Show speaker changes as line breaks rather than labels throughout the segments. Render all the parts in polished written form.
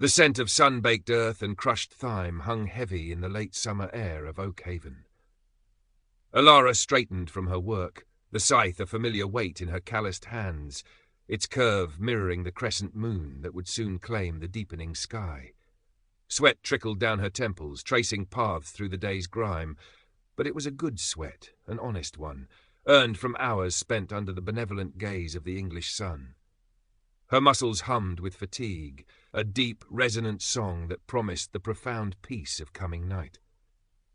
The scent of sun-baked earth and crushed thyme hung heavy in the late summer air of Oakhaven. Alara straightened from her work, the scythe a familiar weight in her calloused hands, its curve mirroring the crescent moon that would soon claim the deepening sky. Sweat trickled down her temples, tracing paths through the day's grime, but it was a good sweat, an honest one, earned from hours spent under the benevolent gaze of the English sun. Her muscles hummed with fatigue, a deep, resonant song that promised the profound peace of coming night.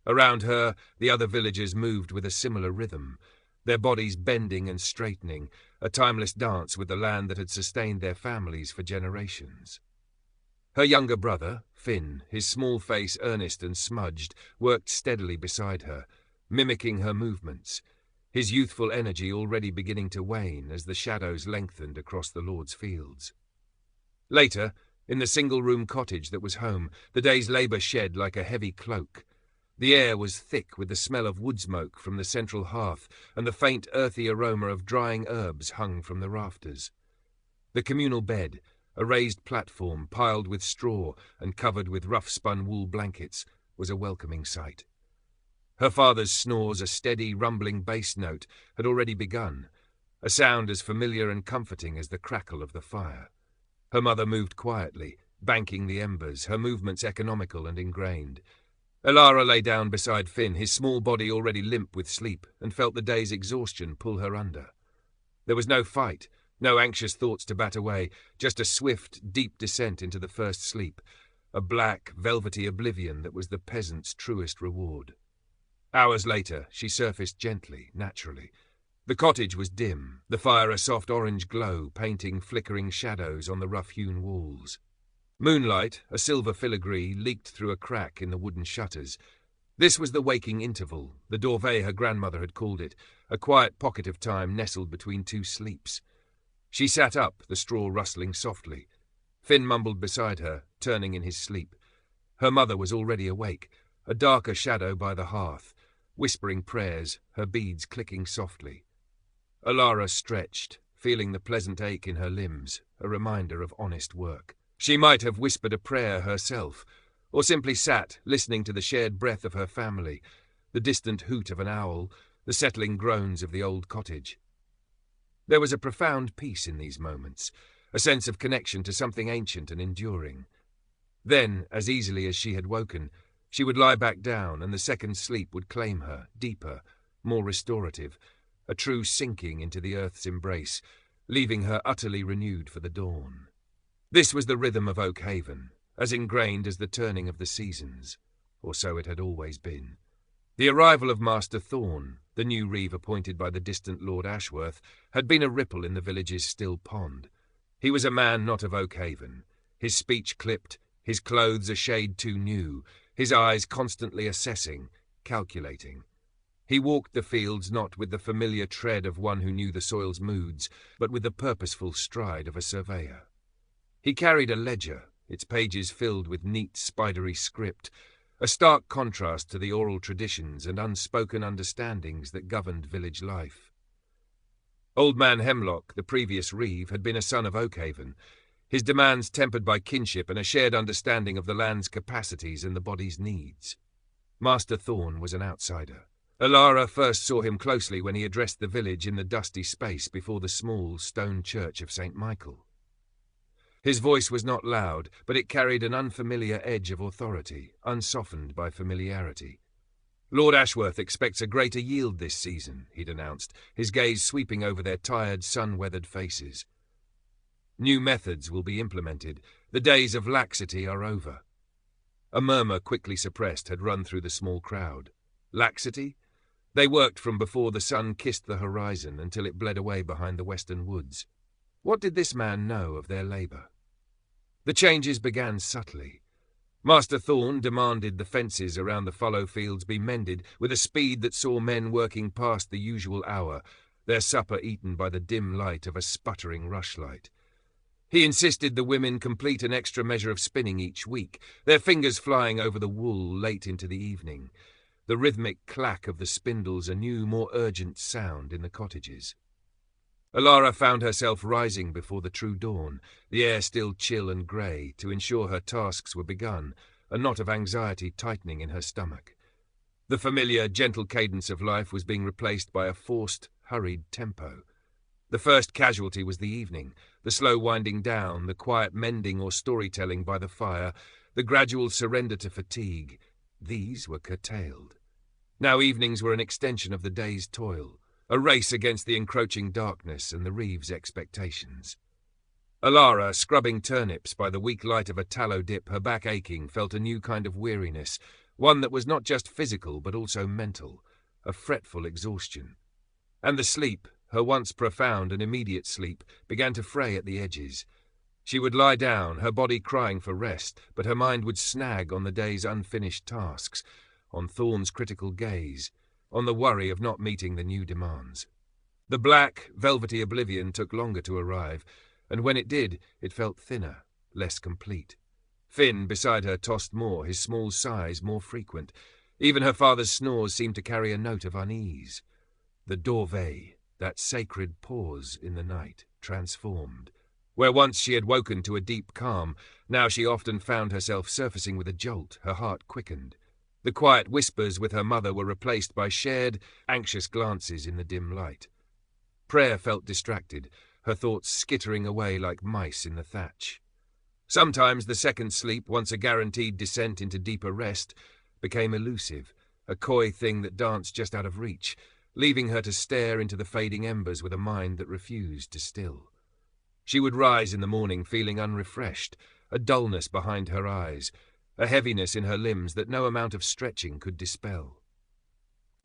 Around her, the other villagers moved with a similar rhythm, their bodies bending and straightening, a timeless dance with the land that had sustained their families for generations. Her younger brother, Finn, his small face earnest and smudged, worked steadily beside her, mimicking her movements, his youthful energy already beginning to wane as the shadows lengthened across the Lord's fields. Later, in the single-room cottage that was home, the day's labour shed like a heavy cloak. The air was thick with the smell of wood smoke from the central hearth, and the faint earthy aroma of drying herbs hung from the rafters. The communal bed, a raised platform piled with straw and covered with rough-spun wool blankets, was a welcoming sight. Her father's snores, a steady, rumbling bass note, had already begun, a sound as familiar and comforting as the crackle of the fire. Her mother moved quietly, banking the embers, her movements economical and ingrained. Alara lay down beside Finn, his small body already limp with sleep, and felt the day's exhaustion pull her under. There was no fight, no anxious thoughts to bat away, just a swift, deep descent into the first sleep, a black, velvety oblivion that was the peasant's truest reward. Hours later, she surfaced gently, naturally. The cottage was dim, the fire a soft orange glow, painting flickering shadows on the rough-hewn walls. Moonlight, a silver filigree, leaked through a crack in the wooden shutters. This was the waking interval, the dorvée her grandmother had called it, a quiet pocket of time nestled between two sleeps. She sat up, the straw rustling softly. Finn mumbled beside her, turning in his sleep. Her mother was already awake, a darker shadow by the hearth, whispering prayers, her beads clicking softly. Alara stretched, feeling the pleasant ache in her limbs, a reminder of honest work. She might have whispered a prayer herself, or simply sat, listening to the shared breath of her family, the distant hoot of an owl, the settling groans of the old cottage. There was a profound peace in these moments, a sense of connection to something ancient and enduring. Then, as easily as she had woken, she would lie back down, and the second sleep would claim her, deeper, more restorative, a true sinking into the earth's embrace, leaving her utterly renewed for the dawn. This was the rhythm of Oakhaven, as ingrained as the turning of the seasons, or so it had always been. The arrival of Master Thorne, the new reeve appointed by the distant Lord Ashworth, had been a ripple in the village's still pond. He was a man not of Oakhaven, his speech clipped, his clothes a shade too new, his eyes constantly assessing, calculating. He walked the fields not with the familiar tread of one who knew the soil's moods, but with the purposeful stride of a surveyor. He carried a ledger, its pages filled with neat, spidery script, a stark contrast to the oral traditions and unspoken understandings that governed village life. Old Man Hemlock, the previous reeve, had been a son of Oakhaven, his demands tempered by kinship and a shared understanding of the land's capacities and the body's needs. Master Thorne was an outsider. Alara first saw him closely when he addressed the village in the dusty space before the small stone church of St. Michael. His voice was not loud, but it carried an unfamiliar edge of authority, unsoftened by familiarity. Lord Ashworth expects a greater yield this season, he'd announced, his gaze sweeping over their tired, sun-weathered faces. New methods will be implemented. The days of laxity are over. A murmur quickly suppressed had run through the small crowd. Laxity? They worked from before the sun kissed the horizon until it bled away behind the western woods. What did this man know of their labour? The changes began subtly. Master Thorne demanded the fences around the fallow fields be mended with a speed that saw men working past the usual hour, their supper eaten by the dim light of a sputtering rushlight. He insisted the women complete an extra measure of spinning each week, their fingers flying over the wool late into the evening, the rhythmic clack of the spindles a new, more urgent sound in the cottages. Alara found herself rising before the true dawn, the air still chill and grey, to ensure her tasks were begun, a knot of anxiety tightening in her stomach. The familiar, gentle cadence of life was being replaced by a forced, hurried tempo. The first casualty was the evening, the slow winding down, the quiet mending or storytelling by the fire, the gradual surrender to fatigue. These were curtailed. Now evenings were an extension of the day's toil, a race against the encroaching darkness and the Reeves' expectations. Alara, scrubbing turnips by the weak light of a tallow dip, her back aching, felt a new kind of weariness, one that was not just physical but also mental, a fretful exhaustion. And the sleep, her once profound and immediate sleep, began to fray at the edges. She would lie down, her body crying for rest, but her mind would snag on the day's unfinished tasks, on Thorne's critical gaze, on the worry of not meeting the new demands. The black, velvety oblivion took longer to arrive, and when it did, it felt thinner, less complete. Finn, beside her, tossed more, his small sighs more frequent. Even her father's snores seemed to carry a note of unease. The dorvée, that sacred pause in the night, transformed. Where once she had woken to a deep calm, now she often found herself surfacing with a jolt, her heart quickened. The quiet whispers with her mother were replaced by shared, anxious glances in the dim light. Prayer felt distracted, her thoughts skittering away like mice in the thatch. Sometimes the second sleep, once a guaranteed descent into deeper rest, became elusive, a coy thing that danced just out of reach, leaving her to stare into the fading embers with a mind that refused to still. She would rise in the morning feeling unrefreshed, a dullness behind her eyes, a heaviness in her limbs that no amount of stretching could dispel.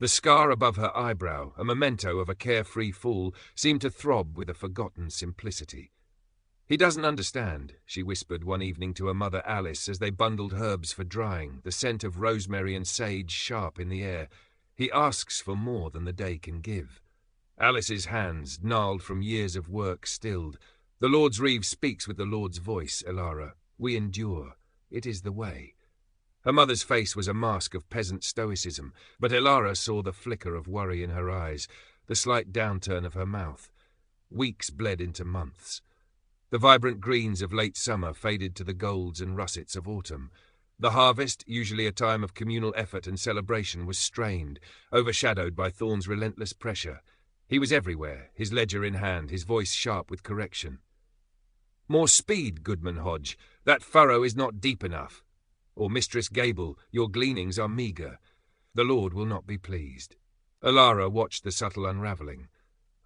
The scar above her eyebrow, a memento of a carefree fall, seemed to throb with a forgotten simplicity. "He doesn't understand," she whispered one evening to her mother Alice as they bundled herbs for drying, the scent of rosemary and sage sharp in the air. "He asks for more than the day can give." Alice's hands, gnarled from years of work, stilled. "The Lord's Reeve speaks with the Lord's voice, Alara. We endure. It is the way." Her mother's face was a mask of peasant stoicism, but Alara saw the flicker of worry in her eyes, the slight downturn of her mouth. Weeks bled into months. The vibrant greens of late summer faded to the golds and russets of autumn. The harvest, usually a time of communal effort and celebration, was strained, overshadowed by Thorne's relentless pressure. He was everywhere, his ledger in hand, his voice sharp with correction. "More speed, Goodman Hodge. That furrow is not deep enough." Or, "Mistress Gable, your gleanings are meagre. The Lord will not be pleased." Alara watched the subtle unravelling.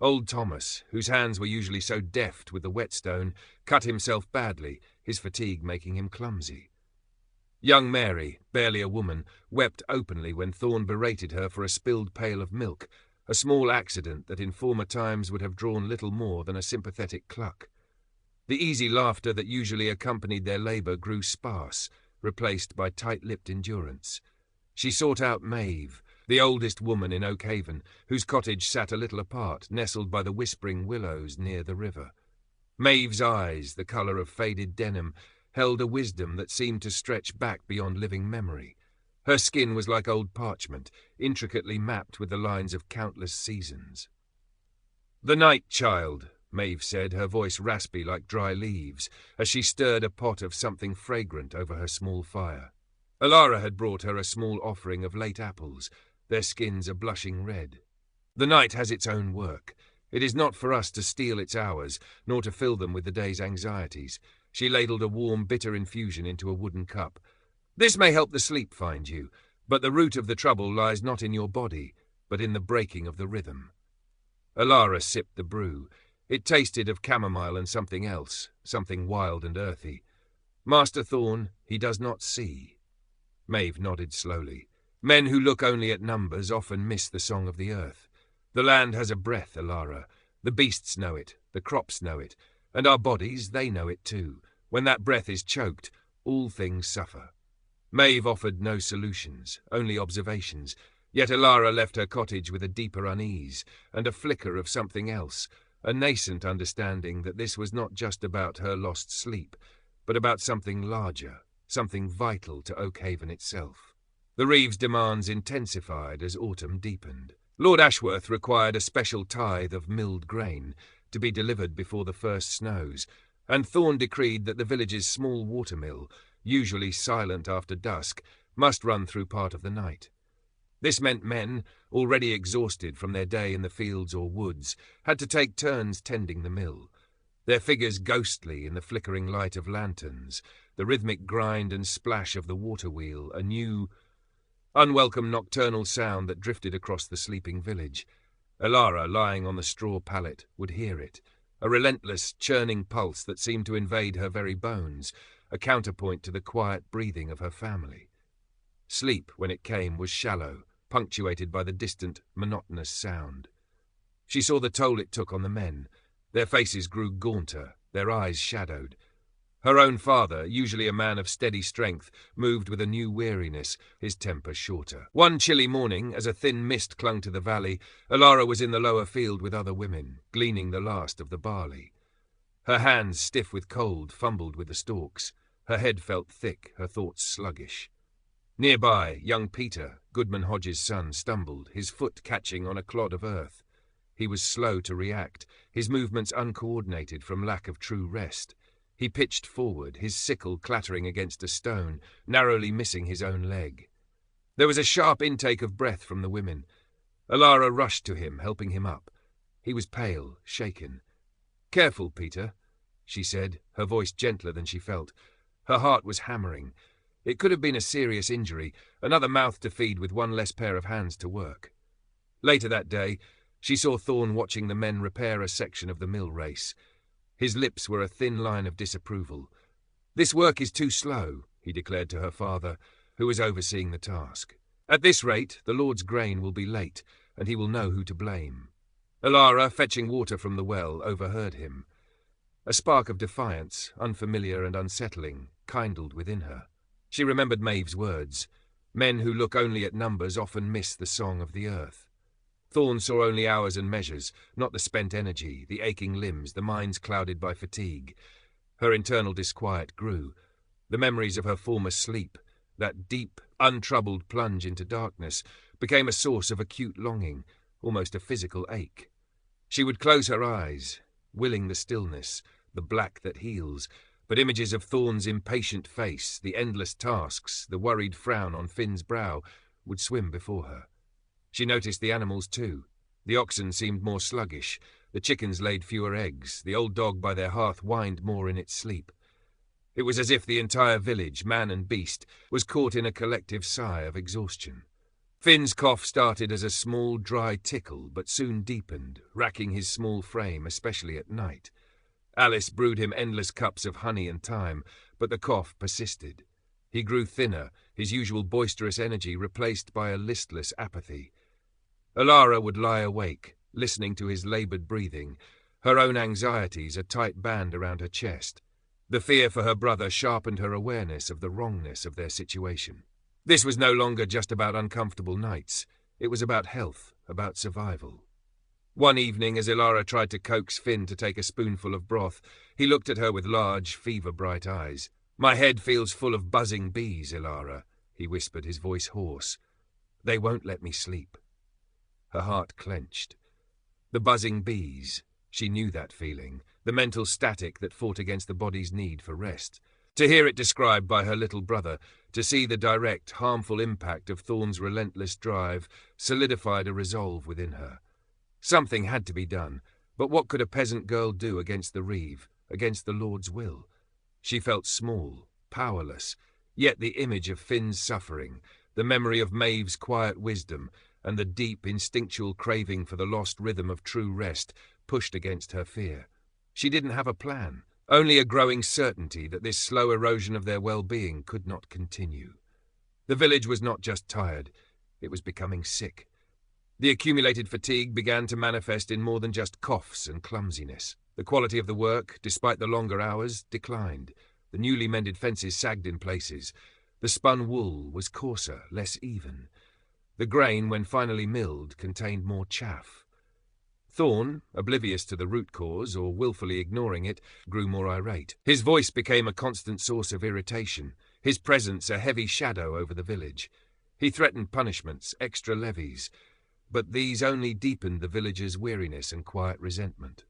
Old Thomas, whose hands were usually so deft with the whetstone, cut himself badly, his fatigue making him clumsy. Young Mary, barely a woman, wept openly when Thorne berated her for a spilled pail of milk, a small accident that in former times would have drawn little more than a sympathetic cluck. The easy laughter that usually accompanied their labour grew sparse, replaced by tight-lipped endurance. She sought out Maeve, the oldest woman in Oakhaven, whose cottage sat a little apart, nestled by the whispering willows near the river. Maeve's eyes, the colour of faded denim, held a wisdom that seemed to stretch back beyond living memory. Her skin was like old parchment, intricately mapped with the lines of countless seasons. "The night child," Maeve said, her voice raspy like dry leaves, as she stirred a pot of something fragrant over her small fire. Alara had brought her a small offering of late apples, their skins a blushing red. "The night has its own work. It is not for us to steal its hours, nor to fill them with the day's anxieties." She ladled a warm, bitter infusion into a wooden cup. "This may help the sleep find you, but the root of the trouble lies not in your body, but in the breaking of the rhythm." Alara sipped the brew. It tasted of chamomile and something else, something wild and earthy. "Master Thorne, he does not see." Maeve nodded slowly. "Men who look only at numbers often miss the song of the earth. The land has a breath, Alara. The beasts know it, the crops know it, and our bodies, they know it too. When that breath is choked, all things suffer." Maeve offered no solutions, only observations, yet Alara left her cottage with a deeper unease, and a flicker of something else, a nascent understanding that this was not just about her lost sleep, but about something larger, something vital to Oakhaven itself. The Reeves' demands intensified as autumn deepened. Lord Ashworth required a special tithe of milled grain, to be delivered before the first snows, and Thorn decreed that the village's small watermill, usually silent after dusk, must run through part of the night. This meant men, already exhausted from their day in the fields or woods, had to take turns tending the mill, their figures ghostly in the flickering light of lanterns, the rhythmic grind and splash of the water wheel, a new, unwelcome nocturnal sound that drifted across the sleeping village. Alara, lying on the straw pallet, would hear it, a relentless, churning pulse that seemed to invade her very bones, a counterpoint to the quiet breathing of her family. Sleep, when it came, was shallow, punctuated by the distant, monotonous sound. She saw the toll it took on the men. Their faces grew gaunter, their eyes shadowed. Her own father, usually a man of steady strength, moved with a new weariness, his temper shorter. One chilly morning, as a thin mist clung to the valley, Alara was in the lower field with other women, gleaning the last of the barley. Her hands, stiff with cold, fumbled with the stalks. Her head felt thick, her thoughts sluggish. Nearby, young Peter, Goodman Hodge's son, stumbled, his foot catching on a clod of earth. He was slow to react, his movements uncoordinated from lack of true rest. He pitched forward, his sickle clattering against a stone, narrowly missing his own leg. There was a sharp intake of breath from the women. Alara rushed to him, helping him up. He was pale, shaken. "Careful, Peter," she said, her voice gentler than she felt. Her heart was hammering. It could have been a serious injury, another mouth to feed with one less pair of hands to work. Later that day, she saw Thorn watching the men repair a section of the mill race. His lips were a thin line of disapproval. "This work is too slow," he declared to her father, who was overseeing the task. "At this rate, the Lord's grain will be late, and he will know who to blame." Alara, fetching water from the well, overheard him. A spark of defiance, unfamiliar and unsettling, kindled within her. She remembered Maeve's words. Men who look only at numbers often miss the song of the earth. Thorn saw only hours and measures, not the spent energy, the aching limbs, the minds clouded by fatigue. Her internal disquiet grew. The memories of her former sleep, that deep, untroubled plunge into darkness, became a source of acute longing, almost a physical ache. She would close her eyes, willing the stillness, the black that heals, but images of Thorn's impatient face, the endless tasks, the worried frown on Finn's brow, would swim before her. She noticed the animals too. The oxen seemed more sluggish, the chickens laid fewer eggs, the old dog by their hearth whined more in its sleep. It was as if the entire village, man and beast, was caught in a collective sigh of exhaustion. Finn's cough started as a small, dry tickle, but soon deepened, racking his small frame, especially at night. Alice brewed him endless cups of honey and thyme, but the cough persisted. He grew thinner, his usual boisterous energy replaced by a listless apathy. Alara would lie awake, listening to his laboured breathing, her own anxieties a tight band around her chest. The fear for her brother sharpened her awareness of the wrongness of their situation. This was no longer just about uncomfortable nights. It was about health, about survival. One evening, as Alara tried to coax Finn to take a spoonful of broth, he looked at her with large, fever-bright eyes. "My head feels full of buzzing bees, Alara," he whispered, his voice hoarse. "They won't let me sleep." Her heart clenched. The buzzing bees, she knew that feeling, the mental static that fought against the body's need for rest. To hear it described by her little brother, to see the direct, harmful impact of Thorn's relentless drive, solidified a resolve within her. Something had to be done, but what could a peasant girl do against the reeve, against the Lord's will? She felt small, powerless, yet the image of Finn's suffering, the memory of Maeve's quiet wisdom, and the deep, instinctual craving for the lost rhythm of true rest pushed against her fear. She didn't have a plan, only a growing certainty that this slow erosion of their well-being could not continue. The village was not just tired, it was becoming sick. The accumulated fatigue began to manifest in more than just coughs and clumsiness. The quality of the work, despite the longer hours, declined. The newly mended fences sagged in places. The spun wool was coarser, less even. The grain, when finally milled, contained more chaff. Thorn, oblivious to the root cause or willfully ignoring it, grew more irate. His voice became a constant source of irritation, his presence a heavy shadow over the village. He threatened punishments, extra levies, but these only deepened the villagers' weariness and quiet resentment.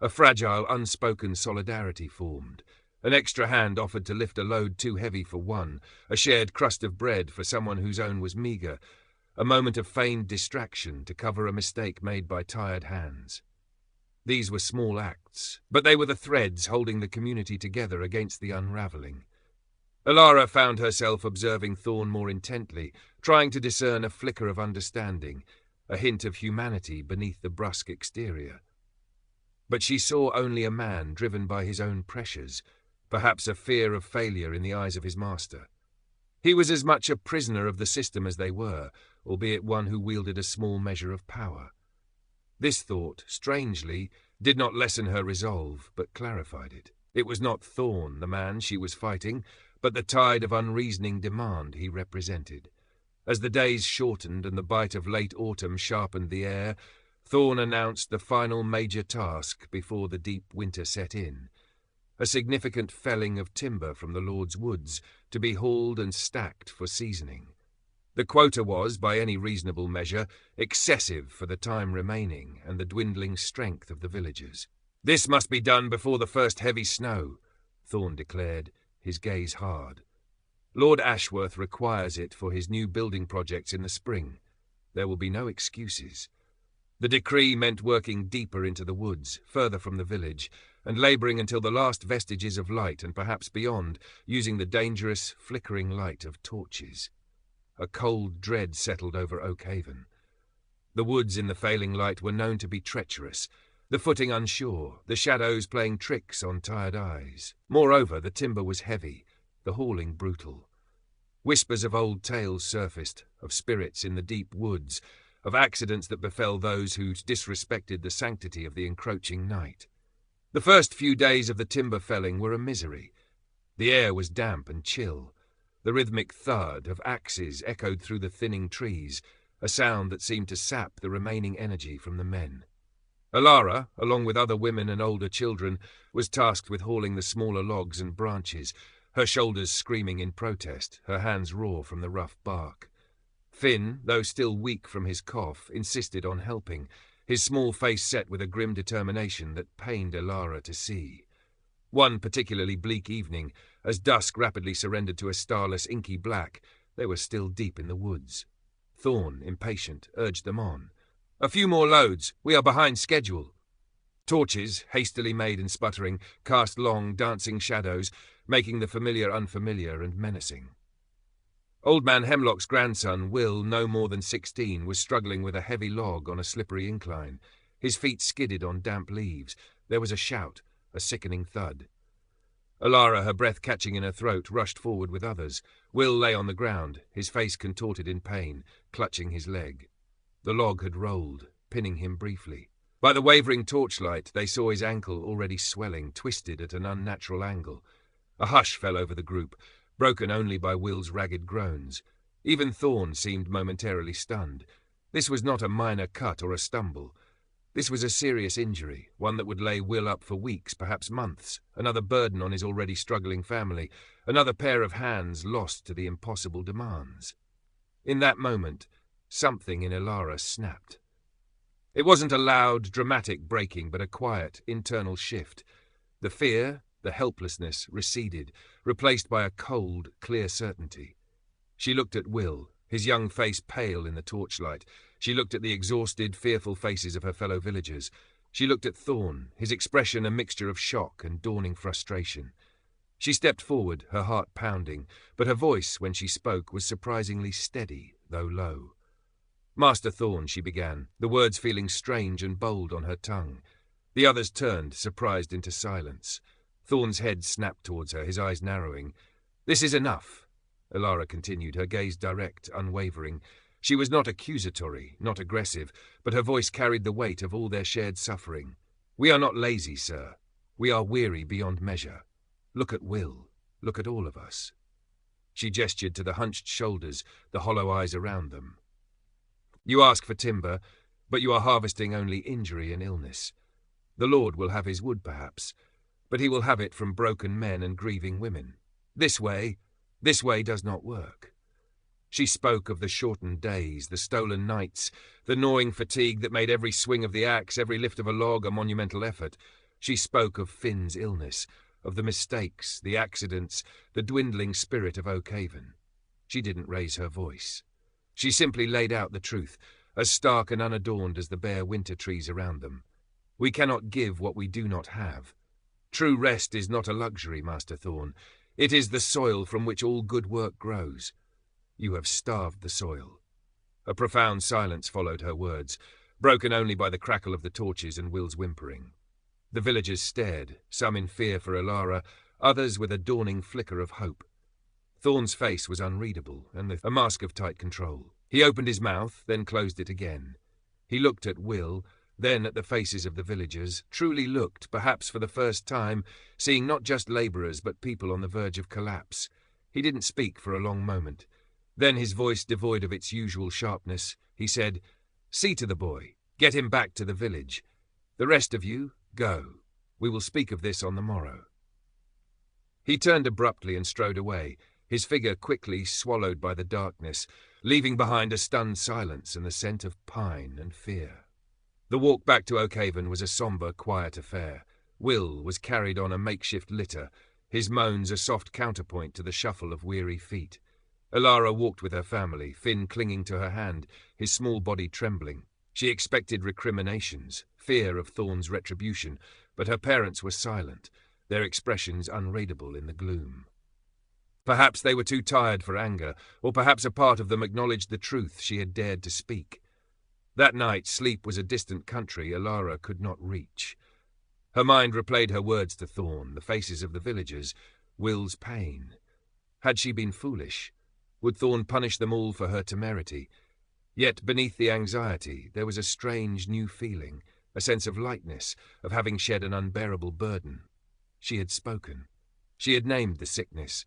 A fragile, unspoken solidarity formed. An extra hand offered to lift a load too heavy for one, a shared crust of bread for someone whose own was meagre, a moment of feigned distraction to cover a mistake made by tired hands. These were small acts, but they were the threads holding the community together against the unravelling. Alara found herself observing Thorn more intently, trying to discern a flicker of understanding, a hint of humanity beneath the brusque exterior. But she saw only a man driven by his own pressures, perhaps a fear of failure in the eyes of his master. He was as much a prisoner of the system as they were, albeit one who wielded a small measure of power. This thought, strangely, did not lessen her resolve, but clarified it. It was not Thorn, the man she was fighting, but the tide of unreasoning demand he represented. As the days shortened and the bite of late autumn sharpened the air, Thorn announced the final major task before the deep winter set in. A significant felling of timber from the Lord's woods, to be hauled and stacked for seasoning. The quota was, by any reasonable measure, excessive for the time remaining and the dwindling strength of the villagers. "This must be done before the first heavy snow," Thorn declared, his gaze hard. "Lord Ashworth requires it for his new building projects in the spring. There will be no excuses." The decree meant working deeper into the woods, further from the village, and labouring until the last vestiges of light and perhaps beyond, using the dangerous, flickering light of torches. A cold dread settled over Oakhaven. The woods in the failing light were known to be treacherous, the footing unsure, the shadows playing tricks on tired eyes. Moreover, the timber was heavy, the hauling brutal. Whispers of old tales surfaced, of spirits in the deep woods, of accidents that befell those who disrespected the sanctity of the encroaching night. The first few days of the timber felling were a misery. The air was damp and chill. The rhythmic thud of axes echoed through the thinning trees, a sound that seemed to sap the remaining energy from the men. Alara, along with other women and older children, was tasked with hauling the smaller logs and branches, her shoulders screaming in protest, her hands raw from the rough bark. Finn, though still weak from his cough, insisted on helping, his small face set with a grim determination that pained Alara to see. One particularly bleak evening, as dusk rapidly surrendered to a starless, inky black, they were still deep in the woods. Thorn, impatient, urged them on. "A few more loads. We are behind schedule." Torches, hastily made and sputtering, cast long, dancing shadows, making the familiar unfamiliar and menacing. Old Man Hemlock's grandson, Will, no more than 16, was struggling with a heavy log on a slippery incline. His feet skidded on damp leaves. There was a shout, a sickening thud. Alara, her breath catching in her throat, rushed forward with others. Will lay on the ground, his face contorted in pain, clutching his leg. The log had rolled, pinning him briefly. By the wavering torchlight, they saw his ankle already swelling, twisted at an unnatural angle. A hush fell over the group, broken only by Will's ragged groans. Even Thorn seemed momentarily stunned. This was not a minor cut or a stumble. This was a serious injury, one that would lay Will up for weeks, perhaps months, another burden on his already struggling family, another pair of hands lost to the impossible demands. In that moment, something in Alara snapped. It wasn't a loud, dramatic breaking, but a quiet, internal shift. The fear, the helplessness, receded, replaced by a cold, clear certainty. She looked at Will, his young face pale in the torchlight. She looked at the exhausted, fearful faces of her fellow villagers. She looked at Thorn, his expression a mixture of shock and dawning frustration. She stepped forward, her heart pounding, but her voice, when she spoke, was surprisingly steady, though low. "Master Thorn," she began, the words feeling strange and bold on her tongue. The others turned, surprised, into silence. Thorn's head snapped towards her, his eyes narrowing. "This is enough," Alara continued, her gaze direct, unwavering. She was not accusatory, not aggressive, but her voice carried the weight of all their shared suffering. "We are not lazy, sir. We are weary beyond measure. Look at Will. Look at all of us." She gestured to the hunched shoulders, the hollow eyes around them. "You ask for timber, but you are harvesting only injury and illness. The Lord will have his wood, perhaps, but he will have it from broken men and grieving women. This way does not work." She spoke of the shortened days, the stolen nights, the gnawing fatigue that made every swing of the axe, every lift of a log, a monumental effort. She spoke of Finn's illness, of the mistakes, the accidents, the dwindling spirit of Oakhaven. She didn't raise her voice. She simply laid out the truth, as stark and unadorned as the bare winter trees around them. We cannot give what we do not have. True rest is not a luxury, Master Thorn. It is the soil from which all good work grows. You have starved the soil. A profound silence followed her words, broken only by the crackle of the torches and Will's whimpering. The villagers stared, some in fear for Alara, others with a dawning flicker of hope. Thorn's face was unreadable, and a mask of tight control. He opened his mouth, then closed it again. He looked at Will, then at the faces of the villagers, truly looked, perhaps for the first time, seeing not just labourers but people on the verge of collapse. He didn't speak for a long moment. Then, his voice devoid of its usual sharpness, he said, "See to the boy. Get him back to the village. The rest of you, go. We will speak of this on the morrow." He turned abruptly and strode away, his figure quickly swallowed by the darkness, leaving behind a stunned silence and the scent of pine and fear. The walk back to Oakhaven was a sombre, quiet affair. Will was carried on a makeshift litter, his moans a soft counterpoint to the shuffle of weary feet. Alara walked with her family, Finn clinging to her hand, his small body trembling. She expected recriminations, fear of Thorn's retribution, but her parents were silent, their expressions unreadable in the gloom. Perhaps they were too tired for anger, or perhaps a part of them acknowledged the truth she had dared to speak. That night, sleep was a distant country Alara could not reach. Her mind replayed her words to Thorn, the faces of the villagers, Will's pain. Had she been foolish? Would Thorn punish them all for her temerity? Yet beneath the anxiety there was a strange new feeling, a sense of lightness, of having shed an unbearable burden. She had spoken. She had named the sickness.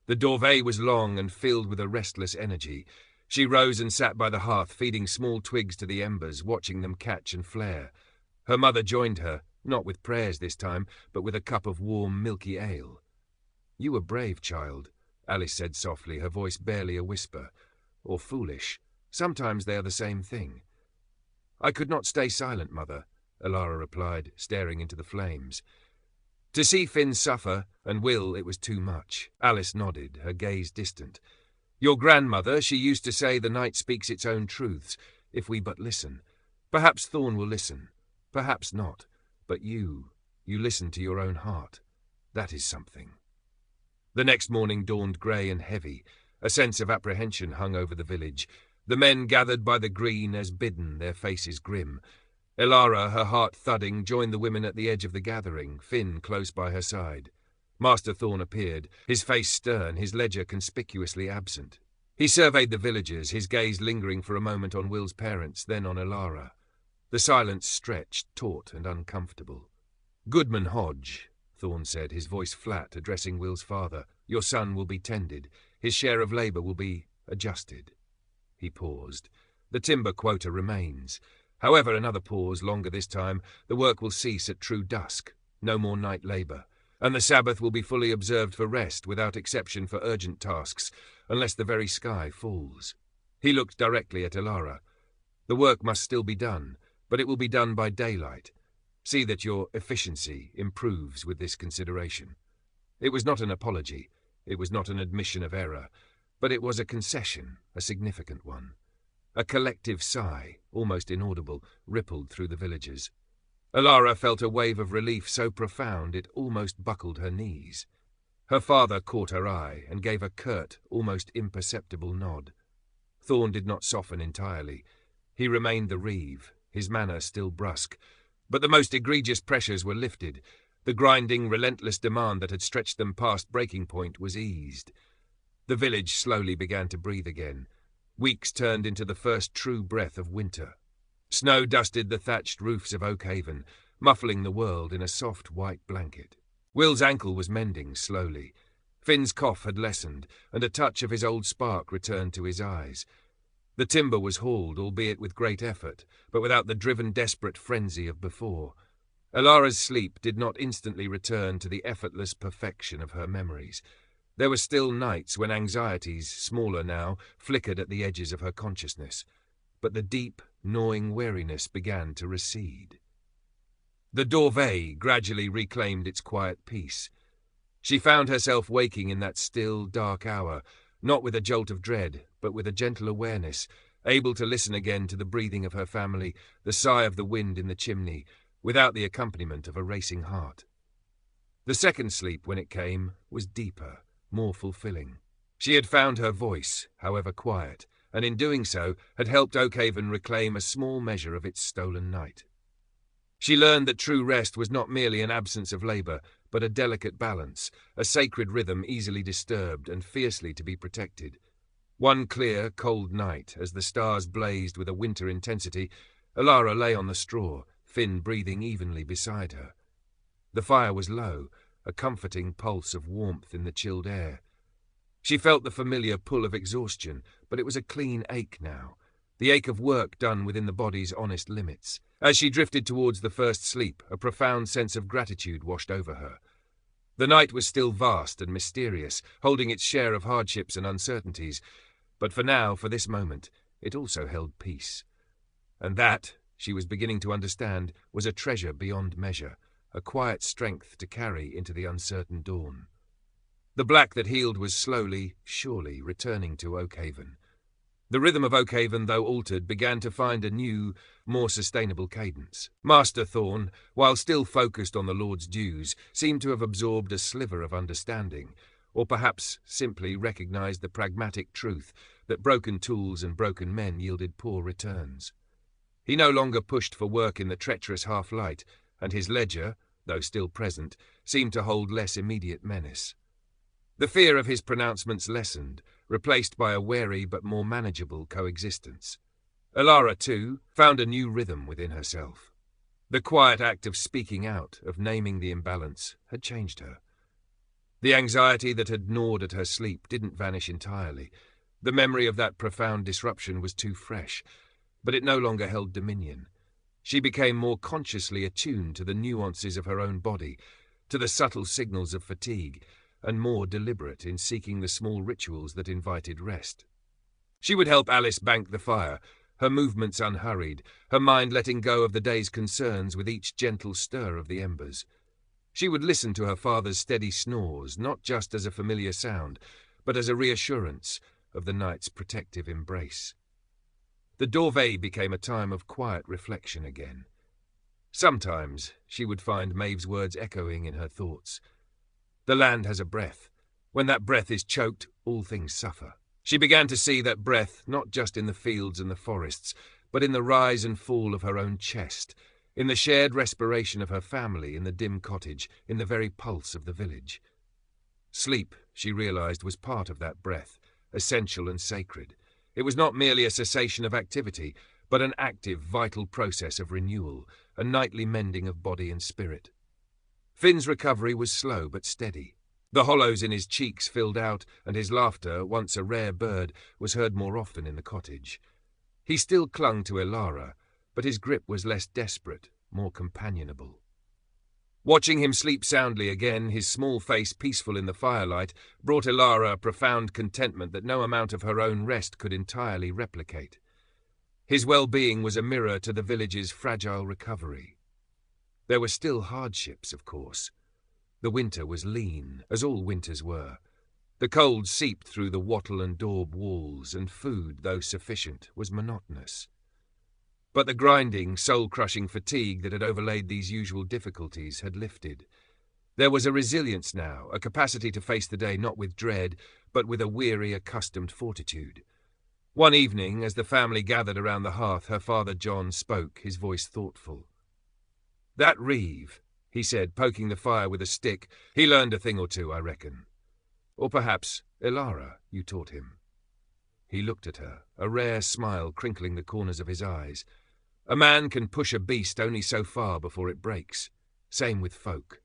The dorvée was long and filled with a restless energy. She rose and sat by the hearth, feeding small twigs to the embers, watching them catch and flare. Her mother joined her, not with prayers this time, but with a cup of warm, milky ale. "You were brave, child," Alice said softly, her voice barely a whisper. "Or foolish. Sometimes they are the same thing." "I could not stay silent, Mother," Alara replied, staring into the flames. To see Finn suffer, and Will, it was too much. Alice nodded, her gaze distant. "Your grandmother, she used to say the night speaks its own truths, if we but listen. Perhaps Thorn will listen. Perhaps not. But you listen to your own heart. That is something." The next morning dawned grey and heavy. A sense of apprehension hung over the village. The men gathered by the green as bidden, their faces grim. Alara, her heart thudding, joined the women at the edge of the gathering, Finn close by her side. Master Thorn appeared, his face stern, his ledger conspicuously absent. He surveyed the villagers, his gaze lingering for a moment on Will's parents, then on Alara. The silence stretched, taut and uncomfortable. "Goodman Hodge," Thorn said, his voice flat, addressing Will's father, "your son will be tended. His share of labour will be adjusted." He paused. "The timber quota remains. However, another pause, longer this time, the work will cease at true dusk. No more night labour. And the Sabbath will be fully observed for rest, without exception for urgent tasks, unless the very sky falls." He looked directly at Alara. "The work must still be done, but it will be done by daylight. See that your efficiency improves with this consideration." It was not an apology. It was not an admission of error. But it was a concession, a significant one. A collective sigh, almost inaudible, rippled through the villagers. Alara felt a wave of relief so profound it almost buckled her knees. Her father caught her eye and gave a curt, almost imperceptible nod. Thorn did not soften entirely. He remained the reeve, his manner still brusque, but the most egregious pressures were lifted. The grinding, relentless demand that had stretched them past breaking point was eased. The village slowly began to breathe again. Weeks turned into the first true breath of winter. Snow dusted the thatched roofs of Oakhaven, muffling the world in a soft white blanket. Will's ankle was mending slowly. Finn's cough had lessened, and a touch of his old spark returned to his eyes. The timber was hauled, albeit with great effort, but without the driven, desperate frenzy of before. Alara's sleep did not instantly return to the effortless perfection of her memories. There were still nights when anxieties, smaller now, flickered at the edges of her consciousness, but the deep, gnawing weariness began to recede. The doorway gradually reclaimed its quiet peace. She found herself waking in that still, dark hour, not with a jolt of dread, but with a gentle awareness, able to listen again to the breathing of her family, the sigh of the wind in the chimney, without the accompaniment of a racing heart. The second sleep, when it came, was deeper, more fulfilling. She had found her voice, however quiet, and in doing so had helped Oakhaven reclaim a small measure of its stolen night. She learned that true rest was not merely an absence of labour, but a delicate balance, a sacred rhythm easily disturbed and fiercely to be protected. One clear, cold night, as the stars blazed with a winter intensity, Alara lay on the straw, Finn breathing evenly beside her. The fire was low, a comforting pulse of warmth in the chilled air. She felt the familiar pull of exhaustion, but it was a clean ache now, the ache of work done within the body's honest limits. As she drifted towards the first sleep, a profound sense of gratitude washed over her. The night was still vast and mysterious, holding its share of hardships and uncertainties, but for now, for this moment, it also held peace. And that, she was beginning to understand, was a treasure beyond measure, a quiet strength to carry into the uncertain dawn. The black that healed was slowly, surely, returning to Oakhaven. The rhythm of Oakhaven, though altered, began to find a new, more sustainable cadence. Master Thorne, while still focused on the Lord's dues, seemed to have absorbed a sliver of understanding, or perhaps simply recognized the pragmatic truth that broken tools and broken men yielded poor returns. He no longer pushed for work in the treacherous half-light, and his ledger, though still present, seemed to hold less immediate menace. The fear of his pronouncements lessened, replaced by a wary but more manageable coexistence. Alara, too, found a new rhythm within herself. The quiet act of speaking out, of naming the imbalance, had changed her. The anxiety that had gnawed at her sleep didn't vanish entirely. The memory of that profound disruption was too fresh, but it no longer held dominion. She became more consciously attuned to the nuances of her own body, to the subtle signals of fatigue, and more deliberate in seeking the small rituals that invited rest. She would help Alice bank the fire, her movements unhurried, her mind letting go of the day's concerns with each gentle stir of the embers. She would listen to her father's steady snores, not just as a familiar sound, but as a reassurance of the night's protective embrace. The doorway became a time of quiet reflection again. Sometimes she would find Maeve's words echoing in her thoughts. The land has a breath. When that breath is choked, all things suffer. She began to see that breath not just in the fields and the forests, but in the rise and fall of her own chest, in the shared respiration of her family in the dim cottage, in the very pulse of the village. Sleep, she realized, was part of that breath, essential and sacred. It was not merely a cessation of activity, but an active, vital process of renewal, a nightly mending of body and spirit. Finn's recovery was slow but steady. The hollows in his cheeks filled out, and his laughter, once a rare bird, was heard more often in the cottage. He still clung to Alara, but his grip was less desperate, more companionable. Watching him sleep soundly again, his small face peaceful in the firelight, brought Alara a profound contentment that no amount of her own rest could entirely replicate. His well-being was a mirror to the village's fragile recovery. There were still hardships, of course. The winter was lean, as all winters were. The cold seeped through the wattle and daub walls, and food, though sufficient, was monotonous. But the grinding, soul-crushing fatigue that had overlaid these usual difficulties had lifted. There was a resilience now, a capacity to face the day not with dread, but with a weary, accustomed fortitude. One evening, as the family gathered around the hearth, her father John spoke, his voice thoughtful. "That Reeve," he said, poking the fire with a stick, "he learned a thing or two, I reckon. Or perhaps, Alara, you taught him." He looked at her, a rare smile crinkling the corners of his eyes. A man can push a beast only so far before it breaks. Same with folk.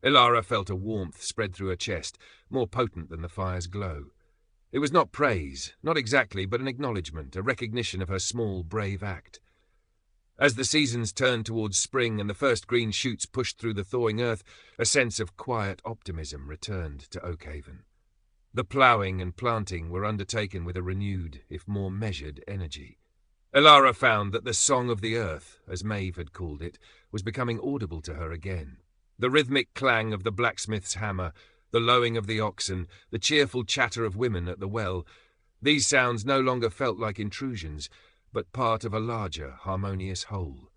Alara felt a warmth spread through her chest, more potent than the fire's glow. It was not praise, not exactly, but an acknowledgement, a recognition of her small, brave act. As the seasons turned towards spring and the first green shoots pushed through the thawing earth, a sense of quiet optimism returned to Oakhaven. The ploughing and planting were undertaken with a renewed, if more measured, energy. Elara found that the song of the earth, as Maeve had called it, was becoming audible to her again. The rhythmic clang of the blacksmith's hammer, the lowing of the oxen, the cheerful chatter of women at the well, these sounds no longer felt like intrusions, but part of a larger, harmonious whole.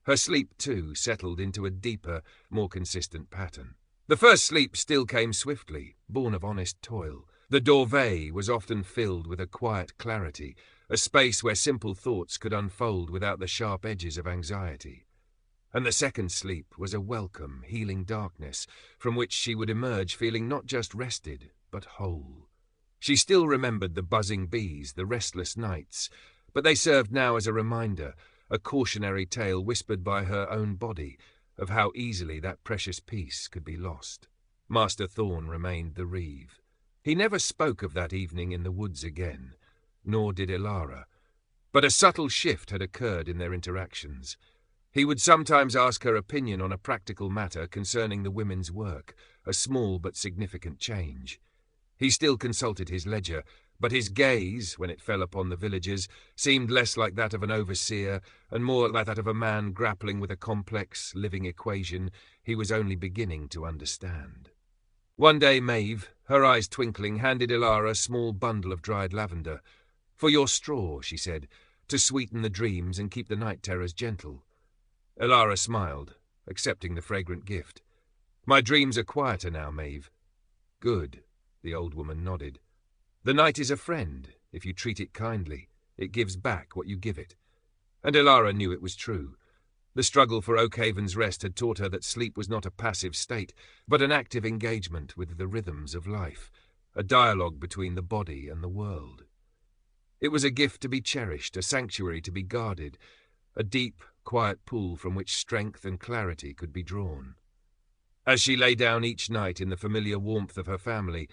Her sleep, too, settled into a deeper, more consistent pattern. The first sleep still came swiftly, born of honest toil. The dorveille was often filled with a quiet clarity, a space where simple thoughts could unfold without the sharp edges of anxiety. And the second sleep was a welcome, healing darkness, from which she would emerge feeling not just rested, but whole. She still remembered the buzzing bees, the restless nights, but they served now as a reminder, a cautionary tale whispered by her own body, of how easily that precious peace could be lost. Master Thorne remained the reeve. He never spoke of that evening in the woods again, nor did Elara, but a subtle shift had occurred in their interactions. He would sometimes ask her opinion on a practical matter concerning the women's work, a small but significant change. He still consulted his ledger, but his gaze, when it fell upon the villagers, seemed less like that of an overseer and more like that of a man grappling with a complex, living equation he was only beginning to understand. One day Maeve, her eyes twinkling, handed Elara a small bundle of dried lavender. "For your straw," she said, "to sweeten the dreams and keep the night terrors gentle." Elara smiled, accepting the fragrant gift. "My dreams are quieter now, Maeve." "Good," the old woman nodded. "The night is a friend, if you treat it kindly. It gives back what you give it." And Elara knew it was true. The struggle for Oakhaven's rest had taught her that sleep was not a passive state, but an active engagement with the rhythms of life, a dialogue between the body and the world. It was a gift to be cherished, a sanctuary to be guarded, a deep, quiet pool from which strength and clarity could be drawn. As she lay down each night in the familiar warmth of her family,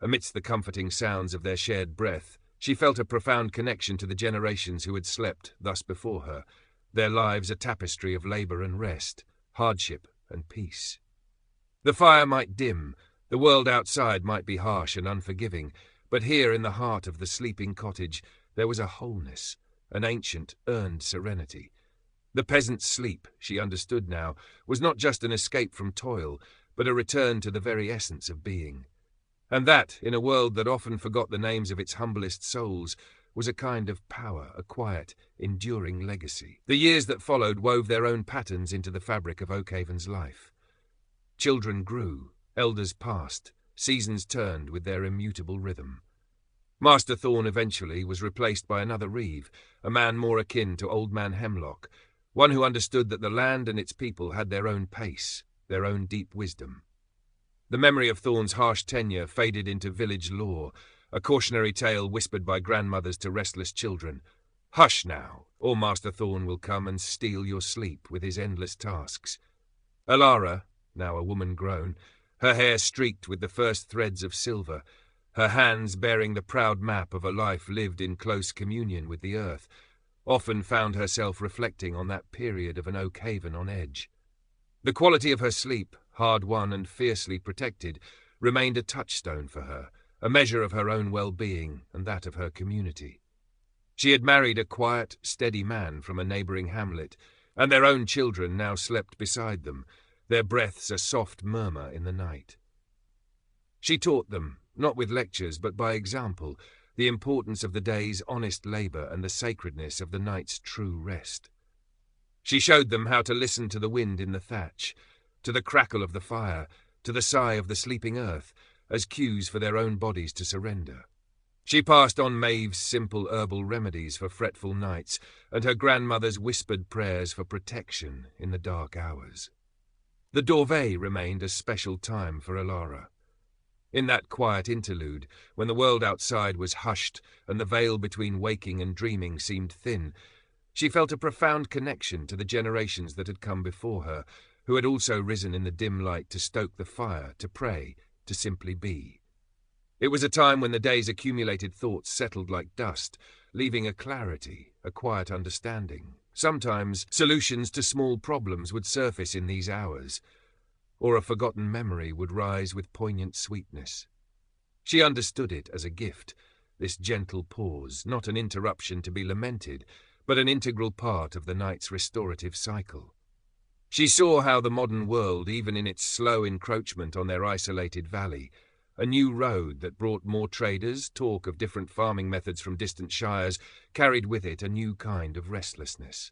amidst the comforting sounds of their shared breath, she felt a profound connection to the generations who had slept thus before her, their lives a tapestry of labour and rest, hardship and peace. The fire might dim, the world outside might be harsh and unforgiving, but here in the heart of the sleeping cottage there was a wholeness, an ancient, earned serenity. The peasant's sleep, she understood now, was not just an escape from toil, but a return to the very essence of being. And that, in a world that often forgot the names of its humblest souls, was a kind of power, a quiet, enduring legacy. The years that followed wove their own patterns into the fabric of Oakhaven's life. Children grew, elders passed, seasons turned with their immutable rhythm. Master Thorne eventually was replaced by another reeve, a man more akin to Old Man Hemlock, one who understood that the land and its people had their own pace, their own deep wisdom. The memory of Thorne's harsh tenure faded into village lore, a cautionary tale whispered by grandmothers to restless children. "Hush now, or Master Thorne will come and steal your sleep with his endless tasks." Elara, now a woman grown, her hair streaked with the first threads of silver, her hands bearing the proud map of a life lived in close communion with the earth, often found herself reflecting on that period of an Oakhaven on edge. The quality of her sleep, hard-won and fiercely protected, remained a touchstone for her, a measure of her own well-being and that of her community. She had married a quiet, steady man from a neighbouring hamlet, and their own children now slept beside them, their breaths a soft murmur in the night. She taught them, not with lectures but by example, the importance of the day's honest labour and the sacredness of the night's true rest. She showed them how to listen to the wind in the thatch, to the crackle of the fire, to the sigh of the sleeping earth, as cues for their own bodies to surrender. She passed on Maeve's simple herbal remedies for fretful nights and her grandmother's whispered prayers for protection in the dark hours. The dorveille remained a special time for Elara. In that quiet interlude, when the world outside was hushed and the veil between waking and dreaming seemed thin, she felt a profound connection to the generations that had come before her, who had also risen in the dim light to stoke the fire, to pray, to simply be. It was a time when the day's accumulated thoughts settled like dust, leaving a clarity, a quiet understanding. Sometimes solutions to small problems would surface in these hours, or a forgotten memory would rise with poignant sweetness. She understood it as a gift, this gentle pause, not an interruption to be lamented, but an integral part of the night's restorative cycle. She saw how the modern world, even in its slow encroachment on their isolated valley, a new road that brought more traders, talk of different farming methods from distant shires, carried with it a new kind of restlessness.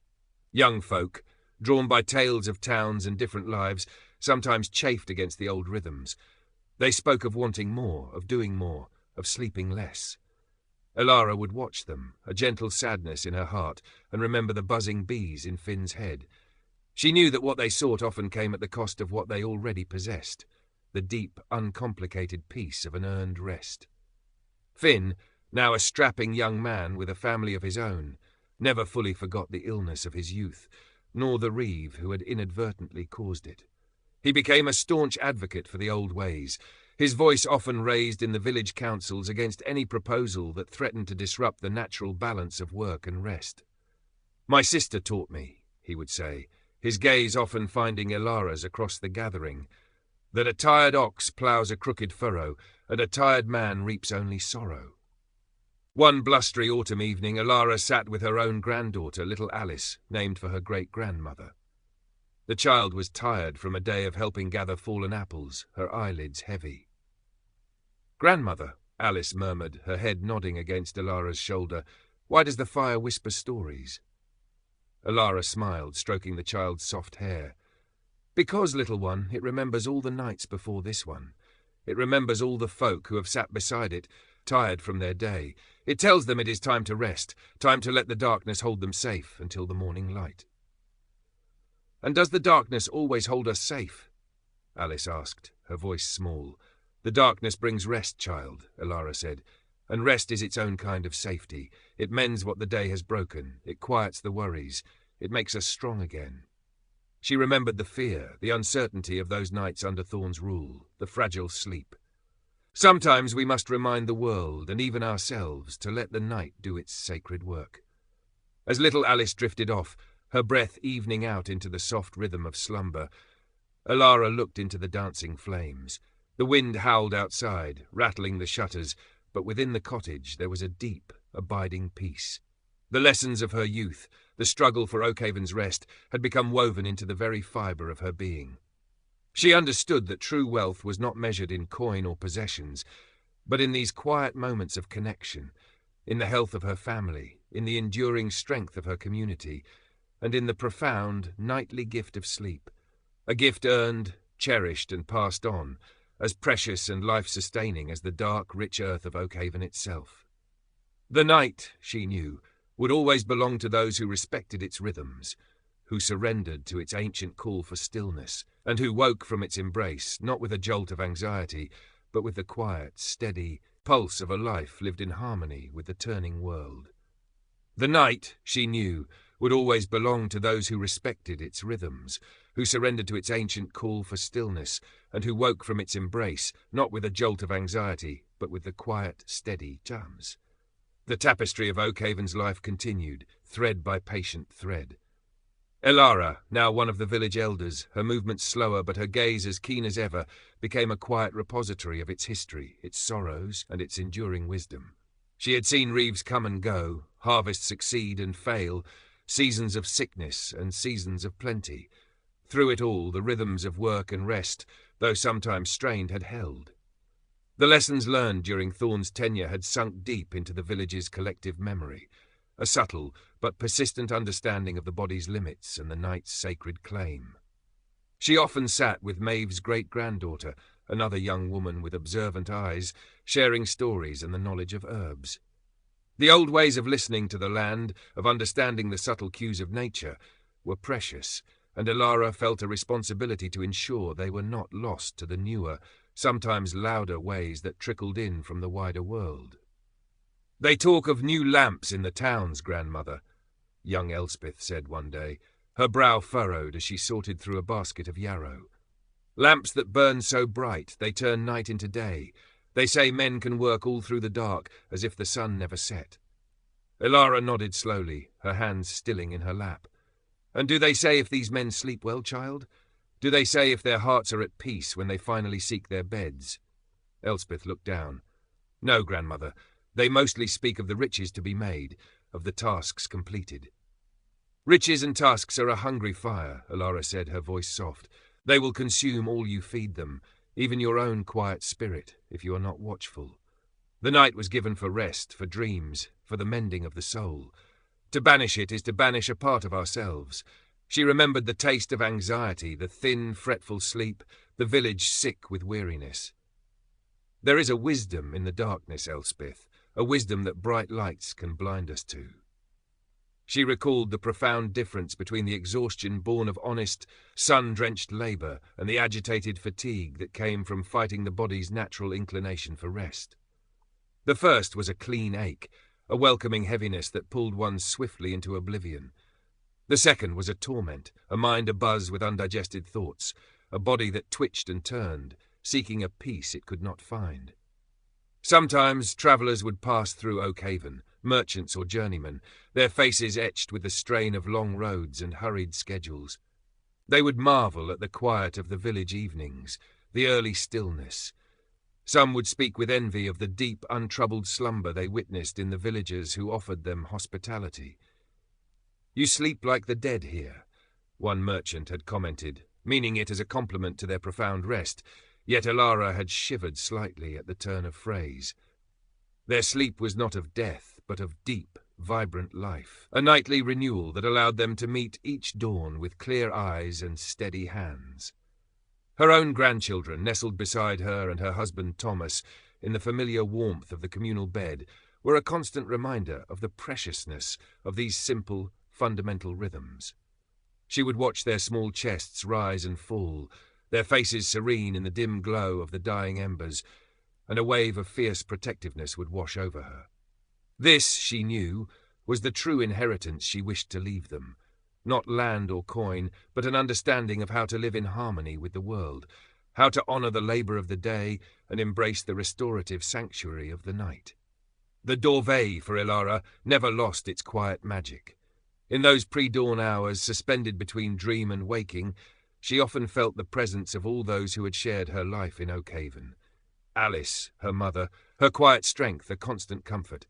Young folk, drawn by tales of towns and different lives, sometimes chafed against the old rhythms. They spoke of wanting more, of doing more, of sleeping less. Elara would watch them, a gentle sadness in her heart, and remember the buzzing bees in Finn's head. She knew that what they sought often came at the cost of what they already possessed, the deep, uncomplicated peace of an earned rest. Finn, now a strapping young man with a family of his own, never fully forgot the illness of his youth, nor the reeve who had inadvertently caused it. He became a staunch advocate for the old ways, his voice often raised in the village councils against any proposal that threatened to disrupt the natural balance of work and rest. "My sister taught me," he would say, his gaze often finding Elara's across the gathering, "that a tired ox ploughs a crooked furrow, and a tired man reaps only sorrow." One blustery autumn evening, Elara sat with her own granddaughter, little Alice, named for her great-grandmother. The child was tired from a day of helping gather fallen apples, her eyelids heavy. "Grandmother," Alice murmured, her head nodding against Elara's shoulder, "why does the fire whisper stories?" Elara smiled, stroking the child's soft hair. "Because, little one, it remembers all the nights before this one. It remembers all the folk who have sat beside it, tired from their day. It tells them it is time to rest, time to let the darkness hold them safe until the morning light." "And does the darkness always hold us safe?" Alice asked, her voice small. "The darkness brings rest, child," Elara said, "and rest is its own kind of safety. It mends what the day has broken, it quiets the worries, it makes us strong again." She remembered the fear, the uncertainty of those nights under Thorn's rule, the fragile sleep. Sometimes we must remind the world, and even ourselves, to let the night do its sacred work. As little Alice drifted off, her breath evening out into the soft rhythm of slumber, Elara looked into the dancing flames. The wind howled outside, rattling the shutters, but within the cottage there was a deep, abiding peace. The lessons of her youth, the struggle for Oakhaven's rest, had become woven into the very fibre of her being. She understood that true wealth was not measured in coin or possessions, but in these quiet moments of connection, in the health of her family, in the enduring strength of her community, and in the profound, nightly gift of sleep, a gift earned, cherished, and passed on, as precious and life-sustaining as the dark, rich earth of Oakhaven itself. The night, she knew, would always belong to those who respected its rhythms, who surrendered to its ancient call for stillness, and who woke from its embrace, not with a jolt of anxiety, but with the quiet, steady pulse of a life lived in harmony with the turning world. The night, she knew, would always belong to those who respected its rhythms, who surrendered to its ancient call for stillness, and who woke from its embrace, not with a jolt of anxiety, but with the quiet, steady jams. The tapestry of Oakhaven's life continued, thread by patient thread. Elara, now one of the village elders, her movements slower but her gaze as keen as ever, became a quiet repository of its history, its sorrows, and its enduring wisdom. She had seen reeves come and go, harvests succeed and fail, seasons of sickness and seasons of plenty. Through it all, the rhythms of work and rest, though sometimes strained, had held. The lessons learned during Thorn's tenure had sunk deep into the village's collective memory, a subtle but persistent understanding of the body's limits and the night's sacred claim. She often sat with Maeve's great-granddaughter, another young woman with observant eyes, sharing stories and the knowledge of herbs. The old ways of listening to the land, of understanding the subtle cues of nature, were precious, and Elara felt a responsibility to ensure they were not lost to the newer, sometimes louder ways that trickled in from the wider world. "They talk of new lamps in the towns, grandmother," young Elspeth said one day, her brow furrowed as she sorted through a basket of yarrow. "Lamps that burn so bright they turn night into day. They say men can work all through the dark as if the sun never set." Elara nodded slowly, her hands stilling in her lap. "And do they say if these men sleep well, child? Do they say if their hearts are at peace when they finally seek their beds?" Elspeth looked down. "No, grandmother. They mostly speak of the riches to be made, of the tasks completed. Riches and tusks are a hungry fire, Alara said, her voice soft. They will consume all you feed them, even your own quiet spirit, if you are not watchful. The night was given for rest, for dreams, for the mending of the soul. To banish it is to banish a part of ourselves. She remembered the taste of anxiety, the thin, fretful sleep, the village sick with weariness. There is a wisdom in the darkness, Elspeth, a wisdom that bright lights can blind us to. She recalled the profound difference between the exhaustion born of honest, sun-drenched labour and the agitated fatigue that came from fighting the body's natural inclination for rest. The first was a clean ache, a welcoming heaviness that pulled one swiftly into oblivion. The second was a torment, a mind abuzz with undigested thoughts, a body that twitched and turned, seeking a peace it could not find. Sometimes travellers would pass through Oakhaven, merchants or journeymen, their faces etched with the strain of long roads and hurried schedules. They would marvel at the quiet of the village evenings, the early stillness. Some would speak with envy of the deep, untroubled slumber they witnessed in the villagers who offered them hospitality. "You sleep like the dead here," one merchant had commented, meaning it as a compliment to their profound rest, yet Alara had shivered slightly at the turn of phrase. Their sleep was not of death, but of deep, vibrant life, a nightly renewal that allowed them to meet each dawn with clear eyes and steady hands. Her own grandchildren, nestled beside her and her husband Thomas, in the familiar warmth of the communal bed, were a constant reminder of the preciousness of these simple, fundamental rhythms. She would watch their small chests rise and fall, their faces serene in the dim glow of the dying embers, and a wave of fierce protectiveness would wash over her. This, she knew, was the true inheritance she wished to leave them. Not land or coin, but an understanding of how to live in harmony with the world, how to honour the labour of the day and embrace the restorative sanctuary of the night. The dorveille, for Alara, never lost its quiet magic. In those pre-dawn hours, suspended between dream and waking, she often felt the presence of all those who had shared her life in Oakhaven. Alice, her mother, her quiet strength, a constant comfort.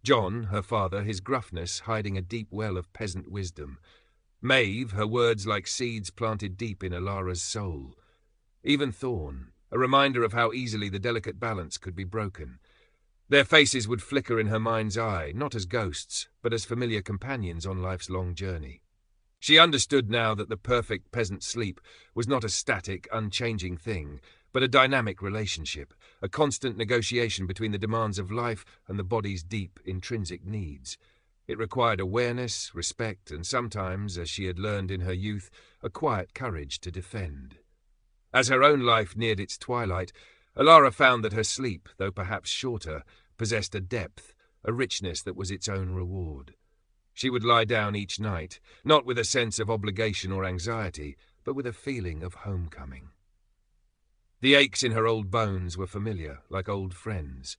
John, her father, his gruffness hiding a deep well of peasant wisdom. Maeve, her words like seeds planted deep in Alara's soul. Even Thorn, a reminder of how easily the delicate balance could be broken. Their faces would flicker in her mind's eye, not as ghosts, but as familiar companions on life's long journey. She understood now that the perfect peasant sleep was not a static, unchanging thing, but a dynamic relationship, a constant negotiation between the demands of life and the body's deep, intrinsic needs. It required awareness, respect, and sometimes, as she had learned in her youth, a quiet courage to defend. As her own life neared its twilight, Alara found that her sleep, though perhaps shorter, possessed a depth, a richness that was its own reward. She would lie down each night, not with a sense of obligation or anxiety, but with a feeling of homecoming. The aches in her old bones were familiar, like old friends.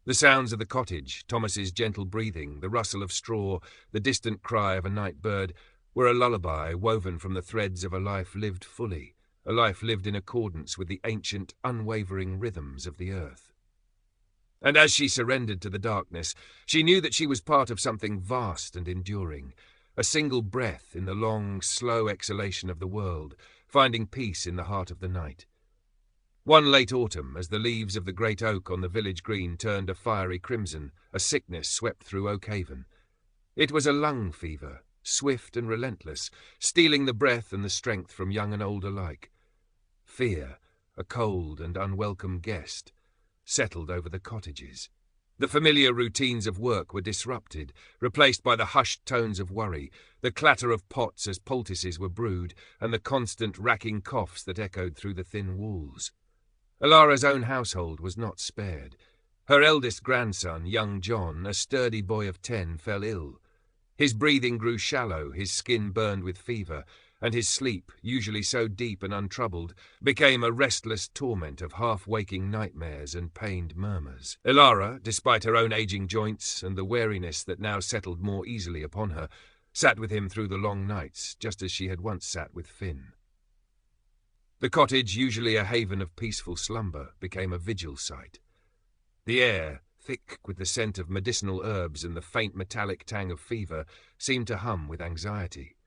The sounds of the cottage, Thomas's gentle breathing, the rustle of straw, the distant cry of a night bird, were a lullaby woven from the threads of a life lived fully, a life lived in accordance with the ancient, unwavering rhythms of the earth. And as she surrendered to the darkness, she knew that she was part of something vast and enduring, a single breath in the long, slow exhalation of the world, finding peace in the heart of the night. One late autumn, as the leaves of the great oak on the village green turned a fiery crimson, a sickness swept through Oakhaven. It was a lung fever, swift and relentless, stealing the breath and the strength from young and old alike. Fear, a cold and unwelcome guest, settled over the cottages. The familiar routines of work were disrupted, replaced by the hushed tones of worry, the clatter of pots as poultices were brewed, and the constant racking coughs that echoed through the thin walls. Alara's own household was not spared. Her eldest grandson, young John, a sturdy boy of 10, fell ill. His breathing grew shallow, his skin burned with fever, and his sleep, usually so deep and untroubled, became a restless torment of half-waking nightmares and pained murmurs. Alara, despite her own aging joints and the weariness that now settled more easily upon her, sat with him through the long nights, just as she had once sat with Finn. The cottage, usually a haven of peaceful slumber, became a vigil site. The air, thick with the scent of medicinal herbs and the faint metallic tang of fever, seemed to hum with anxiety.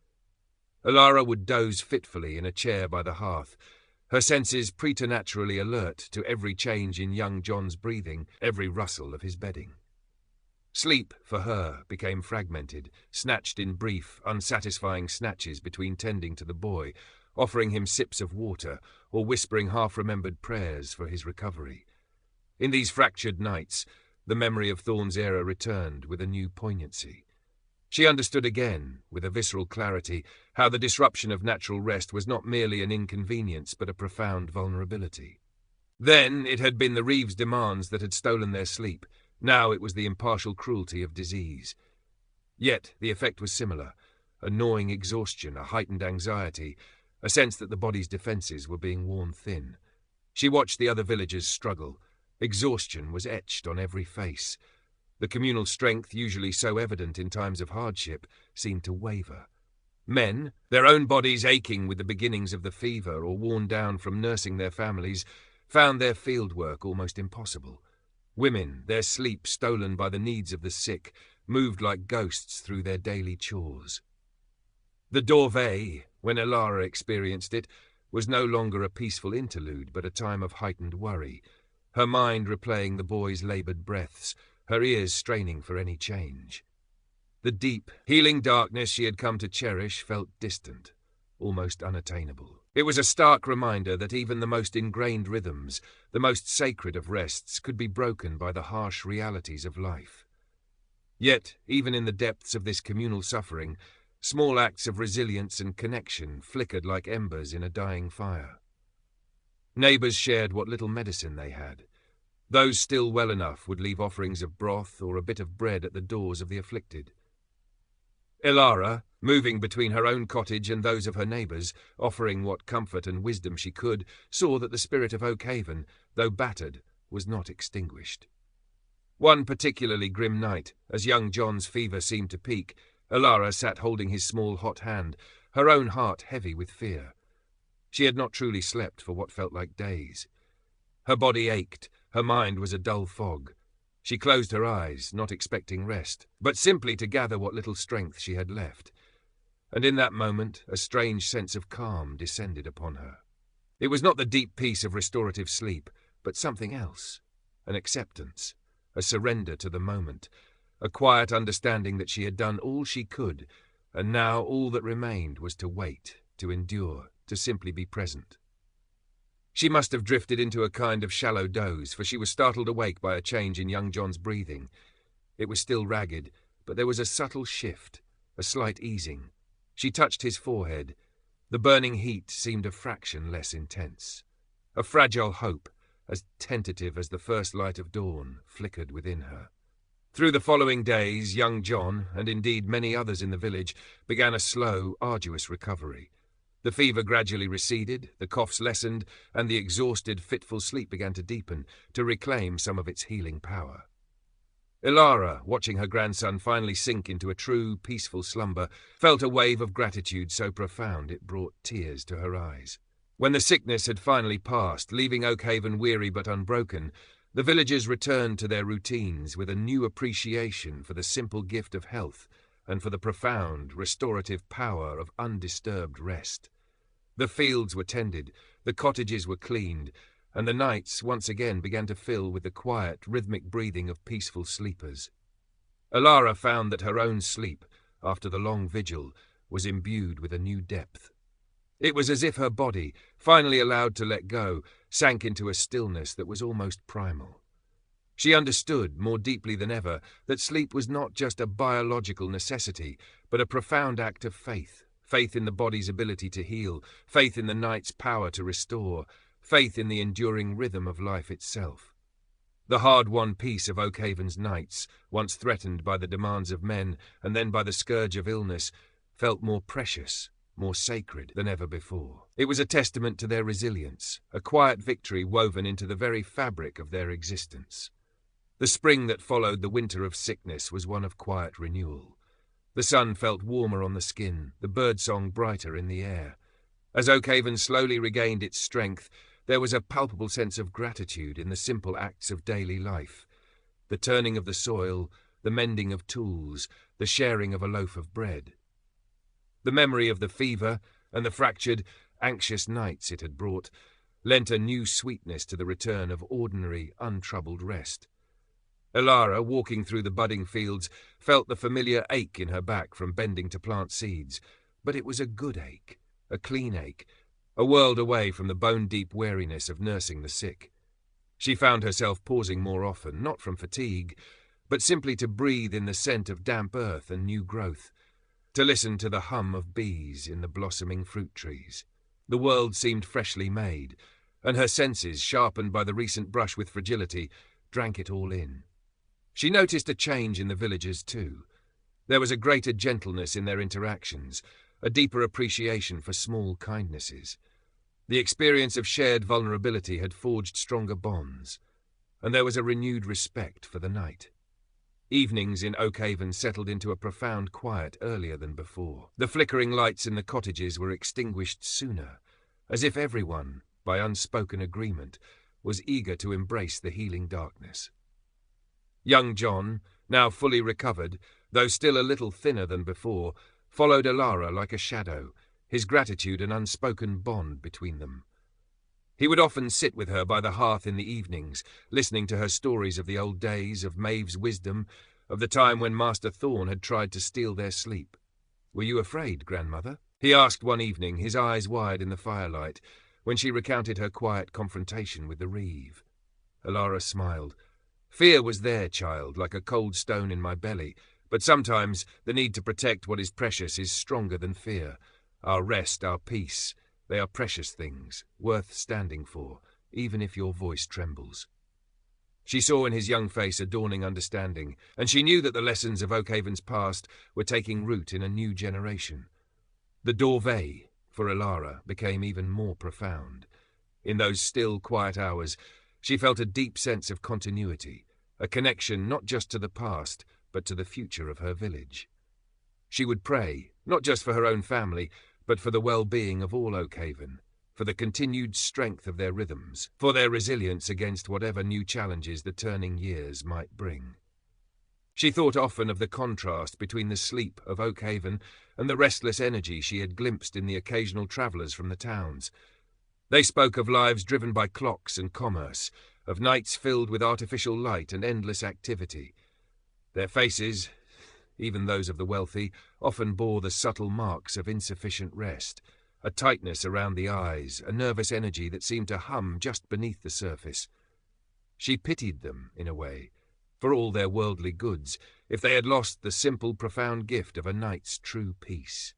Alara would doze fitfully in a chair by the hearth, her senses preternaturally alert to every change in young John's breathing, every rustle of his bedding. Sleep, for her, became fragmented, snatched in brief, unsatisfying snatches between tending to the boy, offering him sips of water, or whispering half-remembered prayers for his recovery. In these fractured nights, the memory of Thorne's era returned with a new poignancy. She understood again, with a visceral clarity, how the disruption of natural rest was not merely an inconvenience but a profound vulnerability. Then it had been the Reeves' demands that had stolen their sleep. Now it was the impartial cruelty of disease. Yet the effect was similar: a gnawing exhaustion, a heightened anxiety, a sense that the body's defences were being worn thin. She watched the other villagers struggle. Exhaustion was etched on every face. The communal strength, usually so evident in times of hardship, seemed to waver. Men, their own bodies aching with the beginnings of the fever or worn down from nursing their families, found their field work almost impossible. Women, their sleep stolen by the needs of the sick, moved like ghosts through their daily chores. The dorvée, when Alara experienced it, was no longer a peaceful interlude but a time of heightened worry, her mind replaying the boy's laboured breaths, her ears straining for any change. The deep, healing darkness she had come to cherish felt distant, almost unattainable. It was a stark reminder that even the most ingrained rhythms, the most sacred of rests, could be broken by the harsh realities of life. Yet, even in the depths of this communal suffering, small acts of resilience and connection flickered like embers in a dying fire. Neighbours shared what little medicine they had. Those still well enough would leave offerings of broth or a bit of bread at the doors of the afflicted. Alara, moving between her own cottage and those of her neighbours, offering what comfort and wisdom she could, saw that the spirit of Oakhaven, though battered, was not extinguished. One particularly grim night, as young John's fever seemed to peak, Alara sat holding his small hot hand, her own heart heavy with fear. She had not truly slept for what felt like days. Her body ached, her mind was a dull fog. She closed her eyes, not expecting rest, but simply to gather what little strength she had left. And in that moment, a strange sense of calm descended upon her. It was not the deep peace of restorative sleep, but something else, an acceptance, a surrender to the moment, a quiet understanding that she had done all she could, and now all that remained was to wait, to endure, to simply be present. She must have drifted into a kind of shallow doze, for she was startled awake by a change in young John's breathing. It was still ragged, but there was a subtle shift, a slight easing. She touched his forehead. The burning heat seemed a fraction less intense. A fragile hope, as tentative as the first light of dawn, flickered within her. Through the following days, young John, and indeed many others in the village, began a slow, arduous recovery. The fever gradually receded, the coughs lessened, and the exhausted, fitful sleep began to deepen, to reclaim some of its healing power. Alara, watching her grandson finally sink into a true, peaceful slumber, felt a wave of gratitude so profound it brought tears to her eyes. When the sickness had finally passed, leaving Oakhaven weary but unbroken, the villagers returned to their routines with a new appreciation for the simple gift of health and for the profound, restorative power of undisturbed rest. The fields were tended, the cottages were cleaned, and the nights once again began to fill with the quiet, rhythmic breathing of peaceful sleepers. Alara found that her own sleep, after the long vigil, was imbued with a new depth. It was as if her body, finally allowed to let go, sank into a stillness that was almost primal. She understood, more deeply than ever, that sleep was not just a biological necessity, but a profound act of faith. Faith in the body's ability to heal, faith in the night's power to restore, faith in the enduring rhythm of life itself. The hard-won peace of Oakhaven's nights, once threatened by the demands of men and then by the scourge of illness, felt more precious, more sacred than ever before. It was a testament to their resilience, a quiet victory woven into the very fabric of their existence. The spring that followed the winter of sickness was one of quiet renewal. The sun felt warmer on the skin, the birdsong brighter in the air. As Oakhaven slowly regained its strength, there was a palpable sense of gratitude in the simple acts of daily life. the turning of the soil, the mending of tools, the sharing of a loaf of bread. The memory of the fever and the fractured, anxious nights it had brought lent a new sweetness to the return of ordinary, untroubled rest. Alara, walking through the budding fields, felt the familiar ache in her back from bending to plant seeds, but it was a good ache, a clean ache, a world away from the bone-deep weariness of nursing the sick. She found herself pausing more often, not from fatigue, but simply to breathe in the scent of damp earth and new growth, to listen to the hum of bees in the blossoming fruit trees. The world seemed freshly made, and her senses, sharpened by the recent brush with fragility, drank it all in. She noticed a change in the villagers too. There was a greater gentleness in their interactions, a deeper appreciation for small kindnesses. The experience of shared vulnerability had forged stronger bonds, and there was a renewed respect for the night. Evenings in Oakhaven settled into a profound quiet earlier than before. The flickering lights in the cottages were extinguished sooner, as if everyone, by unspoken agreement, was eager to embrace the healing darkness. Young John, now fully recovered, though still a little thinner than before, followed Alara like a shadow, his gratitude an unspoken bond between them. He would often sit with her by the hearth in the evenings, listening to her stories of the old days, of Maeve's wisdom, of the time when Master Thorn had tried to steal their sleep. "Were you afraid, grandmother?" he asked one evening, his eyes wide in the firelight, when she recounted her quiet confrontation with the Reeve. Alara smiled. "Fear was there, child, like a cold stone in my belly, but sometimes the need to protect what is precious is stronger than fear. Our rest, our peace, they are precious things, worth standing for, even if your voice trembles." She saw in his young face a dawning understanding, and she knew that the lessons of Oakhaven's past were taking root in a new generation. The Dorvey, for Alara, became even more profound. In those still, quiet hours, she felt a deep sense of continuity, a connection not just to the past, but to the future of her village. She would pray, not just for her own family, but for the well-being of all Oakhaven, for the continued strength of their rhythms, for their resilience against whatever new challenges the turning years might bring. She thought often of the contrast between the sleep of Oakhaven and the restless energy she had glimpsed in the occasional travellers from the towns. They spoke of lives driven by clocks and commerce, of nights filled with artificial light and endless activity. Their faces, even those of the wealthy, often bore the subtle marks of insufficient rest, a tightness around the eyes, a nervous energy that seemed to hum just beneath the surface. She pitied them, in a way, for all their worldly goods, if they had lost the simple, profound gift of a night's true peace.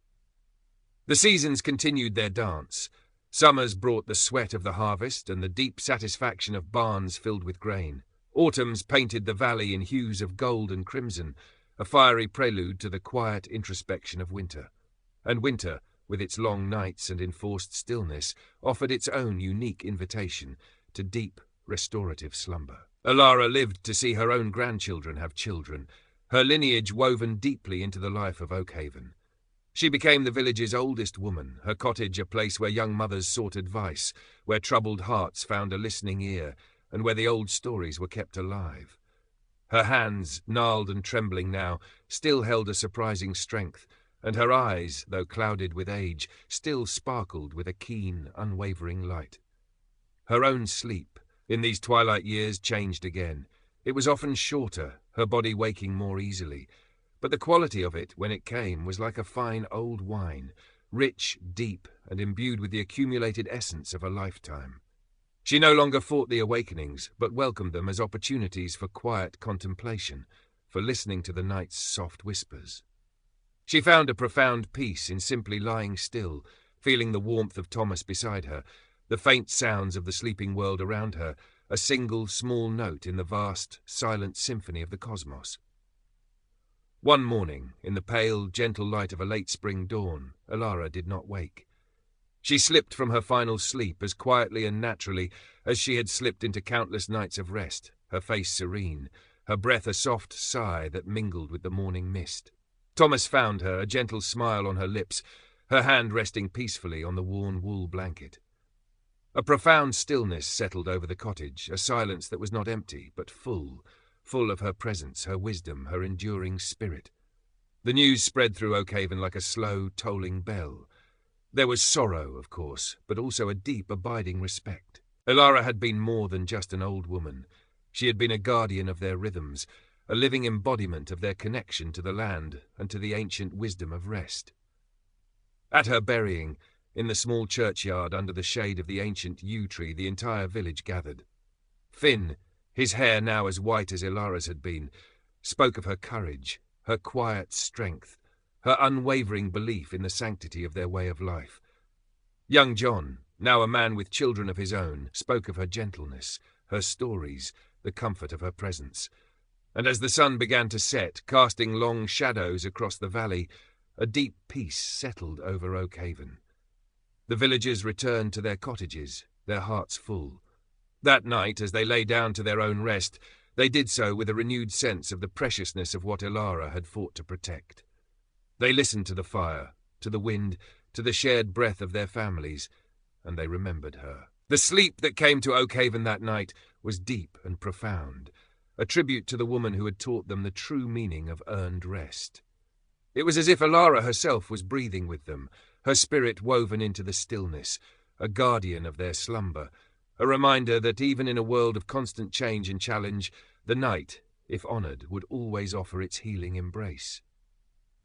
The seasons continued their dance. Summers brought the sweat of the harvest and the deep satisfaction of barns filled with grain. Autumns painted the valley in hues of gold and crimson, a fiery prelude to the quiet introspection of winter. And winter, with its long nights and enforced stillness, offered its own unique invitation to deep, restorative slumber. Alara lived to see her own grandchildren have children, her lineage woven deeply into the life of Oakhaven. She became the village's oldest woman, her cottage a place where young mothers sought advice, where troubled hearts found a listening ear, and where the old stories were kept alive. Her hands, gnarled and trembling now, still held a surprising strength, and her eyes, though clouded with age, still sparkled with a keen, unwavering light. Her own sleep, in these twilight years, changed again. It was often shorter, her body waking more easily, but the quality of it, when it came, was like a fine old wine, rich, deep, and imbued with the accumulated essence of a lifetime. She no longer fought the awakenings, but welcomed them as opportunities for quiet contemplation, for listening to the night's soft whispers. She found a profound peace in simply lying still, feeling the warmth of Thomas beside her, the faint sounds of the sleeping world around her, a single small note in the vast, silent symphony of the cosmos. One morning, in the pale, gentle light of a late spring dawn, Alara did not wake. She slipped from her final sleep as quietly and naturally as she had slipped into countless nights of rest, her face serene, her breath a soft sigh that mingled with the morning mist. Thomas found her, a gentle smile on her lips, her hand resting peacefully on the worn wool blanket. A profound stillness settled over the cottage, a silence that was not empty, but full full of her presence, her wisdom, her enduring spirit. The news spread through Oakhaven like a slow, tolling bell. There was sorrow, of course, but also a deep, abiding respect. Elara had been more than just an old woman. She had been a guardian of their rhythms, a living embodiment of their connection to the land and to the ancient wisdom of rest. At her burying, in the small churchyard under the shade of the ancient yew tree, the entire village gathered. Finn, his hair now as white as Elara's had been, spoke of her courage, her quiet strength, her unwavering belief in the sanctity of their way of life. Young John, now a man with children of his own, spoke of her gentleness, her stories, the comfort of her presence. And as the sun began to set, casting long shadows across the valley, a deep peace settled over Oakhaven. The villagers returned to their cottages, their hearts full. That night, as they lay down to their own rest, they did so with a renewed sense of the preciousness of what Elara had fought to protect. They listened to the fire, to the wind, to the shared breath of their families, and they remembered her. The sleep that came to Oakhaven that night was deep and profound, a tribute to the woman who had taught them the true meaning of earned rest. It was as if Elara herself was breathing with them, her spirit woven into the stillness, a guardian of their slumber, a reminder that even in a world of constant change and challenge, the night, if honoured, would always offer its healing embrace.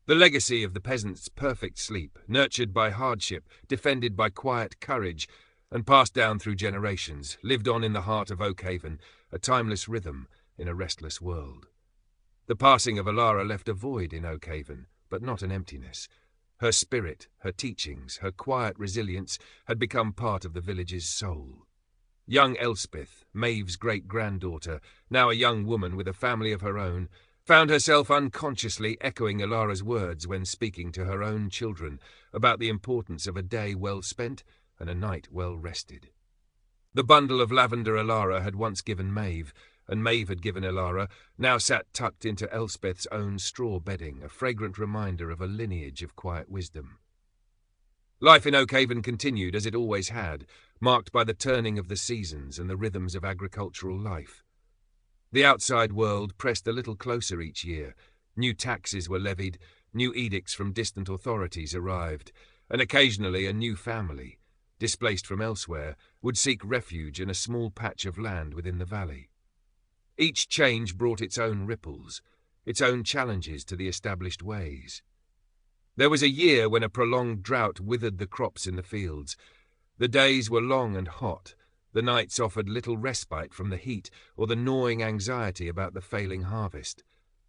The legacy of the peasant's perfect sleep, nurtured by hardship, defended by quiet courage, and passed down through generations, lived on in the heart of Oakhaven, a timeless rhythm in a restless world. The passing of Elara left a void in Oakhaven, but not an emptiness. Her spirit, her teachings, her quiet resilience had become part of the village's soul. Young Elspeth, Maeve's great-granddaughter, now a young woman with a family of her own, found herself unconsciously echoing Elara's words when speaking to her own children about the importance of a day well spent and a night well rested. The bundle of lavender Elara had once given Maeve, and Maeve had given Elara, now sat tucked into Elspeth's own straw bedding, a fragrant reminder of a lineage of quiet wisdom. Life in Oakhaven continued as it always had, marked by the turning of the seasons and the rhythms of agricultural life. The outside world pressed a little closer each year. New taxes were levied, new edicts from distant authorities arrived, and occasionally a new family, displaced from elsewhere, would seek refuge in a small patch of land within the valley. Each change brought its own ripples, its own challenges to the established ways. There was a year when a prolonged drought withered the crops in the fields. The days were long and hot. The nights offered little respite from the heat or the gnawing anxiety about the failing harvest.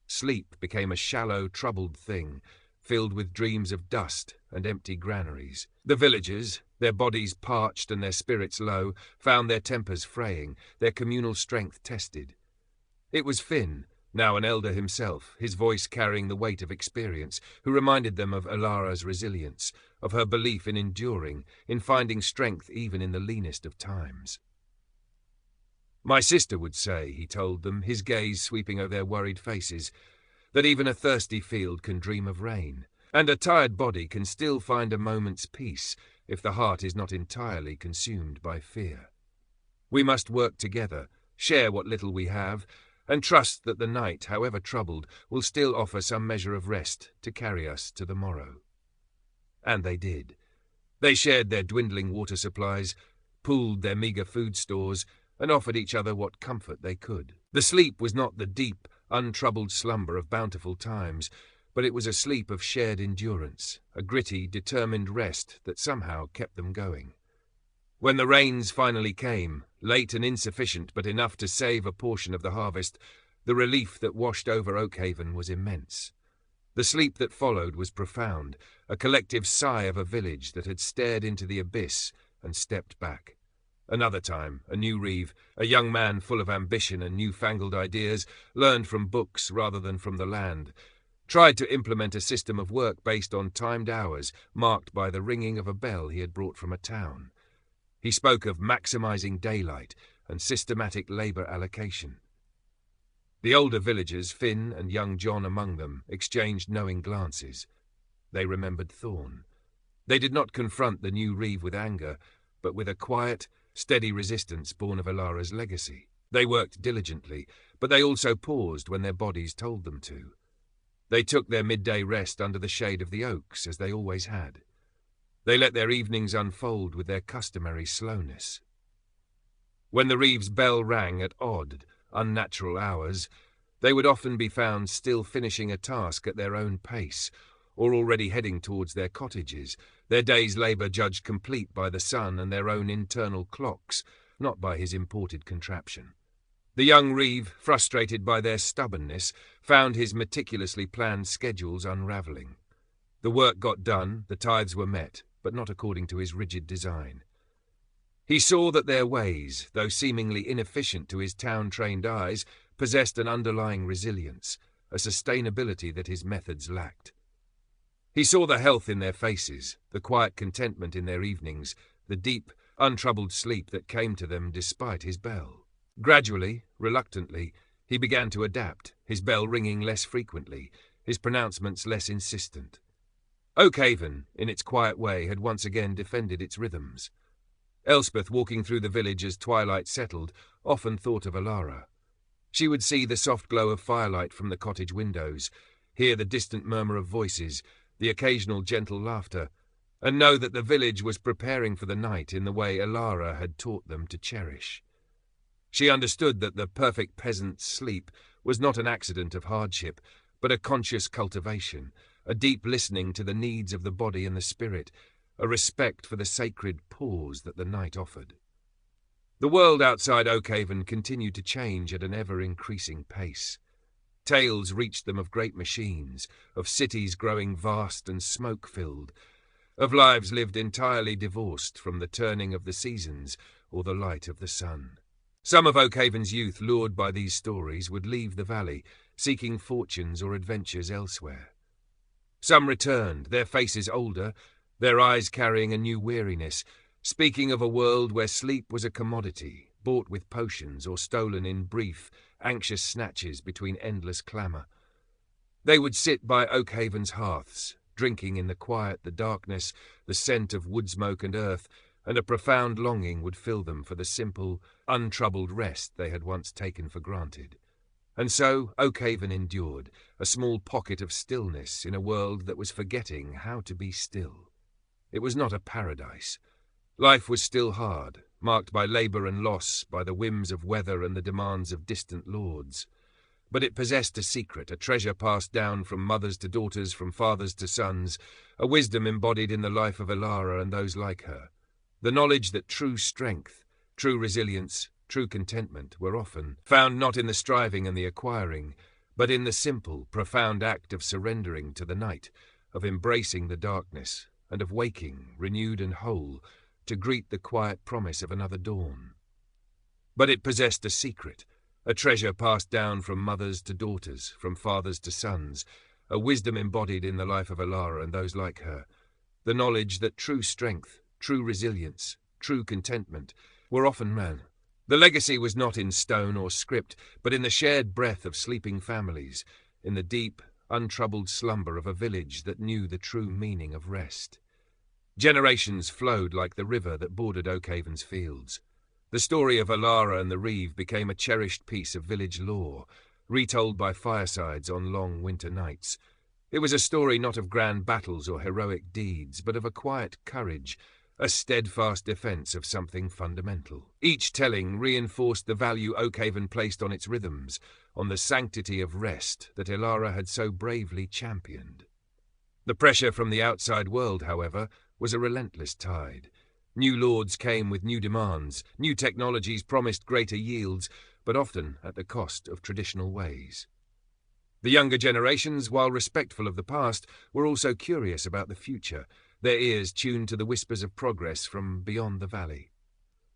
Sleep became a shallow, troubled thing, filled with dreams of dust and empty granaries. The villagers, their bodies parched and their spirits low, found their tempers fraying, their communal strength tested. It was Finn, now an elder himself, his voice carrying the weight of experience, who reminded them of Elara's resilience, of her belief in enduring, in finding strength even in the leanest of times. My sister would say, he told them, his gaze sweeping over their worried faces, that even a thirsty field can dream of rain, and a tired body can still find a moment's peace if the heart is not entirely consumed by fear. We must work together, share what little we have, and trust that the night, however troubled, will still offer some measure of rest to carry us to the morrow. And they did. They shared their dwindling water supplies, pooled their meagre food stores, and offered each other what comfort they could. The sleep was not the deep, untroubled slumber of bountiful times, but it was a sleep of shared endurance, a gritty, determined rest that somehow kept them going. When the rains finally came, late and insufficient but enough to save a portion of the harvest, the relief that washed over Oakhaven was immense. The sleep that followed was profound, a collective sigh of a village that had stared into the abyss and stepped back. Another time, a new Reeve, a young man full of ambition and newfangled ideas, learned from books rather than from the land, tried to implement a system of work based on timed hours, marked by the ringing of a bell he had brought from a town. He spoke of maximizing daylight and systematic labor allocation. The older villagers, Finn and young John among them, exchanged knowing glances. They remembered Thorn. They did not confront the new Reeve with anger, but with a quiet, steady resistance born of Elara's legacy. They worked diligently, but they also paused when their bodies told them to. They took their midday rest under the shade of the oaks, as they always had. They let their evenings unfold with their customary slowness. When the Reeves' bell rang at odd, unnatural hours, they would often be found still finishing a task at their own pace, or already heading towards their cottages, their day's labour judged complete by the sun and their own internal clocks, not by his imported contraption. The young Reeve, frustrated by their stubbornness, found his meticulously planned schedules unravelling. The work got done, the tithes were met, but not according to his rigid design. He saw that their ways, though seemingly inefficient to his town-trained eyes, possessed an underlying resilience, a sustainability that his methods lacked. He saw the health in their faces, the quiet contentment in their evenings, the deep, untroubled sleep that came to them despite his bell. Gradually, reluctantly, he began to adapt, his bell ringing less frequently, his pronouncements less insistent. Oakhaven, in its quiet way, had once again defended its rhythms. Elspeth, walking through the village as twilight settled, often thought of Alara. She would see the soft glow of firelight from the cottage windows, hear the distant murmur of voices, the occasional gentle laughter, and know that the village was preparing for the night in the way Alara had taught them to cherish. She understood that the perfect peasant's sleep was not an accident of hardship, but a conscious cultivation, a deep listening to the needs of the body and the spirit, a respect for the sacred pause that the night offered. The world outside Oakhaven continued to change at an ever-increasing pace. Tales reached them of great machines, of cities growing vast and smoke-filled, of lives lived entirely divorced from the turning of the seasons or the light of the sun. Some of Oakhaven's youth, lured by these stories, would leave the valley, seeking fortunes or adventures elsewhere. Some returned, their faces older, their eyes carrying a new weariness, speaking of a world where sleep was a commodity, bought with potions or stolen in brief, anxious snatches between endless clamour. They would sit by Oakhaven's hearths, drinking in the quiet, the darkness, the scent of wood smoke and earth, and a profound longing would fill them for the simple, untroubled rest they had once taken for granted. And so Oakhaven endured, a small pocket of stillness in a world that was forgetting how to be still. It was not a paradise. Life was still hard, marked by labour and loss, by the whims of weather and the demands of distant lords. But it possessed a secret, a treasure passed down from mothers to daughters, from fathers to sons, a wisdom embodied in the life of Alara and those like her. The knowledge that true strength, true resilience, true contentment were often found not in the striving and the acquiring, but in the simple, profound act of surrendering to the night, of embracing the darkness, and of waking, renewed and whole, to greet the quiet promise of another dawn. But it possessed a secret, a treasure passed down from mothers to daughters, from fathers to sons, a wisdom embodied in the life of Alara and those like her, the knowledge that true strength, true resilience, true contentment were often man. The legacy was not in stone or script, but in the shared breath of sleeping families, in the deep, untroubled slumber of a village that knew the true meaning of rest. Generations flowed like the river that bordered Oakhaven's fields. The story of Alara and the Reeve became a cherished piece of village lore, retold by firesides on long winter nights. It was a story not of grand battles or heroic deeds, but of a quiet courage, a steadfast defence of something fundamental. Each telling reinforced the value Oakhaven placed on its rhythms, on the sanctity of rest that Alara had so bravely championed. The pressure from the outside world, however, was a relentless tide. New lords came with new demands, new technologies promised greater yields, but often at the cost of traditional ways. The younger generations, while respectful of the past, were also curious about the future, their ears tuned to the whispers of progress from beyond the valley.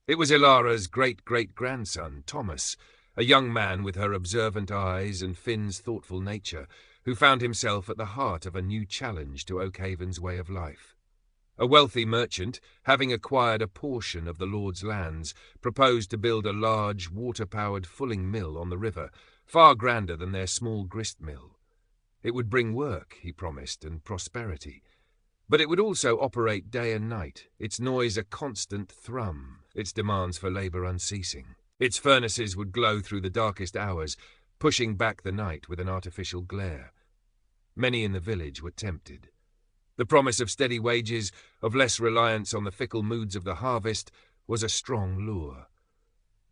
It was Ilara's great-great-grandson, Thomas, a young man with her observant eyes and Finn's thoughtful nature, who found himself at the heart of a new challenge to Oakhaven's way of life. A wealthy merchant, having acquired a portion of the lord's lands, proposed to build a large, water-powered fulling mill on the river, far grander than their small grist mill. It would bring work, he promised, and prosperity. But it would also operate day and night, its noise a constant thrum, its demands for labour unceasing. Its furnaces would glow through the darkest hours, pushing back the night with an artificial glare. Many in the village were tempted. The promise of steady wages, of less reliance on the fickle moods of the harvest, was a strong lure.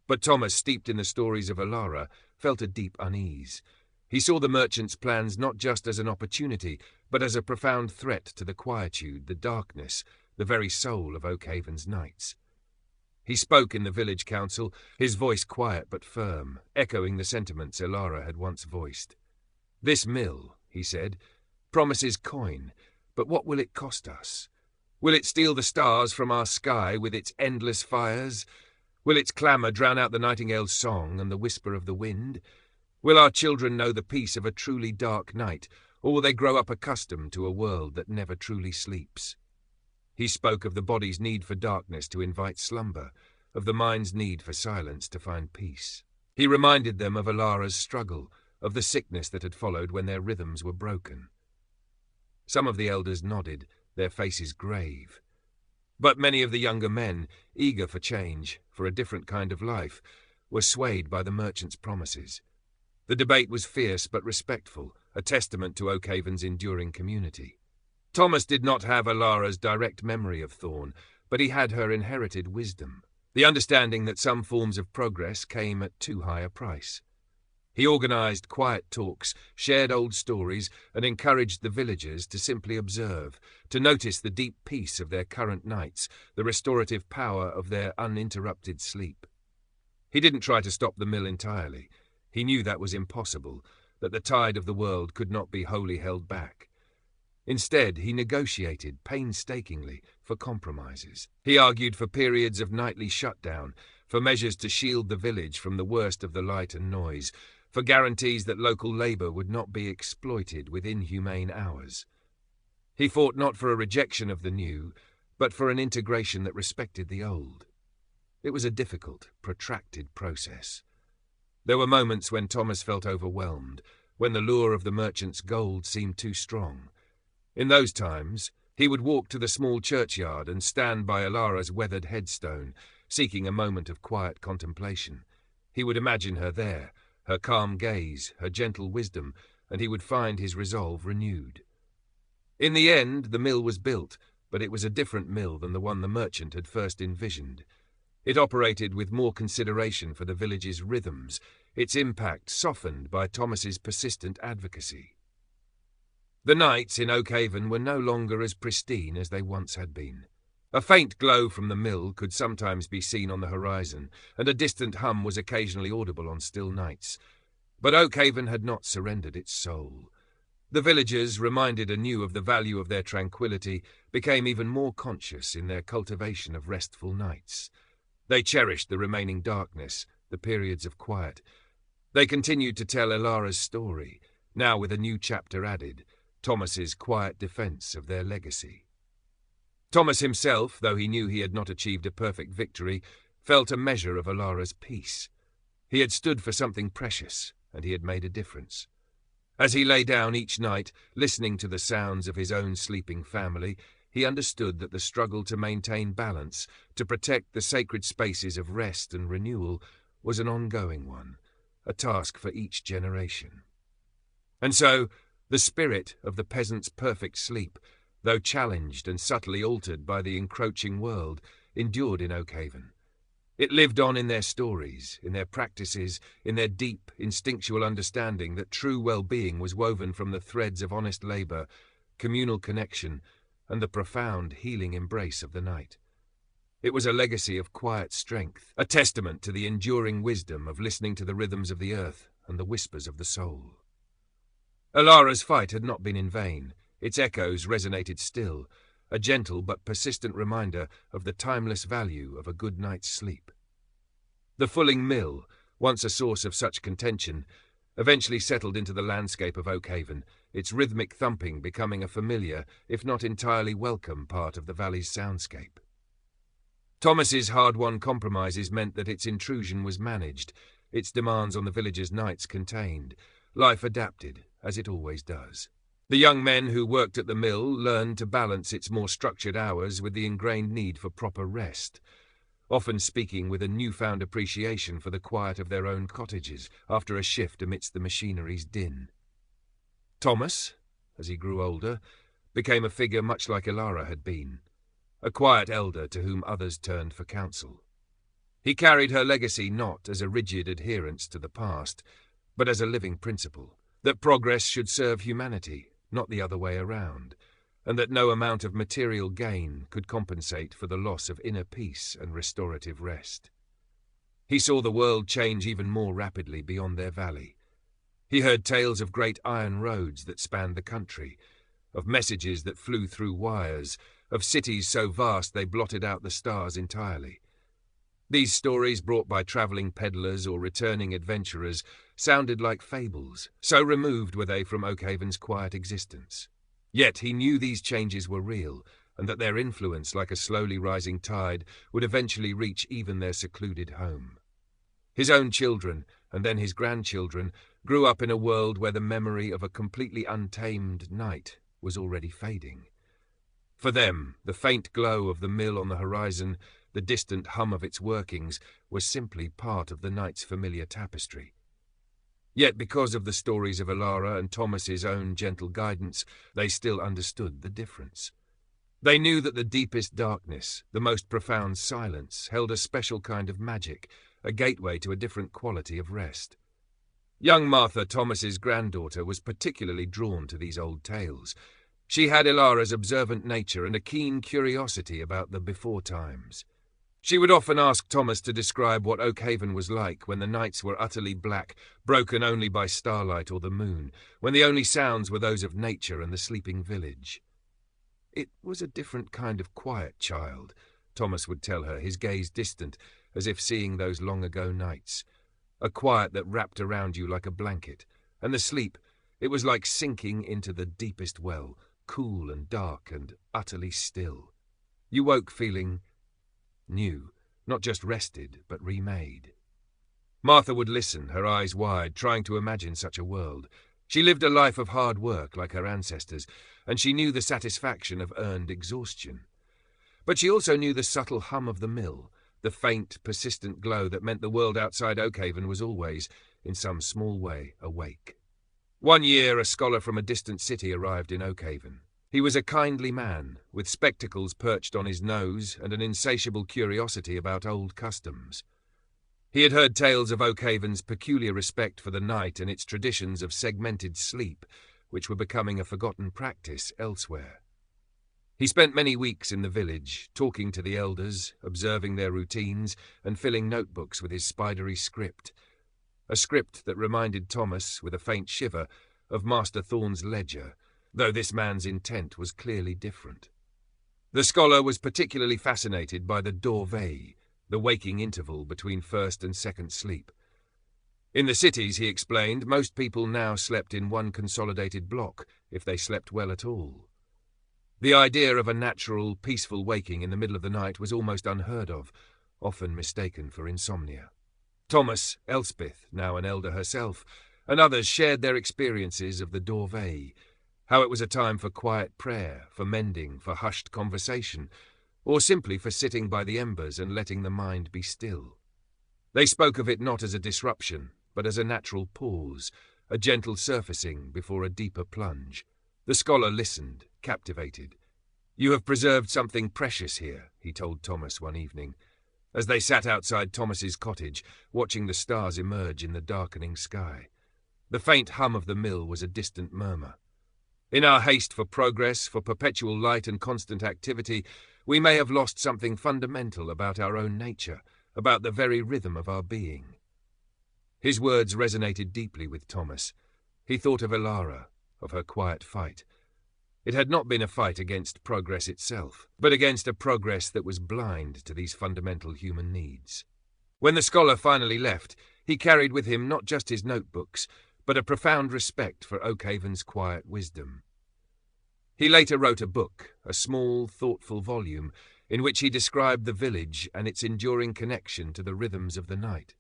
But Thomas, steeped in the stories of Alara, felt a deep unease. He saw the merchant's plans not just as an opportunity, but as a profound threat to the quietude, the darkness, the very soul of Oakhaven's nights. He spoke in the village council, his voice quiet but firm, echoing the sentiments Alara had once voiced. "This mill," he said, "promises coin, but what will it cost us? Will it steal the stars from our sky with its endless fires? Will its clamour drown out the nightingale's song and the whisper of the wind? Will our children know the peace of a truly dark night, or will they grow up accustomed to a world that never truly sleeps?" He spoke of the body's need for darkness to invite slumber, of the mind's need for silence to find peace. He reminded them of Alara's struggle, of the sickness that had followed when their rhythms were broken. Some of the elders nodded, their faces grave. But many of the younger men, eager for change, for a different kind of life, were swayed by the merchant's promises. The debate was fierce but respectful, a testament to Oakhaven's enduring community. Thomas did not have Alara's direct memory of Thorn, but he had her inherited wisdom, the understanding that some forms of progress came at too high a price. He organized quiet talks, shared old stories, and encouraged the villagers to simply observe, to notice the deep peace of their current nights, the restorative power of their uninterrupted sleep. He didn't try to stop the mill entirely. He knew that was impossible, that the tide of the world could not be wholly held back. Instead, he negotiated painstakingly for compromises. He argued for periods of nightly shutdown, for measures to shield the village from the worst of the light and noise, for guarantees that local labour would not be exploited with inhumane hours. He fought not for a rejection of the new, but for an integration that respected the old. It was a difficult, protracted process. There were moments when Thomas felt overwhelmed, when the lure of the merchant's gold seemed too strong. In those times, he would walk to the small churchyard and stand by Alara's weathered headstone, seeking a moment of quiet contemplation. He would imagine her there, her calm gaze, her gentle wisdom, and he would find his resolve renewed. In the end, the mill was built, but it was a different mill than the one the merchant had first envisioned. It operated with more consideration for the village's rhythms, its impact softened by Thomas's persistent advocacy. The nights in Oakhaven were no longer as pristine as they once had been. A faint glow from the mill could sometimes be seen on the horizon, and a distant hum was occasionally audible on still nights. But Oakhaven had not surrendered its soul. The villagers, reminded anew of the value of their tranquility, became even more conscious in their cultivation of restful nights. They cherished the remaining darkness, the periods of quiet. They continued to tell Alara's story, now with a new chapter added, Thomas's quiet defence of their legacy. Thomas himself, though he knew he had not achieved a perfect victory, felt a measure of Alara's peace. He had stood for something precious, and he had made a difference. As he lay down each night, listening to the sounds of his own sleeping family, he understood that the struggle to maintain balance, to protect the sacred spaces of rest and renewal, was an ongoing one, a task for each generation. And so, the spirit of the peasant's perfect sleep, though challenged and subtly altered by the encroaching world, endured in Oakhaven. It lived on in their stories, in their practices, in their deep, instinctual understanding that true well-being was woven from the threads of honest labour, communal connection, and the profound, healing embrace of the night. It was a legacy of quiet strength, a testament to the enduring wisdom of listening to the rhythms of the earth and the whispers of the soul. Alara's fight had not been in vain. Its echoes resonated still, a gentle but persistent reminder of the timeless value of a good night's sleep. The Fulling Mill, once a source of such contention, eventually settled into the landscape of Oakhaven, its rhythmic thumping becoming a familiar, if not entirely welcome, part of the valley's soundscape. Thomas's hard-won compromises meant that its intrusion was managed, its demands on the villagers' nights contained, life adapted, as it always does. The young men who worked at the mill learned to balance its more structured hours with the ingrained need for proper rest. often speaking with a newfound appreciation for the quiet of their own cottages after a shift amidst the machinery's din. Thomas, as he grew older, became a figure much like Ilara had been, a quiet elder to whom others turned for counsel. He carried her legacy not as a rigid adherence to the past, but as a living principle, that progress should serve humanity, not the other way around, and that no amount of material gain could compensate for the loss of inner peace and restorative rest. He saw the world change even more rapidly beyond their valley. He heard tales of great iron roads that spanned the country, of messages that flew through wires, of cities so vast they blotted out the stars entirely. These stories, brought by travelling peddlers or returning adventurers, sounded like fables, so removed were they from Oakhaven's quiet existence. Yet he knew these changes were real, and that their influence, like a slowly rising tide, would eventually reach even their secluded home. His own children, and then his grandchildren, grew up in a world where the memory of a completely untamed night was already fading. For them, the faint glow of the mill on the horizon, the distant hum of its workings, was simply part of the night's familiar tapestry. Yet because of the stories of Ilara and Thomas's own gentle guidance, they still understood the difference. They knew that the deepest darkness, the most profound silence, held a special kind of magic, a gateway to a different quality of rest. Young Martha, Thomas's granddaughter, was particularly drawn to these old tales. She had Ilara's observant nature and a keen curiosity about the before times. She would often ask Thomas to describe what Oakhaven was like when the nights were utterly black, broken only by starlight or the moon, when the only sounds were those of nature and the sleeping village. "It was a different kind of quiet, child," Thomas would tell her, his gaze distant, as if seeing those long-ago nights. "A quiet that wrapped around you like a blanket, and the sleep, it was like sinking into the deepest well, cool and dark and utterly still. You woke feeling new, not just rested, but remade." Martha would listen, her eyes wide, trying to imagine such a world. She lived a life of hard work like her ancestors, and she knew the satisfaction of earned exhaustion. But she also knew the subtle hum of the mill, the faint, persistent glow that meant the world outside Oakhaven was always, in some small way, awake. One year, a scholar from a distant city arrived in Oakhaven. He was a kindly man, with spectacles perched on his nose and an insatiable curiosity about old customs. He had heard tales of Oakhaven's peculiar respect for the night and its traditions of segmented sleep, which were becoming a forgotten practice elsewhere. He spent many weeks in the village, talking to the elders, observing their routines, and filling notebooks with his spidery script. A script that reminded Thomas, with a faint shiver, of Master Thorne's ledger, though this man's intent was clearly different. The scholar was particularly fascinated by the dorveille, the waking interval between first and second sleep. In the cities, he explained, most people now slept in one consolidated block, if they slept well at all. The idea of a natural, peaceful waking in the middle of the night was almost unheard of, often mistaken for insomnia. Thomas, Elspeth, now an elder herself, and others shared their experiences of the dorveille, how it was a time for quiet prayer, for mending, for hushed conversation, or simply for sitting by the embers and letting the mind be still. They spoke of it not as a disruption, but as a natural pause, a gentle surfacing before a deeper plunge. The scholar listened, captivated. "You have preserved something precious here," he told Thomas one evening, as they sat outside Thomas's cottage, watching the stars emerge in the darkening sky. The faint hum of the mill was a distant murmur. "In our haste for progress, for perpetual light and constant activity, we may have lost something fundamental about our own nature, about the very rhythm of our being." His words resonated deeply with Thomas. He thought of Ilara, of her quiet fight. It had not been a fight against progress itself, but against a progress that was blind to these fundamental human needs. When the scholar finally left, he carried with him not just his notebooks, but a profound respect for Oakhaven's quiet wisdom. He later wrote a book, a small, thoughtful volume, in which he described the village and its enduring connection to the rhythms of the night.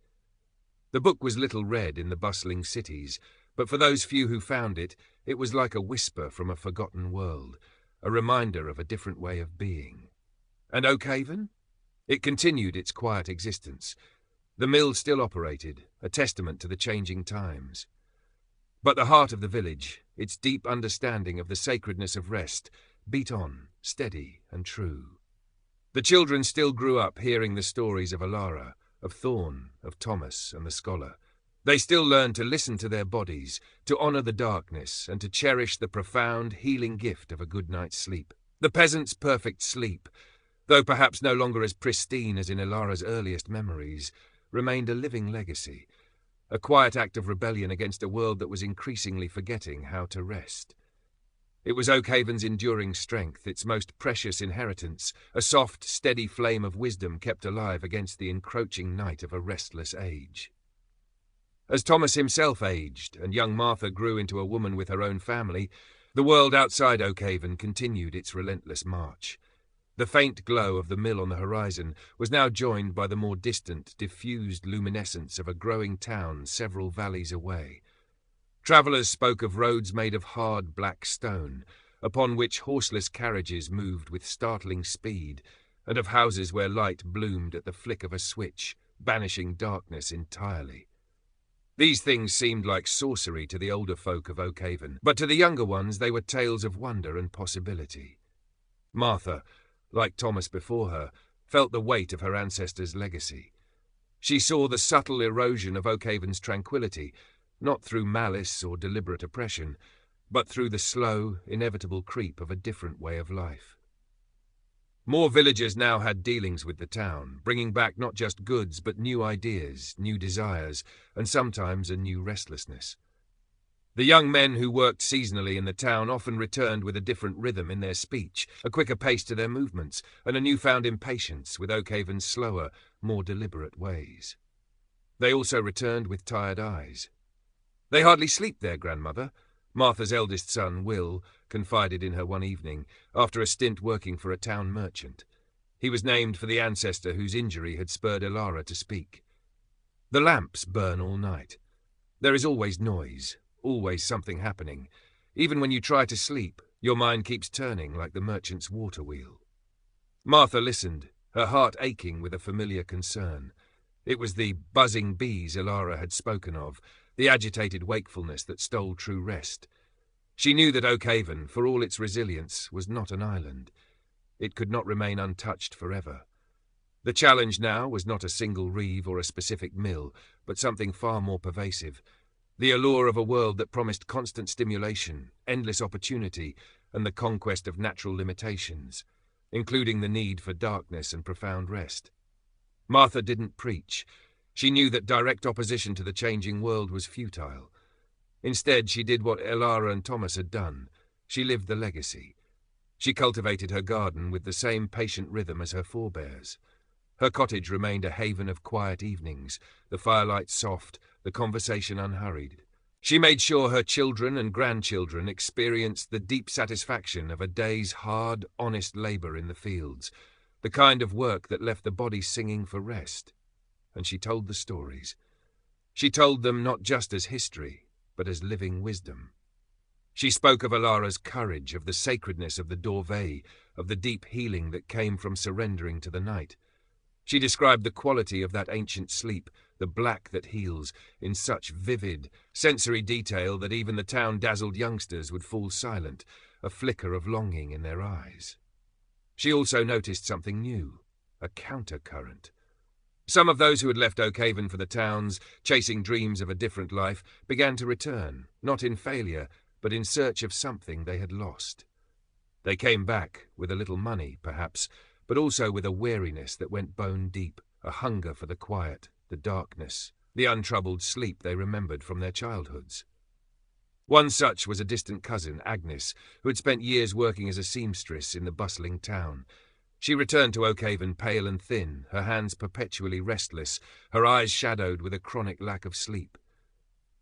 The book was little read in the bustling cities, but for those few who found it, it was like a whisper from a forgotten world, a reminder of a different way of being. And Oakhaven? It continued its quiet existence. The mill still operated, a testament to the changing times. But the heart of the village, its deep understanding of the sacredness of rest, beat on, steady and true. The children still grew up hearing the stories of Alara, of Thorn, of Thomas and the scholar. They still learned to listen to their bodies, to honour the darkness, and to cherish the profound, healing gift of a good night's sleep. The peasant's perfect sleep, though perhaps no longer as pristine as in Alara's earliest memories, remained a living legacy, a quiet act of rebellion against a world that was increasingly forgetting how to rest. It was Oakhaven's enduring strength, its most precious inheritance, a soft, steady flame of wisdom kept alive against the encroaching night of a restless age. As Thomas himself aged, and young Martha grew into a woman with her own family, the world outside Oakhaven continued its relentless march. The faint glow of the mill on the horizon was now joined by the more distant, diffused luminescence of a growing town several valleys away. Travellers spoke of roads made of hard black stone, upon which horseless carriages moved with startling speed, and of houses where light bloomed at the flick of a switch, banishing darkness entirely. These things seemed like sorcery to the older folk of Oakhaven, but to the younger ones they were tales of wonder and possibility. Martha, like Thomas before her, felt the weight of her ancestors' legacy. She saw the subtle erosion of Oakhaven's tranquility, not through malice or deliberate oppression, but through the slow, inevitable creep of a different way of life. More villagers now had dealings with the town, bringing back not just goods but new ideas, new desires, and sometimes a new restlessness. The young men who worked seasonally in the town often returned with a different rhythm in their speech, a quicker pace to their movements, and a newfound impatience with Oakhaven's slower, more deliberate ways. They also returned with tired eyes. "They hardly sleep there, grandmother," Martha's eldest son, Will, confided in her one evening, after a stint working for a town merchant. He was named for the ancestor whose injury had spurred Alara to speak. "The lamps burn all night. There is always noise, always something happening. Even when you try to sleep, your mind keeps turning like the merchant's water wheel." Martha listened, her heart aching with a familiar concern. It was the buzzing bees Alara had spoken of, the agitated wakefulness that stole true rest. She knew that Oakhaven, for all its resilience, was not an island. It could not remain untouched forever. The challenge now was not a single reeve or a specific mill, but something far more pervasive. The allure of a world that promised constant stimulation, endless opportunity, and the conquest of natural limitations, including the need for darkness and profound rest. Martha didn't preach. She knew that direct opposition to the changing world was futile. Instead, she did what Alara and Thomas had done. She lived the legacy. She cultivated her garden with the same patient rhythm as her forebears. Her cottage remained a haven of quiet evenings, the firelight soft, the conversation unhurried. She made sure her children and grandchildren experienced the deep satisfaction of a day's hard, honest labour in the fields, the kind of work that left the body singing for rest. And she told the stories. She told them not just as history, but as living wisdom. She spoke of Alara's courage, of the sacredness of the Dorvey, of the deep healing that came from surrendering to the night. She described the quality of that ancient sleep, the black that heals, in such vivid, sensory detail that even the town-dazzled youngsters would fall silent, a flicker of longing in their eyes. She also noticed something new, a countercurrent. Some of those who had left Oakhaven for the towns, chasing dreams of a different life, began to return, not in failure, but in search of something they had lost. They came back, with a little money, perhaps, but also with a weariness that went bone deep, a hunger for the quiet, the darkness, the untroubled sleep they remembered from their childhoods. One such was a distant cousin, Agnes, who had spent years working as a seamstress in the bustling town. She returned to Oakhaven pale and thin, her hands perpetually restless, her eyes shadowed with a chronic lack of sleep.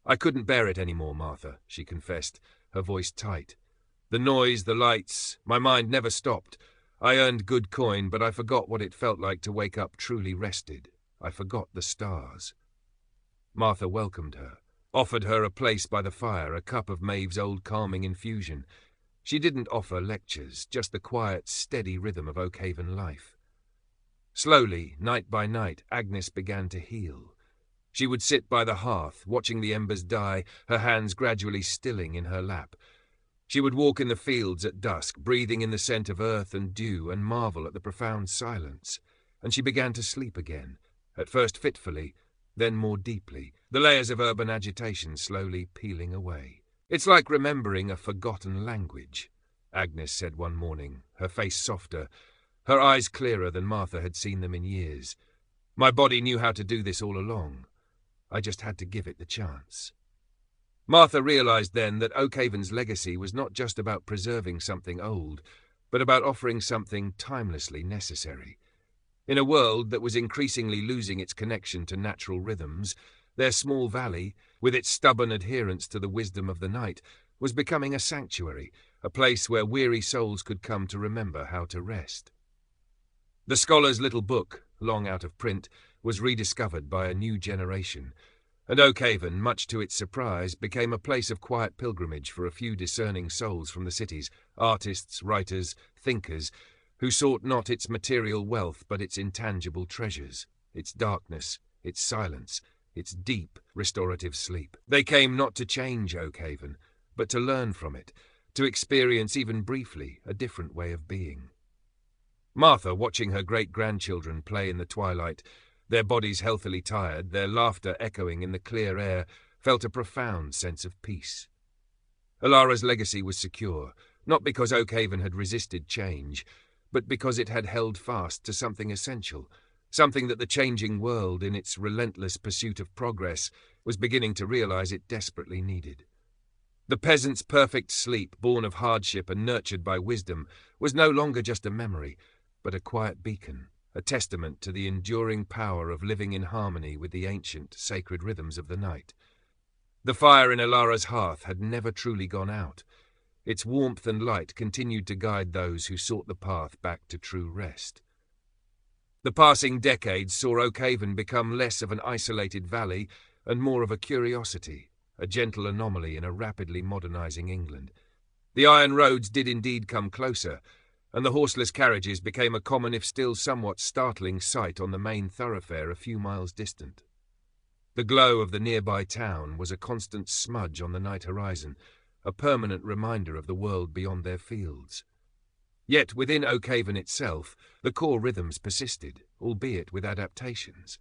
"I couldn't bear it any more, Martha," she confessed, her voice tight. "The noise, the lights, my mind never stopped. I earned good coin, but I forgot what it felt like to wake up truly rested. I forgot the stars." Martha welcomed her, offered her a place by the fire, a cup of Maeve's old calming infusion. She didn't offer lectures, just the quiet, steady rhythm of Oakhaven life. Slowly, night by night, Agnes began to heal. She would sit by the hearth, watching the embers die, her hands gradually stilling in her lap. She would walk in the fields at dusk, breathing in the scent of earth and dew, and marvel at the profound silence. And she began to sleep again, at first fitfully, then more deeply, the layers of urban agitation slowly peeling away. "It's like remembering a forgotten language," Agnes said one morning, her face softer, her eyes clearer than Martha had seen them in years. "My body knew how to do this all along. I just had to give it the chance." Martha realized then that Oakhaven's legacy was not just about preserving something old, but about offering something timelessly necessary. In a world that was increasingly losing its connection to natural rhythms, their small valley, with its stubborn adherence to the wisdom of the night, was becoming a sanctuary, a place where weary souls could come to remember how to rest. The scholar's little book, long out of print, was rediscovered by a new generation, and Oakhaven, much to its surprise, became a place of quiet pilgrimage for a few discerning souls from the cities, artists, writers, thinkers, who sought not its material wealth but its intangible treasures, its darkness, its silence, its deep, restorative sleep. They came not to change Oakhaven, but to learn from it, to experience even briefly a different way of being. Martha, watching her great-grandchildren play in the twilight, their bodies healthily tired, their laughter echoing in the clear air, felt a profound sense of peace. Alara's legacy was secure, not because Oakhaven had resisted change, but because it had held fast to something essential, something that the changing world, in its relentless pursuit of progress, was beginning to realize it desperately needed. The peasant's perfect sleep, born of hardship and nurtured by wisdom, was no longer just a memory, but a quiet beacon, a testament to the enduring power of living in harmony with the ancient, sacred rhythms of the night. The fire in Alara's hearth had never truly gone out. Its warmth and light continued to guide those who sought the path back to true rest. The passing decades saw Oakhaven become less of an isolated valley and more of a curiosity, a gentle anomaly in a rapidly modernizing England. The iron roads did indeed come closer, and the horseless carriages became a common if still somewhat startling sight on the main thoroughfare a few miles distant. The glow of the nearby town was a constant smudge on the night horizon, a permanent reminder of the world beyond their fields. Yet within Oakhaven itself, the core rhythms persisted, albeit with adaptations.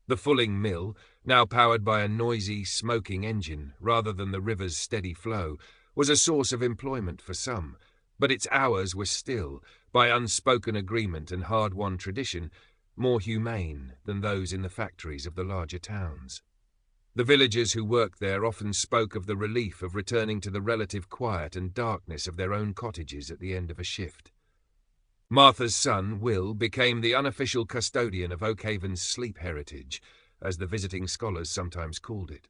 The fulling mill, now powered by a noisy, smoking engine rather than the river's steady flow, was a source of employment for some, but its hours were still, by unspoken agreement and hard-won tradition, more humane than those in the factories of the larger towns. The villagers who worked there often spoke of the relief of returning to the relative quiet and darkness of their own cottages at the end of a shift. Martha's son, Will, became the unofficial custodian of Oakhaven's sleep heritage, as the visiting scholars sometimes called it.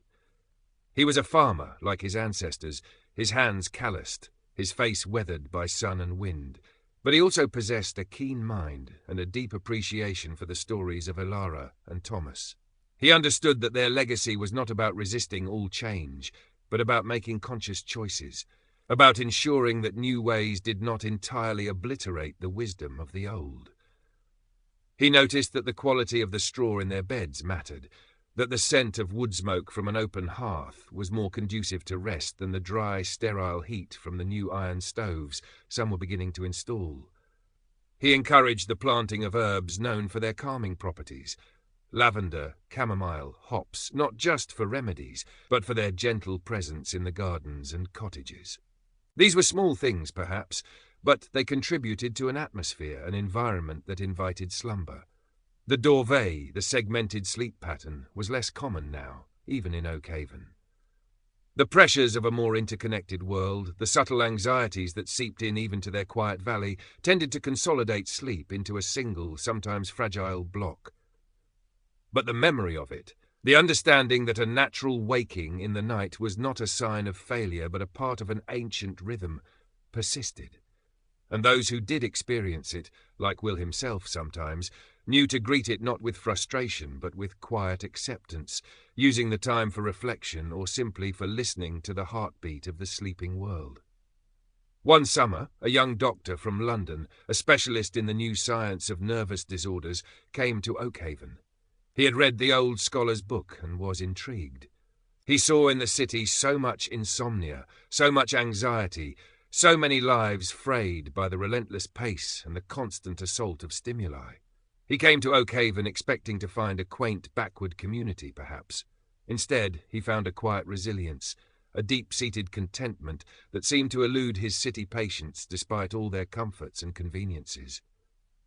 He was a farmer, like his ancestors, his hands calloused, his face weathered by sun and wind, but he also possessed a keen mind and a deep appreciation for the stories of Alara and Thomas. He understood that their legacy was not about resisting all change, but about making conscious choices, about ensuring that new ways did not entirely obliterate the wisdom of the old. He noticed that the quality of the straw in their beds mattered, that the scent of wood smoke from an open hearth was more conducive to rest than the dry, sterile heat from the new iron stoves some were beginning to install. He encouraged the planting of herbs known for their calming properties, lavender, chamomile, hops, not just for remedies, but for their gentle presence in the gardens and cottages. These were small things, perhaps, but they contributed to an atmosphere, an environment that invited slumber. The dorveille, the segmented sleep pattern, was less common now, even in Oakhaven. The pressures of a more interconnected world, the subtle anxieties that seeped in even to their quiet valley, tended to consolidate sleep into a single, sometimes fragile block. But the memory of it, the understanding that a natural waking in the night was not a sign of failure but a part of an ancient rhythm, persisted. And those who did experience it, like Will himself sometimes, knew to greet it not with frustration but with quiet acceptance, using the time for reflection or simply for listening to the heartbeat of the sleeping world. One summer, a young doctor from London, a specialist in the new science of nervous disorders, came to Oakhaven. He had read the old scholar's book and was intrigued. He saw in the city so much insomnia, so much anxiety, so many lives frayed by the relentless pace and the constant assault of stimuli. He came to Oakhaven expecting to find a quaint backward community, perhaps. Instead, he found a quiet resilience, a deep-seated contentment that seemed to elude his city patients despite all their comforts and conveniences.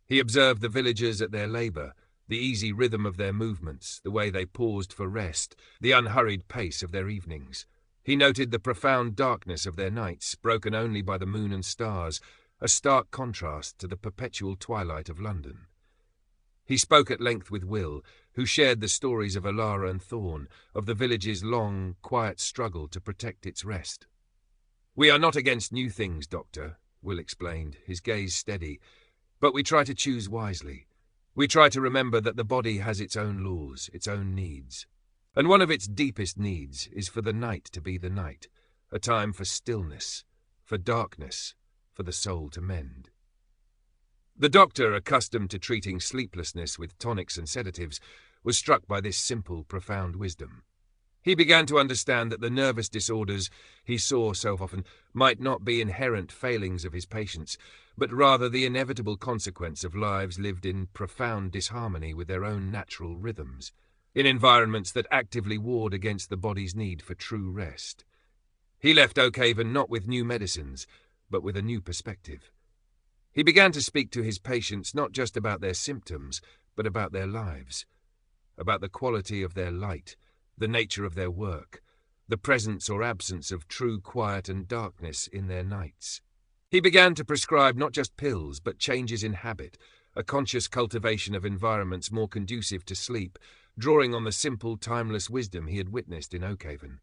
He observed the villagers at their labour, the easy rhythm of their movements, the way they paused for rest, the unhurried pace of their evenings. He noted the profound darkness of their nights, broken only by the moon and stars, a stark contrast to the perpetual twilight of London. He spoke at length with Will, who shared the stories of Alara and Thorn, of the village's long, quiet struggle to protect its rest. "We are not against new things, Doctor," Will explained, his gaze steady, "but we try to choose wisely. We try to remember that the body has its own laws, its own needs. And one of its deepest needs is for the night to be the night, a time for stillness, for darkness, for the soul to mend." The doctor, accustomed to treating sleeplessness with tonics and sedatives, was struck by this simple, profound wisdom. He began to understand that the nervous disorders he saw so often might not be inherent failings of his patients, but rather the inevitable consequence of lives lived in profound disharmony with their own natural rhythms, in environments that actively warred against the body's need for true rest. He left Oakhaven not with new medicines, but with a new perspective. He began to speak to his patients not just about their symptoms, but about their lives, about the quality of their light, the nature of their work, the presence or absence of true quiet and darkness in their nights. He began to prescribe not just pills, but changes in habit, a conscious cultivation of environments more conducive to sleep, drawing on the simple, timeless wisdom he had witnessed in Oakhaven.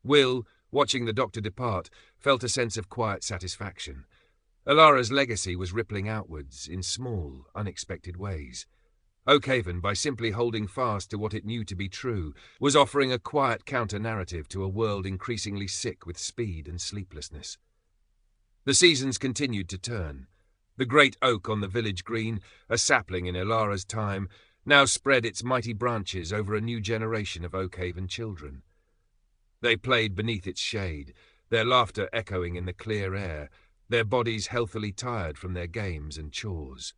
Will, watching the doctor depart, felt a sense of quiet satisfaction. Alara's legacy was rippling outwards in small, unexpected ways. Oakhaven, by simply holding fast to what it knew to be true, was offering a quiet counter-narrative to a world increasingly sick with speed and sleeplessness. The seasons continued to turn. The great oak on the village green, a sapling in Alara's time, now spread its mighty branches over a new generation of Oakhaven children. They played beneath its shade, their laughter echoing in the clear air, their bodies healthily tired from their games and chores.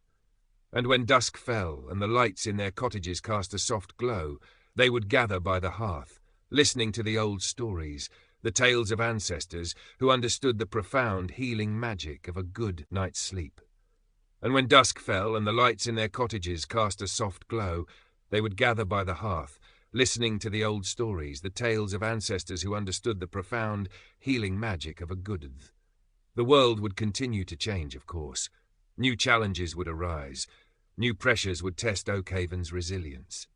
And when dusk fell and the lights in their cottages cast a soft glow, they would gather by the hearth, listening to the old stories, the tales of ancestors who understood the profound healing magic of a good night's sleep. And when dusk fell and the lights in their cottages cast a soft glow, they would gather by the hearth, listening to the old stories, the tales of ancestors who understood the profound healing magic of a good. The world would continue to change, of course. New challenges would arise. New pressures would test Oakhaven's resilience.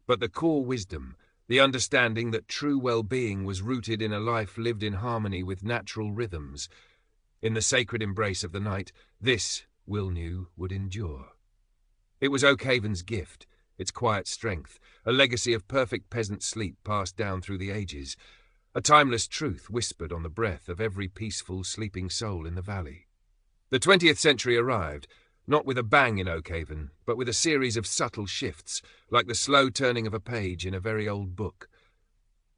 But the core wisdom, the understanding that true well-being was rooted in a life lived in harmony with natural rhythms, in the sacred embrace of the night, this, Will knew, would endure. It was Oakhaven's gift, its quiet strength, a legacy of perfect peasant sleep passed down through the ages, a timeless truth whispered on the breath of every peaceful, sleeping soul in the valley. The 20th century arrived, not with a bang in Oakhaven, but with a series of subtle shifts, like the slow turning of a page in a very old book.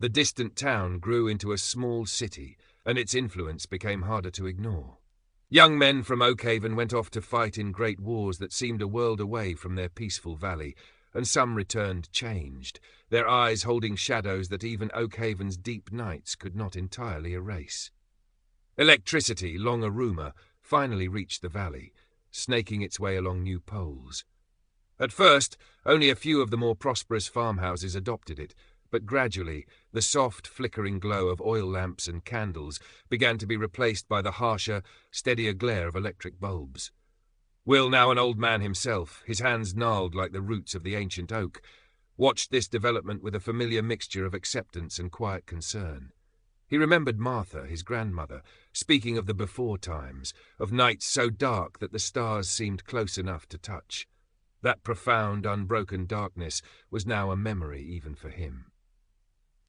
The distant town grew into a small city, and its influence became harder to ignore. Young men from Oakhaven went off to fight in great wars that seemed a world away from their peaceful valley, and some returned changed, their eyes holding shadows that even Oakhaven's deep nights could not entirely erase. Electricity, long a rumour, finally reached the valley, snaking its way along new poles. At first, only a few of the more prosperous farmhouses adopted it, but gradually the soft, flickering glow of oil lamps and candles began to be replaced by the harsher, steadier glare of electric bulbs. Will, now an old man himself, his hands gnarled like the roots of the ancient oak, watched this development with a familiar mixture of acceptance and quiet concern. He remembered Martha, his grandmother, speaking of the before times, of nights so dark that the stars seemed close enough to touch. That profound, unbroken darkness was now a memory even for him.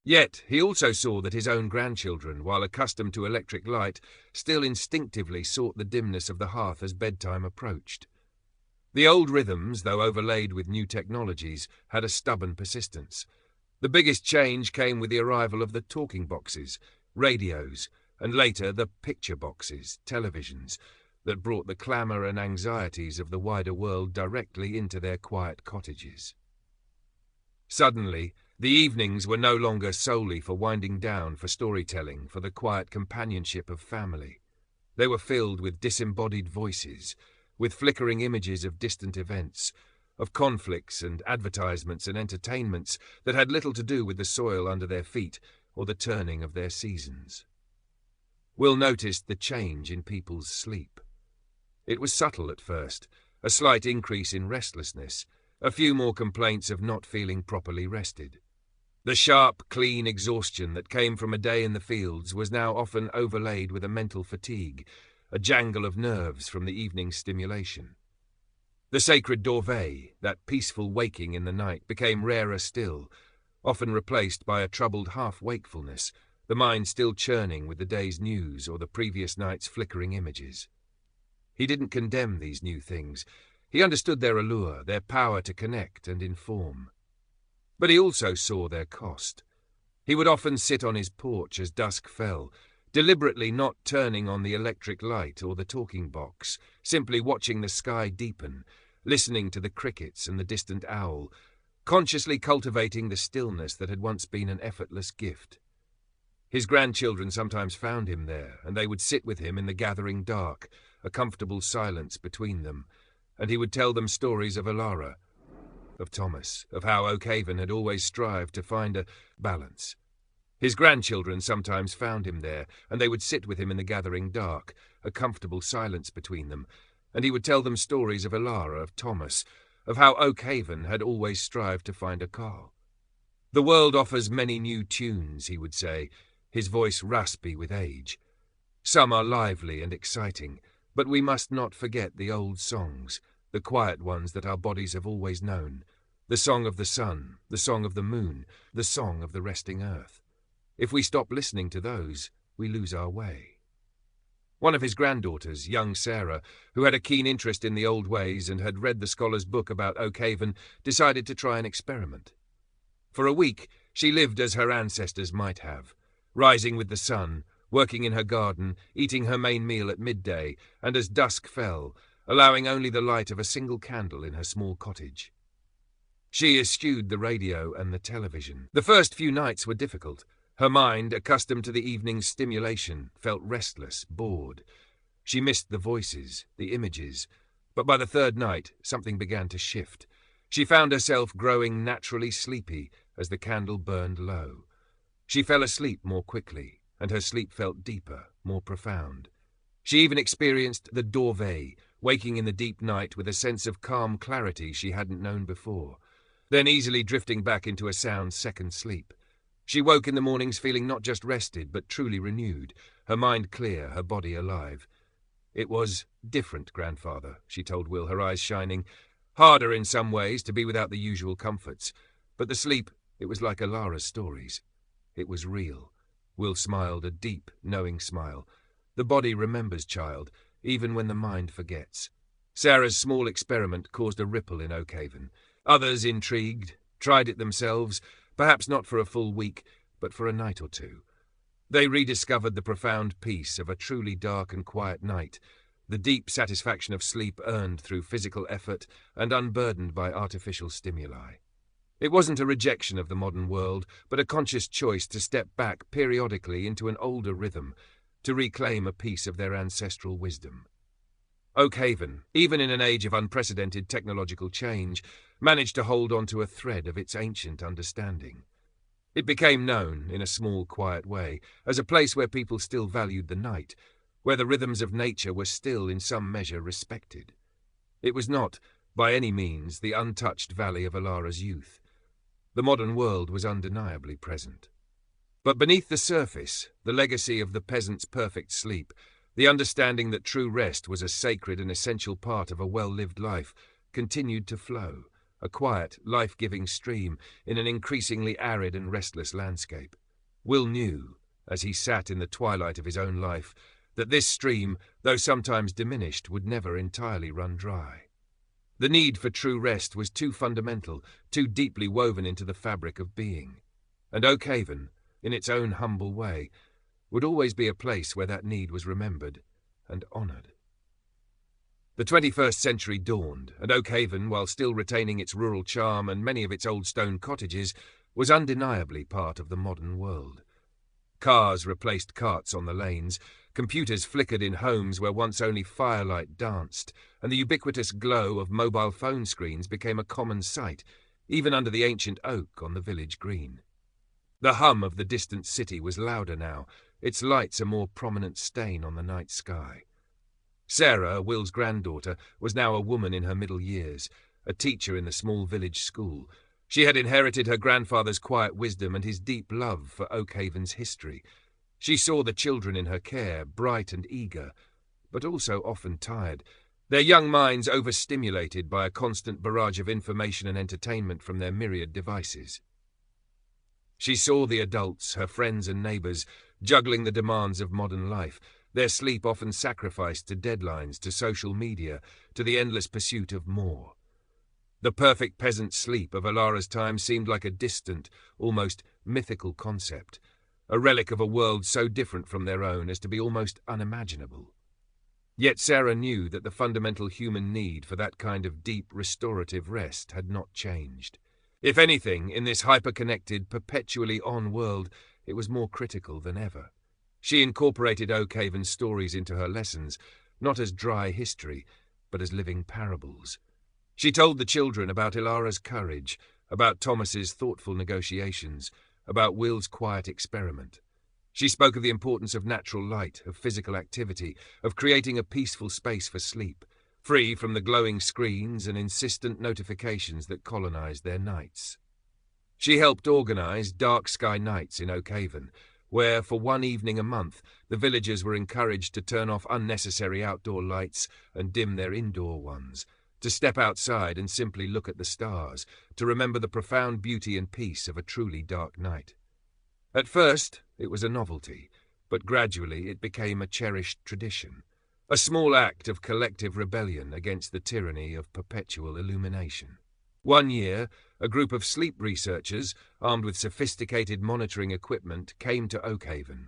Yet he also saw that his own grandchildren, while accustomed to electric light, still instinctively sought the dimness of the hearth as bedtime approached. The old rhythms, though overlaid with new technologies, had a stubborn persistence. The biggest change came with the arrival of the talking boxes, radios, and later the picture boxes, televisions, that brought the clamour and anxieties of the wider world directly into their quiet cottages. Suddenly, the evenings were no longer solely for winding down, for storytelling, for the quiet companionship of family. They were filled with disembodied voices, with flickering images of distant events, of conflicts and advertisements and entertainments that had little to do with the soil under their feet or the turning of their seasons. Will noticed the change in people's sleep. It was subtle at first, a slight increase in restlessness, a few more complaints of not feeling properly rested. The sharp, clean exhaustion that came from a day in the fields was now often overlaid with a mental fatigue, a jangle of nerves from the evening's stimulation. The sacred dorveille, that peaceful waking in the night, became rarer still, often replaced by a troubled half-wakefulness, the mind still churning with the day's news or the previous night's flickering images. He didn't condemn these new things. He understood their allure, their power to connect and inform. But he also saw their cost. He would often sit on his porch as dusk fell, deliberately not turning on the electric light or the talking box, simply watching the sky deepen, listening to the crickets and the distant owl, consciously cultivating the stillness that had once been an effortless gift. His grandchildren sometimes found him there, and they would sit with him in the gathering dark, a comfortable silence between them, and he would tell them stories of Alara, of Thomas, of how Oakhaven had always strived to find a balance. His grandchildren sometimes found him there, and they would sit with him in the gathering dark, a comfortable silence between them, and he would tell them stories of Alara, of Thomas, of how Oakhaven had always strived to find a Carl. The world offers many new tunes, he would say, his voice raspy with age. Some are lively and exciting, but we must not forget the old songs, the quiet ones that our bodies have always known, the song of the sun, the song of the moon, the song of the resting earth. If we stop listening to those, we lose our way. One of his granddaughters, young Sarah, who had a keen interest in the old ways and had read the scholar's book about Oakhaven, decided to try an experiment. For a week, she lived as her ancestors might have, rising with the sun, working in her garden, eating her main meal at midday, and as dusk fell, allowing only the light of a single candle in her small cottage. She eschewed the radio and the television. The first few nights were difficult. Her mind, accustomed to the evening's stimulation, felt restless, bored. She missed the voices, the images, but by the third night, something began to shift. She found herself growing naturally sleepy as the candle burned low. She fell asleep more quickly, and her sleep felt deeper, more profound. She even experienced the dorveille, waking in the deep night with a sense of calm clarity she hadn't known before, then easily drifting back into a sound second sleep. She woke in the mornings feeling not just rested, but truly renewed, her mind clear, her body alive. It was different, grandfather, she told Will, her eyes shining. Harder in some ways to be without the usual comforts, but the sleep, it was like Alara's stories. It was real. Will smiled, a deep, knowing smile. The body remembers, child, even when the mind forgets. Sarah's small experiment caused a ripple in Oakhaven. Others, intrigued, tried it themselves, perhaps not for a full week, but for a night or two. They rediscovered the profound peace of a truly dark and quiet night, the deep satisfaction of sleep earned through physical effort and unburdened by artificial stimuli. It wasn't a rejection of the modern world, but a conscious choice to step back periodically into an older rhythm, to reclaim a piece of their ancestral wisdom. Oakhaven, even in an age of unprecedented technological change, managed to hold on to a thread of its ancient understanding. It became known, in a small, quiet way, as a place where people still valued the night, where the rhythms of nature were still, in some measure, respected. It was not, by any means, the untouched valley of Alara's youth. The modern world was undeniably present. But beneath the surface, the legacy of the peasant's perfect sleep, the understanding that true rest was a sacred and essential part of a well-lived life, continued to flow, a quiet, life-giving stream in an increasingly arid and restless landscape. Will knew, as he sat in the twilight of his own life, that this stream, though sometimes diminished, would never entirely run dry. The need for true rest was too fundamental, too deeply woven into the fabric of being. And Oakhaven, in its own humble way, would always be a place where that need was remembered and honoured. The 21st century dawned, and Oakhaven, while still retaining its rural charm and many of its old stone cottages, was undeniably part of the modern world. Cars replaced carts on the lanes, computers flickered in homes where once only firelight danced, and the ubiquitous glow of mobile phone screens became a common sight, even under the ancient oak on the village green. The hum of the distant city was louder now, its lights a more prominent stain on the night sky. Sarah, Will's granddaughter, was now a woman in her middle years, a teacher in the small village school. She had inherited her grandfather's quiet wisdom and his deep love for Oakhaven's history. She saw the children in her care, bright and eager, but also often tired, their young minds overstimulated by a constant barrage of information and entertainment from their myriad devices. She saw the adults, her friends and neighbours, juggling the demands of modern life, their sleep often sacrificed to deadlines, to social media, to the endless pursuit of more. The perfect peasant sleep of Alara's time seemed like a distant, almost mythical concept, a relic of a world so different from their own as to be almost unimaginable. Yet Sarah knew that the fundamental human need for that kind of deep, restorative rest had not changed. If anything, in this hyper-connected, perpetually on world, it was more critical than ever. She incorporated Oakhaven's stories into her lessons, not as dry history, but as living parables. She told the children about Ilara's courage, about Thomas's thoughtful negotiations, about Will's quiet experiment. She spoke of the importance of natural light, of physical activity, of creating a peaceful space for sleep, free from the glowing screens and insistent notifications that colonized their nights. She helped organize dark sky nights in Oakhaven, where, for one evening a month, the villagers were encouraged to turn off unnecessary outdoor lights and dim their indoor ones, to step outside and simply look at the stars, to remember the profound beauty and peace of a truly dark night. At first, it was a novelty, but gradually it became a cherished tradition, a small act of collective rebellion against the tyranny of perpetual illumination. One year, a group of sleep researchers, armed with sophisticated monitoring equipment, came to Oakhaven.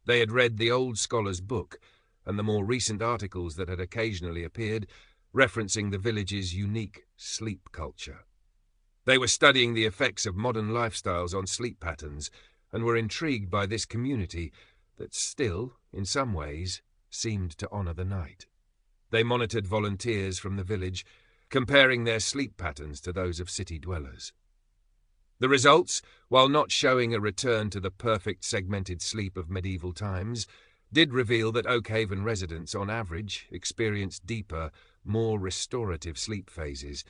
They had read the old scholar's book and the more recent articles that had occasionally appeared, referencing the village's unique sleep culture. They were studying the effects of modern lifestyles on sleep patterns and were intrigued by this community that still, in some ways, seemed to honor the night. They monitored volunteers from the village, comparing their sleep patterns to those of city dwellers. The results, while not showing a return to the perfect segmented sleep of medieval times, did reveal that Oakhaven residents, on average, experienced deeper, more restorative sleep phases,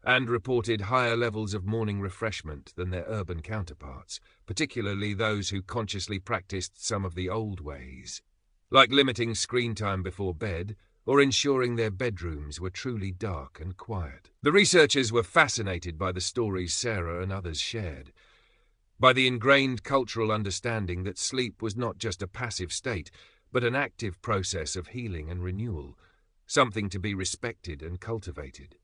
and reported higher levels of morning refreshment than their urban counterparts, particularly those who consciously practiced some of the old ways, like limiting screen time before bed, or ensuring their bedrooms were truly dark and quiet. The researchers were fascinated by the stories Sarah and others shared, by the ingrained cultural understanding that sleep was not just a passive state, but an active process of healing and renewal, something to be respected and cultivated.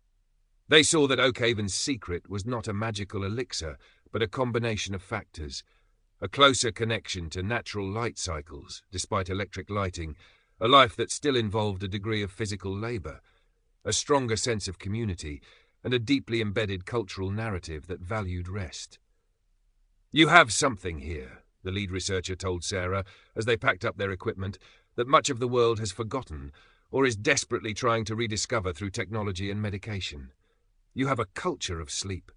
They saw that Oakhaven's secret was not a magical elixir, but a combination of factors: a closer connection to natural light cycles, despite electric lighting, a life that still involved a degree of physical labor, a stronger sense of community, and a deeply embedded cultural narrative that valued rest. "You have something here," the lead researcher told Sarah as they packed up their equipment, "that much of the world has forgotten or is desperately trying to rediscover through technology and medication. You have a culture of sleep.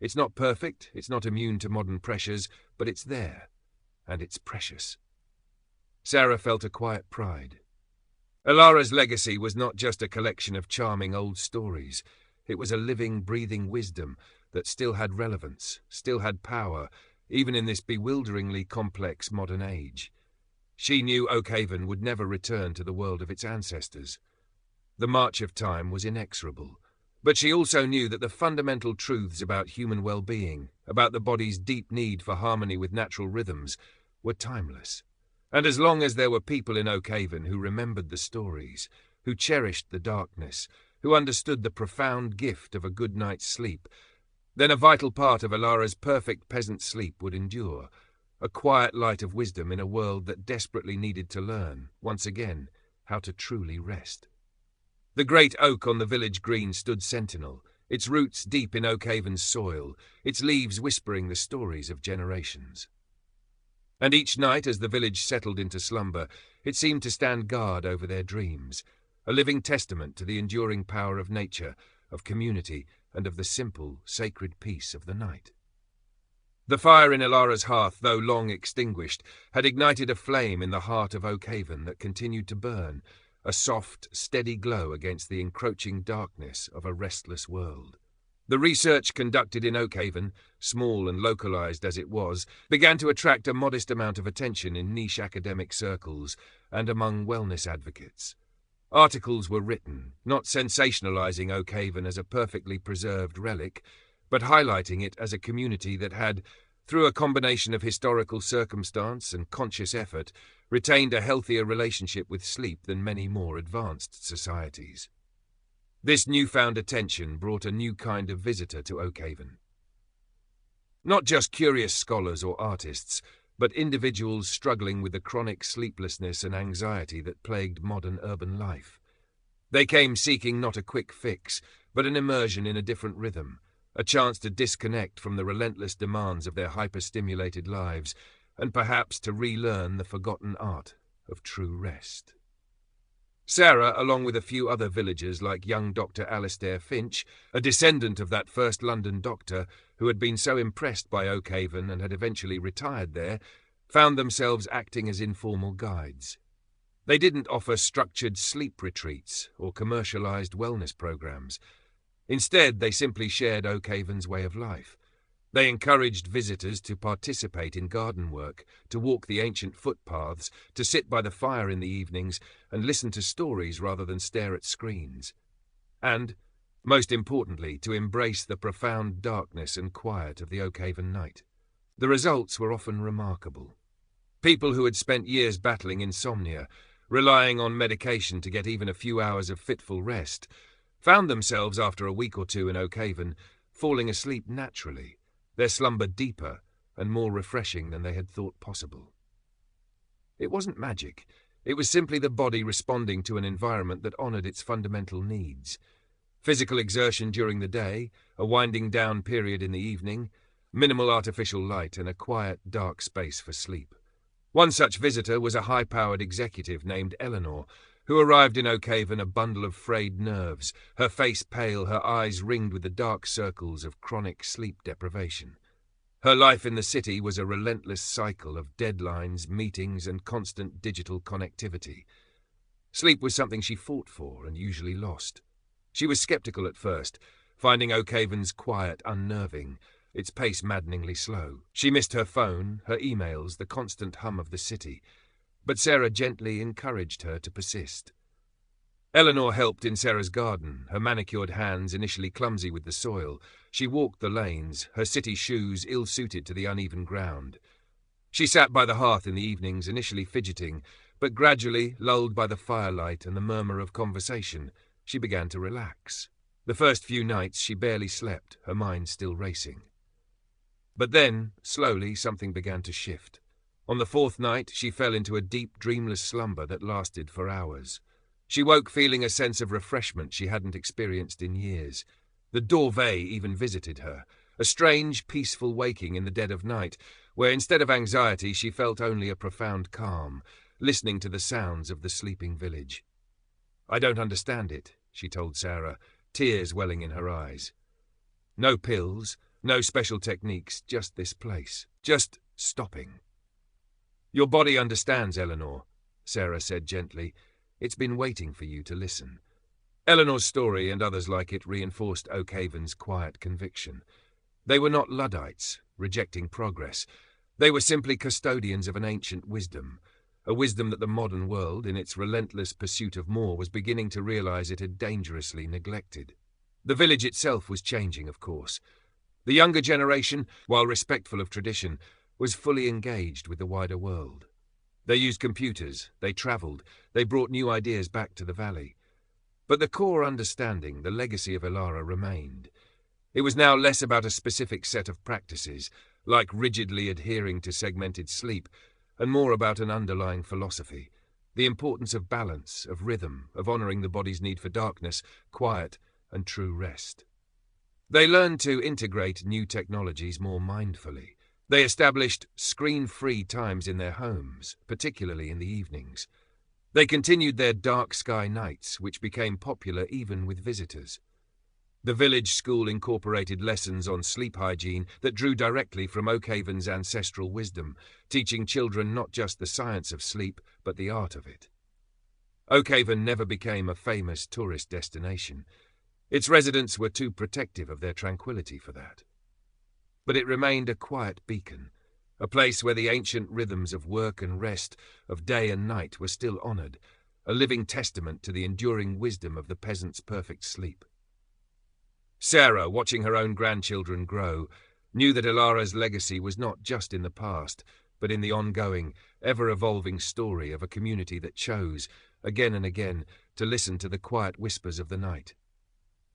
It's not perfect, it's not immune to modern pressures, but it's there, and it's precious." Sarah felt a quiet pride. Alara's legacy was not just a collection of charming old stories. It was a living, breathing wisdom that still had relevance, still had power, even in this bewilderingly complex modern age. She knew Oakhaven would never return to the world of its ancestors. The march of time was inexorable. But she also knew that the fundamental truths about human well-being, about the body's deep need for harmony with natural rhythms, were timeless. And as long as there were people in Oakhaven who remembered the stories, who cherished the darkness, who understood the profound gift of a good night's sleep, then a vital part of Alara's perfect peasant sleep would endure, a quiet light of wisdom in a world that desperately needed to learn, once again, how to truly rest. The great oak on the village green stood sentinel, its roots deep in Oakhaven's soil, its leaves whispering the stories of generations. And each night as the village settled into slumber, it seemed to stand guard over their dreams, a living testament to the enduring power of nature, of community, and of the simple, sacred peace of the night. The fire in Alara's hearth, though long extinguished, had ignited a flame in the heart of Oakhaven that continued to burn, a soft, steady glow against the encroaching darkness of a restless world. The research conducted in Oakhaven, small and localized as it was, began to attract a modest amount of attention in niche academic circles and among wellness advocates. Articles were written, not sensationalizing Oakhaven as a perfectly preserved relic, but highlighting it as a community that had, through a combination of historical circumstance and conscious effort, retained a healthier relationship with sleep than many more advanced societies. This newfound attention brought a new kind of visitor to Oakhaven. Not just curious scholars or artists, but individuals struggling with the chronic sleeplessness and anxiety that plagued modern urban life. They came seeking not a quick fix, but an immersion in a different rhythm, a chance to disconnect from the relentless demands of their hyper-stimulated lives, and perhaps to relearn the forgotten art of true rest. Sarah, along with a few other villagers like young Dr. Alistair Finch, a descendant of that first London doctor who had been so impressed by Oakhaven and had eventually retired there, found themselves acting as informal guides. They didn't offer structured sleep retreats or commercialized wellness programs. Instead, they simply shared Oakhaven's way of life. They encouraged visitors to participate in garden work, to walk the ancient footpaths, to sit by the fire in the evenings and listen to stories rather than stare at screens. And, most importantly, to embrace the profound darkness and quiet of the Oakhaven night. The results were often remarkable. People who had spent years battling insomnia, relying on medication to get even a few hours of fitful rest, found themselves after a week or two in Oakhaven falling asleep naturally, their slumber deeper and more refreshing than they had thought possible. It wasn't magic. It was simply the body responding to an environment that honored its fundamental needs. Physical exertion during the day, a winding down period in the evening, minimal artificial light, and a quiet, dark space for sleep. One such visitor was a high-powered executive named Eleanor, who arrived in Oakhaven a bundle of frayed nerves, her face pale, her eyes ringed with the dark circles of chronic sleep deprivation. Her life in the city was a relentless cycle of deadlines, meetings, and constant digital connectivity. Sleep was something she fought for and usually lost. She was skeptical at first, finding Oakhaven's quiet unnerving, its pace maddeningly slow. She missed her phone, her emails, the constant hum of the city. But Sarah gently encouraged her to persist. Eleanor helped in Sarah's garden, her manicured hands initially clumsy with the soil. She walked the lanes, her city shoes ill-suited to the uneven ground. She sat by the hearth in the evenings, initially fidgeting, but gradually, lulled by the firelight and the murmur of conversation, she began to relax. The first few nights she barely slept, her mind still racing. But then, slowly, something began to shift. On the fourth night, she fell into a deep, dreamless slumber that lasted for hours. She woke feeling a sense of refreshment she hadn't experienced in years. The Dorvée even visited her, a strange, peaceful waking in the dead of night, where instead of anxiety she felt only a profound calm, listening to the sounds of the sleeping village. "I don't understand it," she told Sarah, tears welling in her eyes. "No pills, no special techniques, just this place, just stopping." "Your body understands, Eleanor," Sarah said gently. "It's been waiting for you to listen." Eleanor's story and others like it reinforced Oakhaven's quiet conviction. They were not Luddites, rejecting progress. They were simply custodians of an ancient wisdom, a wisdom that the modern world, in its relentless pursuit of more, was beginning to realize it had dangerously neglected. The village itself was changing, of course. The younger generation, while respectful of tradition, was fully engaged with the wider world. They used computers, they travelled, they brought new ideas back to the valley. But the core understanding, the legacy of Ilara remained. It was now less about a specific set of practices, like rigidly adhering to segmented sleep, and more about an underlying philosophy, the importance of balance, of rhythm, of honouring the body's need for darkness, quiet, and true rest. They learned to integrate new technologies more mindfully. They established screen-free times in their homes, particularly in the evenings. They continued their dark sky nights, which became popular even with visitors. The village school incorporated lessons on sleep hygiene that drew directly from Oakhaven's ancestral wisdom, teaching children not just the science of sleep, but the art of it. Oakhaven never became a famous tourist destination. Its residents were too protective of their tranquility for that. But it remained a quiet beacon, a place where the ancient rhythms of work and rest, of day and night, were still honoured, a living testament to the enduring wisdom of the peasant's perfect sleep. Sarah, watching her own grandchildren grow, knew that Ilara's legacy was not just in the past, but in the ongoing, ever-evolving story of a community that chose, again and again, to listen to the quiet whispers of the night.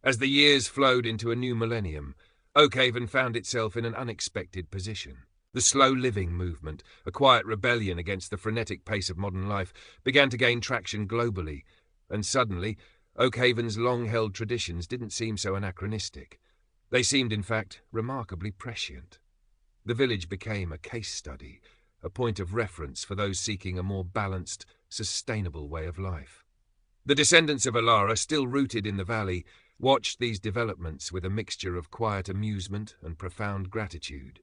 As the years flowed into a new millennium, Oakhaven found itself in an unexpected position. The slow living movement, a quiet rebellion against the frenetic pace of modern life, began to gain traction globally, and suddenly, Oakhaven's long-held traditions didn't seem so anachronistic. They seemed, in fact, remarkably prescient. The village became a case study, a point of reference for those seeking a more balanced, sustainable way of life. The descendants of Ilara, still rooted in the valley, watched these developments with a mixture of quiet amusement and profound gratitude.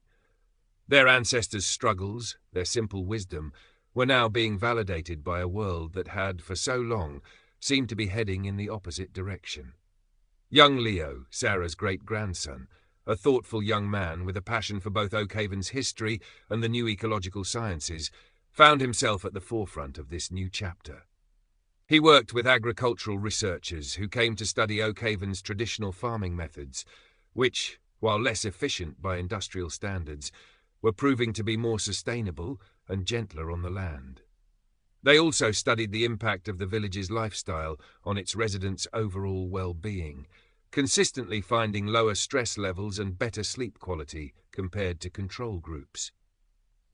Their ancestors' struggles, their simple wisdom, were now being validated by a world that had, for so long, seemed to be heading in the opposite direction. Young Leo, Sarah's great-grandson, a thoughtful young man with a passion for both Oakhaven's history and the new ecological sciences, found himself at the forefront of this new chapter. He worked with agricultural researchers who came to study Oakhaven's traditional farming methods, which, while less efficient by industrial standards, were proving to be more sustainable and gentler on the land. They also studied the impact of the village's lifestyle on its residents' overall well-being, consistently finding lower stress levels and better sleep quality compared to control groups.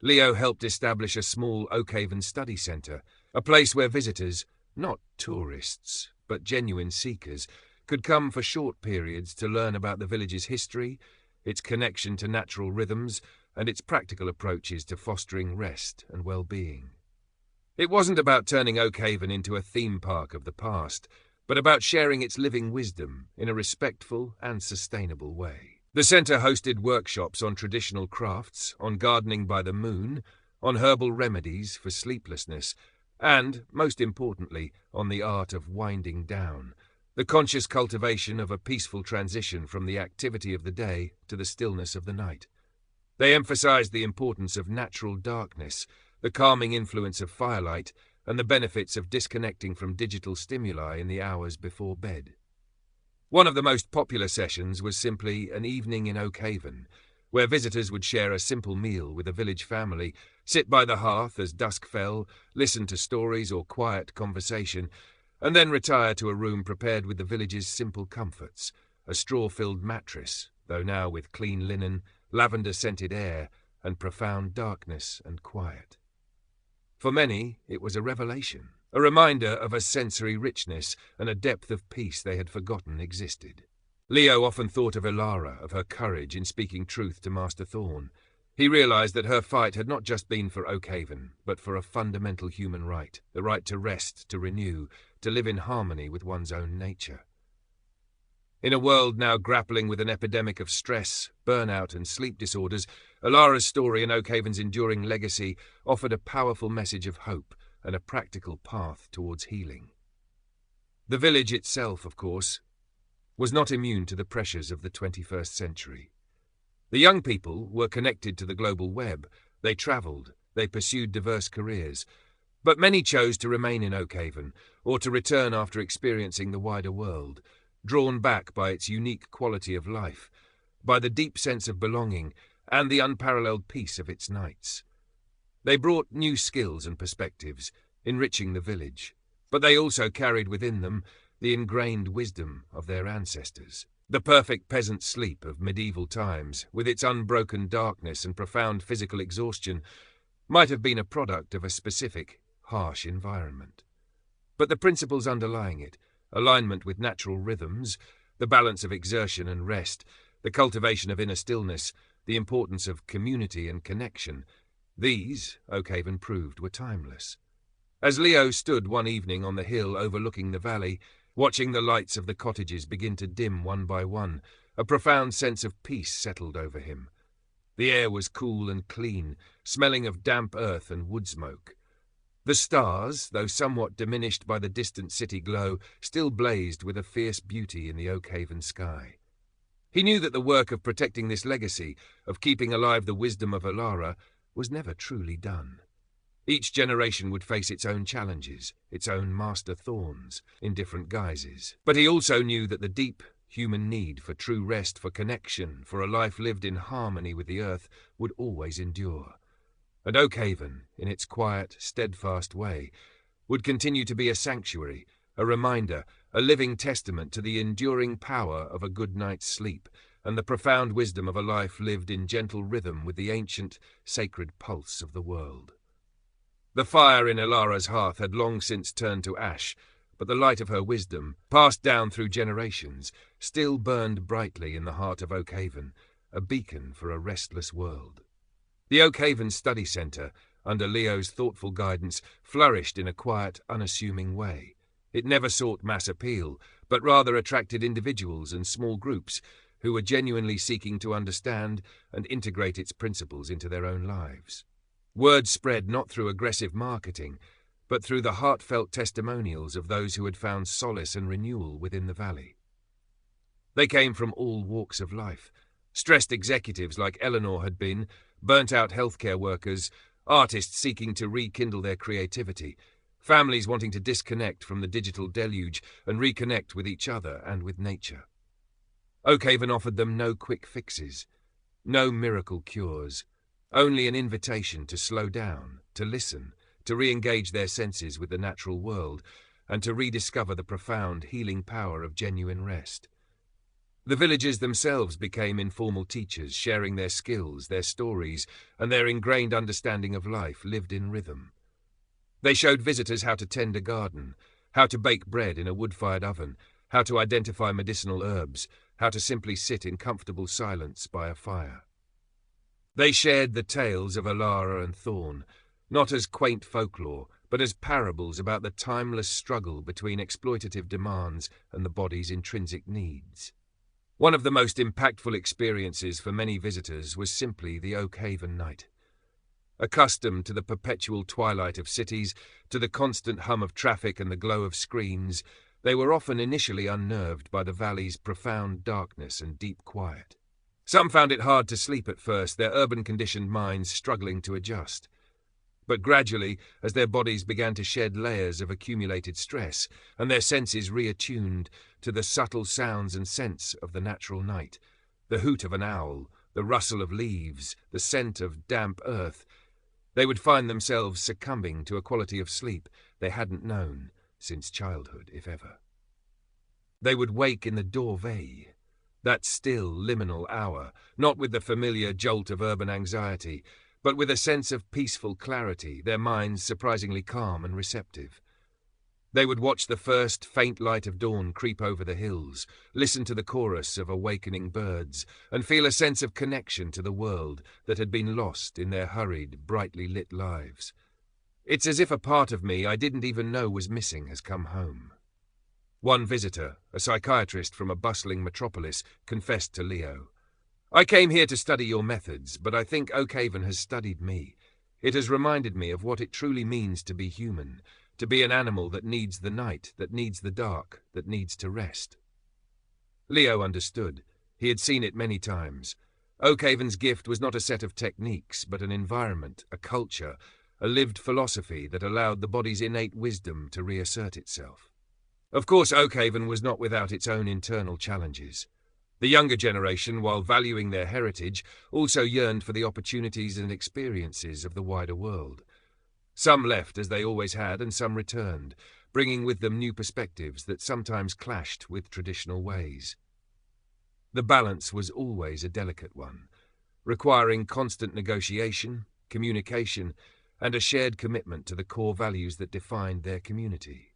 Leo helped establish a small Oakhaven study centre, a place where visitors, not tourists, but genuine seekers, could come for short periods to learn about the village's history, its connection to natural rhythms, and its practical approaches to fostering rest and well-being. It wasn't about turning Oakhaven into a theme park of the past, but about sharing its living wisdom in a respectful and sustainable way. The centre hosted workshops on traditional crafts, on gardening by the moon, on herbal remedies for sleeplessness, and, most importantly, on the art of winding down, the conscious cultivation of a peaceful transition from the activity of the day to the stillness of the night. They emphasized the importance of natural darkness, the calming influence of firelight, and the benefits of disconnecting from digital stimuli in the hours before bed. One of the most popular sessions was simply an evening in Oakhaven, where visitors would share a simple meal with a village family, sit by the hearth as dusk fell, listen to stories or quiet conversation, and then retire to a room prepared with the village's simple comforts, a straw-filled mattress, though now with clean linen, lavender-scented air, and profound darkness and quiet. For many, it was a revelation, a reminder of a sensory richness and a depth of peace they had forgotten existed. Leo often thought of Ilara, of her courage in speaking truth to Master Thorn. He realized that her fight had not just been for Oakhaven, but for a fundamental human right, the right to rest, to renew, to live in harmony with one's own nature. In a world now grappling with an epidemic of stress, burnout, and sleep disorders, Ilara's story and Oakhaven's enduring legacy offered a powerful message of hope and a practical path towards healing. The village itself, of course, was not immune to the pressures of the 21st century. The young people were connected to the global web, they travelled, they pursued diverse careers, but many chose to remain in Oakhaven or to return after experiencing the wider world, drawn back by its unique quality of life, by the deep sense of belonging and the unparalleled peace of its nights. They brought new skills and perspectives, enriching the village, but they also carried within them the ingrained wisdom of their ancestors. The perfect peasant sleep of medieval times, with its unbroken darkness and profound physical exhaustion, might have been a product of a specific, harsh environment. But the principles underlying it, alignment with natural rhythms, the balance of exertion and rest, the cultivation of inner stillness, the importance of community and connection, these, Oakhaven proved, were timeless. As Leo stood one evening on the hill overlooking the valley, watching the lights of the cottages begin to dim one by one, a profound sense of peace settled over him. The air was cool and clean, smelling of damp earth and wood smoke. The stars, though somewhat diminished by the distant city glow, still blazed with a fierce beauty in the Oakhaven sky. He knew that the work of protecting this legacy, of keeping alive the wisdom of Alara, was never truly done. Each generation would face its own challenges, its own master thorns, in different guises. But he also knew that the deep human need for true rest, for connection, for a life lived in harmony with the earth, would always endure. And Oakhaven, in its quiet, steadfast way, would continue to be a sanctuary, a reminder, a living testament to the enduring power of a good night's sleep and the profound wisdom of a life lived in gentle rhythm with the ancient, sacred pulse of the world. The fire in Alara's hearth had long since turned to ash, but the light of her wisdom, passed down through generations, still burned brightly in the heart of Oakhaven, a beacon for a restless world. The Oakhaven Study Centre, under Leo's thoughtful guidance, flourished in a quiet, unassuming way. It never sought mass appeal, but rather attracted individuals and small groups who were genuinely seeking to understand and integrate its principles into their own lives. Word spread not through aggressive marketing, but through the heartfelt testimonials of those who had found solace and renewal within the valley. They came from all walks of life. Stressed executives like Eleanor had been, burnt-out healthcare workers, artists seeking to rekindle their creativity, families wanting to disconnect from the digital deluge and reconnect with each other and with nature. Oakhaven offered them no quick fixes, no miracle cures, only an invitation to slow down, to listen, to re-engage their senses with the natural world, and to rediscover the profound healing power of genuine rest. The villagers themselves became informal teachers, sharing their skills, their stories, and their ingrained understanding of life lived in rhythm. They showed visitors how to tend a garden, how to bake bread in a wood-fired oven, how to identify medicinal herbs, how to simply sit in comfortable silence by a fire. They shared the tales of Alara and Thorn, not as quaint folklore, but as parables about the timeless struggle between exploitative demands and the body's intrinsic needs. One of the most impactful experiences for many visitors was simply the Oakhaven night. Accustomed to the perpetual twilight of cities, to the constant hum of traffic and the glow of screens, they were often initially unnerved by the valley's profound darkness and deep quiet. Some found it hard to sleep at first, their urban-conditioned minds struggling to adjust. But gradually, as their bodies began to shed layers of accumulated stress, and their senses reattuned to the subtle sounds and scents of the natural night, the hoot of an owl, the rustle of leaves, the scent of damp earth, they would find themselves succumbing to a quality of sleep they hadn't known since childhood, if ever. They would wake in the dorveille, that still, liminal hour, not with the familiar jolt of urban anxiety, but with a sense of peaceful clarity, their minds surprisingly calm and receptive. They would watch the first faint light of dawn creep over the hills, listen to the chorus of awakening birds, and feel a sense of connection to the world that had been lost in their hurried, brightly lit lives. It's as if a part of me I didn't even know was missing has come home. One visitor, a psychiatrist from a bustling metropolis, confessed to Leo, "I came here to study your methods, but I think Oakhaven has studied me. It has reminded me of what it truly means to be human, to be an animal that needs the night, that needs the dark, that needs to rest." Leo understood. He had seen it many times. Oakhaven's gift was not a set of techniques, but an environment, a culture, a lived philosophy that allowed the body's innate wisdom to reassert itself. Of course, Oakhaven was not without its own internal challenges. The younger generation, while valuing their heritage, also yearned for the opportunities and experiences of the wider world. Some left as they always had, and some returned, bringing with them new perspectives that sometimes clashed with traditional ways. The balance was always a delicate one, requiring constant negotiation, communication, and a shared commitment to the core values that defined their community.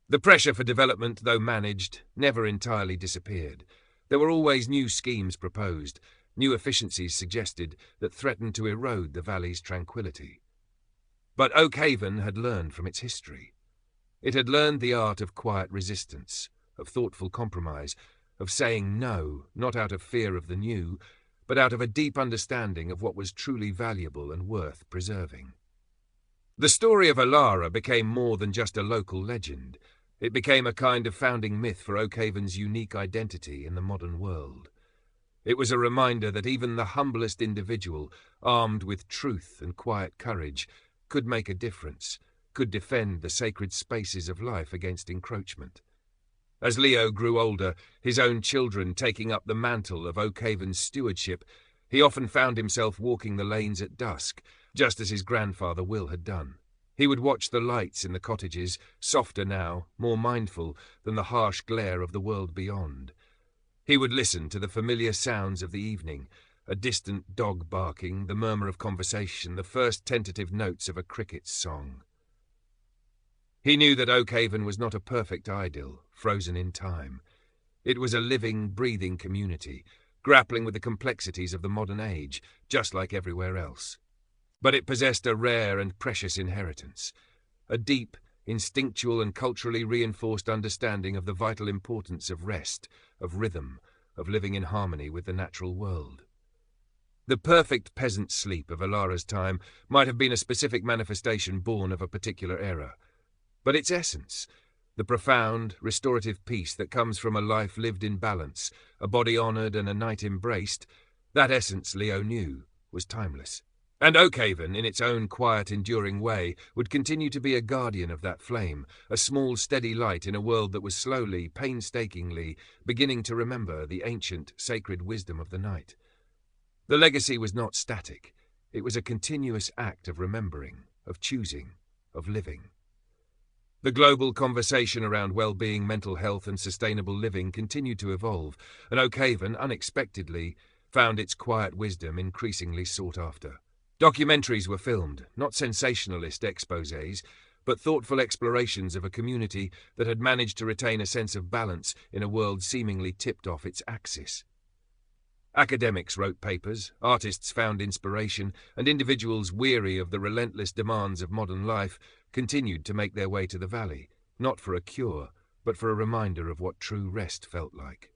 The pressure for development, though managed, never entirely disappeared. There were always new schemes proposed, new efficiencies suggested that threatened to erode the valley's tranquility. But Oakhaven had learned from its history. It had learned the art of quiet resistance, of thoughtful compromise, of saying no, not out of fear of the new, but out of a deep understanding of what was truly valuable and worth preserving. The story of Alara became more than just a local legend. It became a kind of founding myth for Oakhaven's unique identity in the modern world. It was a reminder that even the humblest individual, armed with truth and quiet courage, could make a difference, could defend the sacred spaces of life against encroachment. As Leo grew older, his own children taking up the mantle of Oakhaven's stewardship, he often found himself walking the lanes at dusk, just as his grandfather Will had done. He would watch the lights in the cottages, softer now, more mindful than the harsh glare of the world beyond. He would listen to the familiar sounds of the evening, a distant dog barking, the murmur of conversation, the first tentative notes of a cricket's song. He knew that Oakhaven was not a perfect idyll, frozen in time. It was a living, breathing community, grappling with the complexities of the modern age, just like everywhere else. But it possessed a rare and precious inheritance, a deep, instinctual and culturally reinforced understanding of the vital importance of rest, of rhythm, of living in harmony with the natural world. The perfect peasant sleep of Alara's time might have been a specific manifestation born of a particular era, but its essence, the profound, restorative peace that comes from a life lived in balance, a body honoured and a night embraced, that essence, Leo knew, was timeless. And Oakhaven, in its own quiet, enduring way, would continue to be a guardian of that flame, a small, steady light in a world that was slowly, painstakingly, beginning to remember the ancient, sacred wisdom of the night. The legacy was not static. It was a continuous act of remembering, of choosing, of living. The global conversation around well-being, mental health, and sustainable living continued to evolve, and Oakhaven, unexpectedly, found its quiet wisdom increasingly sought after. Documentaries were filmed, not sensationalist exposés, but thoughtful explorations of a community that had managed to retain a sense of balance in a world seemingly tipped off its axis. Academics wrote papers, artists found inspiration, and individuals weary of the relentless demands of modern life continued to make their way to the valley, not for a cure, but for a reminder of what true rest felt like.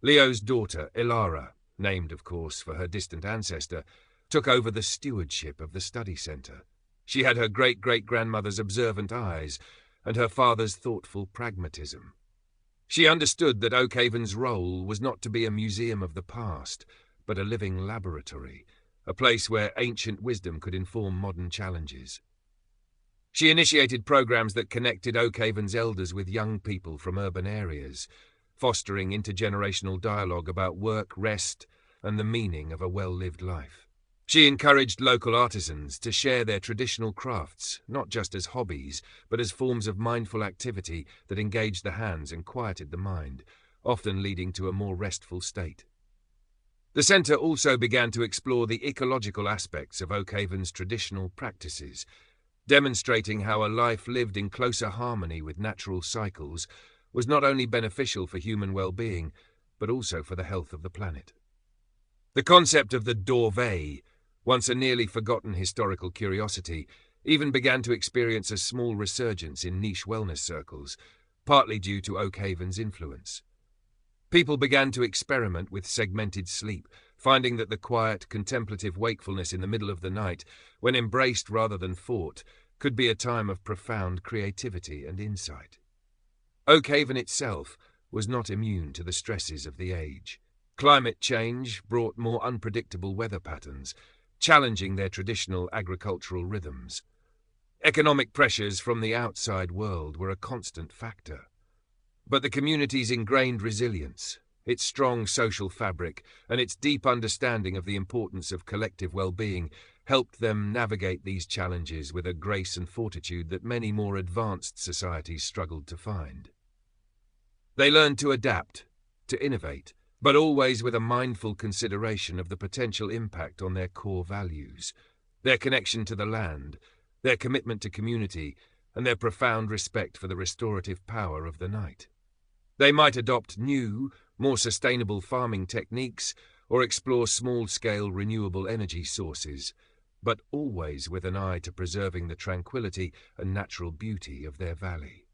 Leo's daughter, Alara, named, of course, for her distant ancestor, took over the stewardship of the study centre. She had her great-great-grandmother's observant eyes and her father's thoughtful pragmatism. She understood that Oakhaven's role was not to be a museum of the past, but a living laboratory, a place where ancient wisdom could inform modern challenges. She initiated programs that connected Oakhaven's elders with young people from urban areas, fostering intergenerational dialogue about work, rest, and the meaning of a well-lived life. She encouraged local artisans to share their traditional crafts, not just as hobbies, but as forms of mindful activity that engaged the hands and quieted the mind, often leading to a more restful state. The centre also began to explore the ecological aspects of Oakhaven's traditional practices, demonstrating how a life lived in closer harmony with natural cycles was not only beneficial for human well-being, but also for the health of the planet. The concept of the dorvée, once a nearly forgotten historical curiosity, even began to experience a small resurgence in niche wellness circles, partly due to Oakhaven's influence. People began to experiment with segmented sleep, finding that the quiet, contemplative wakefulness in the middle of the night, when embraced rather than fought, could be a time of profound creativity and insight. Oakhaven itself was not immune to the stresses of the age. Climate change brought more unpredictable weather patterns, challenging their traditional agricultural rhythms. Economic pressures from the outside world were a constant factor. But the community's ingrained resilience, its strong social fabric, and its deep understanding of the importance of collective well-being helped them navigate these challenges with a grace and fortitude that many more advanced societies struggled to find. They learned to adapt, to innovate, but always with a mindful consideration of the potential impact on their core values, their connection to the land, their commitment to community, and their profound respect for the restorative power of the night. They might adopt new, more sustainable farming techniques or explore small-scale renewable energy sources, but always with an eye to preserving the tranquility and natural beauty of their valley.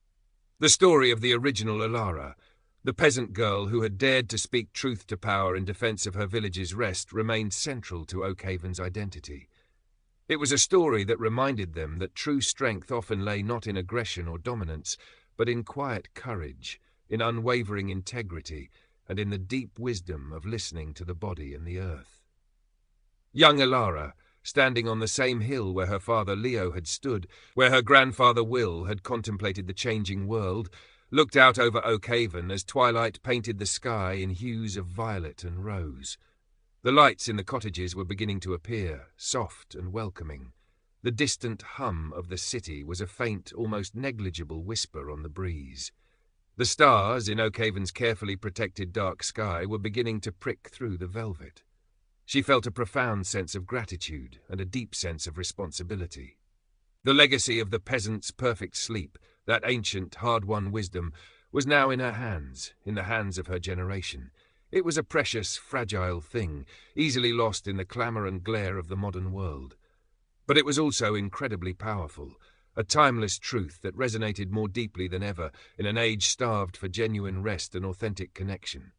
The story of the original Alara, the peasant girl who had dared to speak truth to power in defense of her village's rest, remained central to Oakhaven's identity. It was a story that reminded them that true strength often lay not in aggression or dominance, but in quiet courage, in unwavering integrity, and in the deep wisdom of listening to the body and the earth. Young Alara, standing on the same hill where her father Leo had stood, where her grandfather Will had contemplated the changing world, looked out over Oakhaven as twilight painted the sky in hues of violet and rose. The lights in the cottages were beginning to appear, soft and welcoming. The distant hum of the city was a faint, almost negligible whisper on the breeze. The stars in Oakhaven's carefully protected dark sky were beginning to prick through the velvet. She felt a profound sense of gratitude and a deep sense of responsibility. The legacy of the peasant's perfect sleep, that ancient, hard-won wisdom, was now in her hands, in the hands of her generation. It was a precious, fragile thing, easily lost in the clamour and glare of the modern world. But it was also incredibly powerful, a timeless truth that resonated more deeply than ever in an age starved for genuine rest and authentic connection.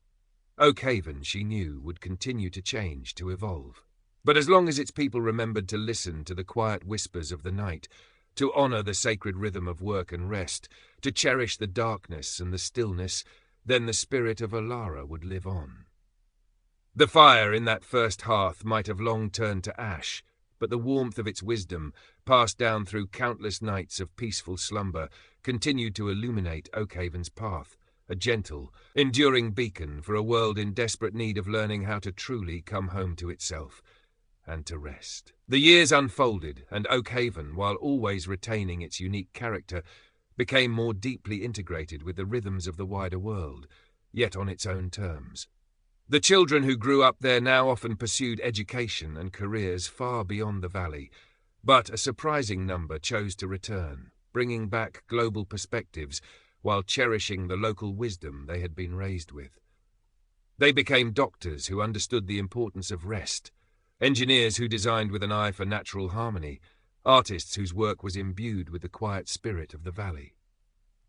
Oakhaven, she knew, would continue to change, to evolve. But as long as its people remembered to listen to the quiet whispers of the night, to honour the sacred rhythm of work and rest, to cherish the darkness and the stillness, then the spirit of Alara would live on. The fire in that first hearth might have long turned to ash, but the warmth of its wisdom, passed down through countless nights of peaceful slumber, continued to illuminate Oakhaven's path, a gentle, enduring beacon for a world in desperate need of learning how to truly come home to itself and to rest. The years unfolded, and Oakhaven, while always retaining its unique character, became more deeply integrated with the rhythms of the wider world, yet on its own terms. The children who grew up there now often pursued education and careers far beyond the valley, but a surprising number chose to return, bringing back global perspectives while cherishing the local wisdom they had been raised with. They became doctors who understood the importance of rest, engineers who designed with an eye for natural harmony, artists whose work was imbued with the quiet spirit of the valley.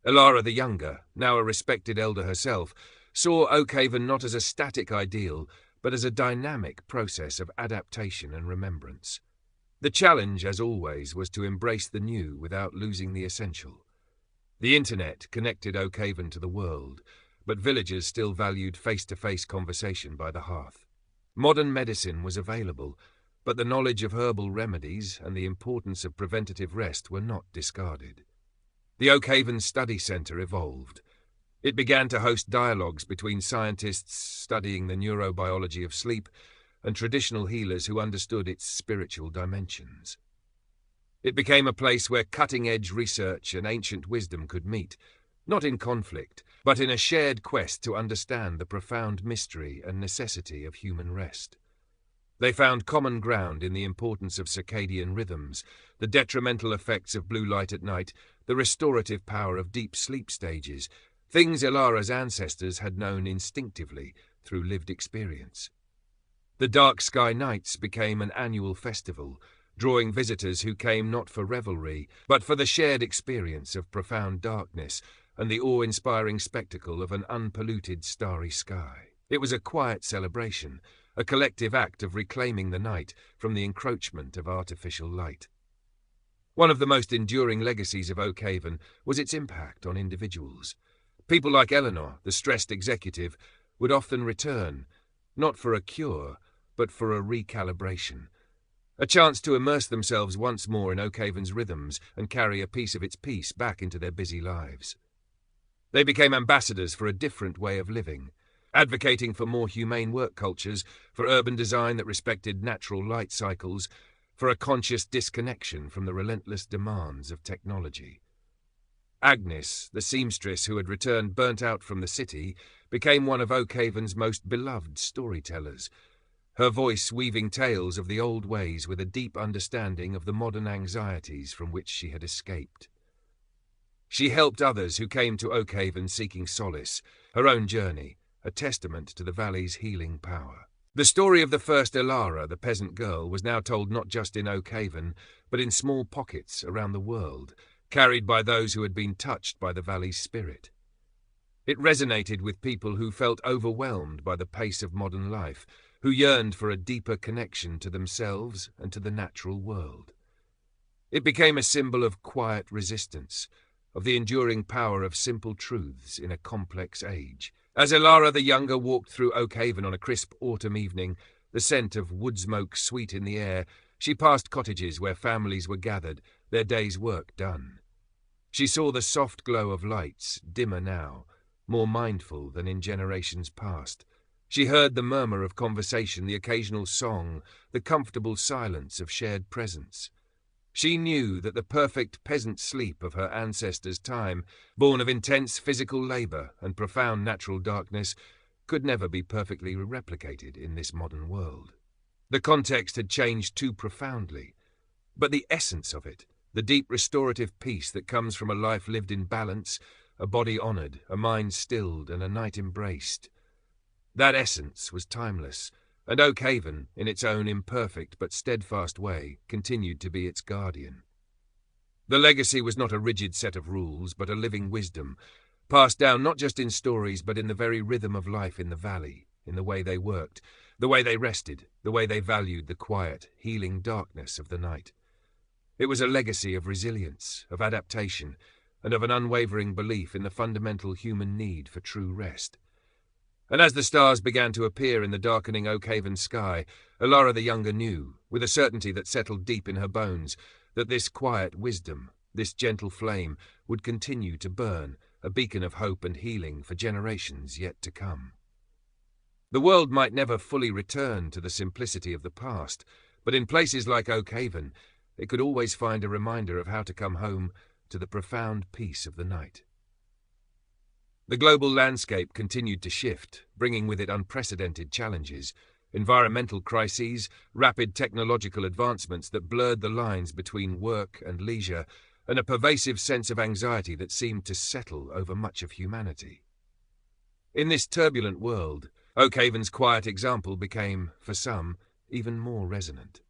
Alara the Younger, now a respected elder herself, saw Oakhaven not as a static ideal, but as a dynamic process of adaptation and remembrance. The challenge, as always, was to embrace the new without losing the essential. The internet connected Oakhaven to the world, but villagers still valued face-to-face conversation by the hearth. Modern medicine was available, but the knowledge of herbal remedies and the importance of preventative rest were not discarded. The Oakhaven Study Centre evolved. It began to host dialogues between scientists studying the neurobiology of sleep and traditional healers who understood its spiritual dimensions. It became a place where cutting-edge research and ancient wisdom could meet, not in conflict, but in a shared quest to understand the profound mystery and necessity of human rest. They found common ground in the importance of circadian rhythms, the detrimental effects of blue light at night, the restorative power of deep sleep stages, things Alara's ancestors had known instinctively through lived experience. The dark sky nights became an annual festival, drawing visitors who came not for revelry, but for the shared experience of profound darkness and the awe-inspiring spectacle of an unpolluted starry sky. It was a quiet celebration, a collective act of reclaiming the night from the encroachment of artificial light. One of the most enduring legacies of Oakhaven was its impact on individuals. People like Eleanor, the stressed executive, would often return, not for a cure, but for a recalibration. a chance to immerse themselves once more in Oakhaven's rhythms and carry a piece of its peace back into their busy lives. They became ambassadors for a different way of living, advocating for more humane work cultures, for urban design that respected natural light cycles, for a conscious disconnection from the relentless demands of technology. Agnes, the seamstress who had returned burnt out from the city, became one of Oakhaven's most beloved storytellers, her voice weaving tales of the old ways with a deep understanding of the modern anxieties from which she had escaped. She helped others who came to Oakhaven seeking solace, her own journey, a testament to the valley's healing power. The story of the first Elara, the peasant girl, was now told not just in Oakhaven, but in small pockets around the world, carried by those who had been touched by the valley's spirit. It resonated with people who felt overwhelmed by the pace of modern life, who yearned for a deeper connection to themselves and to the natural world. It became a symbol of quiet resistance, of the enduring power of simple truths in a complex age. As Elara the Younger walked through Oakhaven on a crisp autumn evening, the scent of wood smoke sweet in the air, she passed cottages where families were gathered, their day's work done. She saw the soft glow of lights, dimmer now, more mindful than in generations past. She heard the murmur of conversation, the occasional song, the comfortable silence of shared presence. She knew that the perfect peasant sleep of her ancestors' time, born of intense physical labour and profound natural darkness, could never be perfectly replicated in this modern world. The context had changed too profoundly, but the essence of it, the deep restorative peace that comes from a life lived in balance, a body honoured, a mind stilled, and a night embraced, that essence was timeless, and Oakhaven, in its own imperfect but steadfast way, continued to be its guardian. The legacy was not a rigid set of rules, but a living wisdom, passed down not just in stories but in the very rhythm of life in the valley, in the way they worked, the way they rested, the way they valued the quiet, healing darkness of the night. It was a legacy of resilience, of adaptation, and of an unwavering belief in the fundamental human need for true rest. And as the stars began to appear in the darkening Oakhaven sky, Elara the Younger knew, with a certainty that settled deep in her bones, that this quiet wisdom, this gentle flame, would continue to burn, a beacon of hope and healing for generations yet to come. The world might never fully return to the simplicity of the past, but in places like Oakhaven, it could always find a reminder of how to come home to the profound peace of the night. The global landscape continued to shift, bringing with it unprecedented challenges, environmental crises, rapid technological advancements that blurred the lines between work and leisure, and a pervasive sense of anxiety that seemed to settle over much of humanity. In this turbulent world, Oakhaven's quiet example became, for some, even more resonant.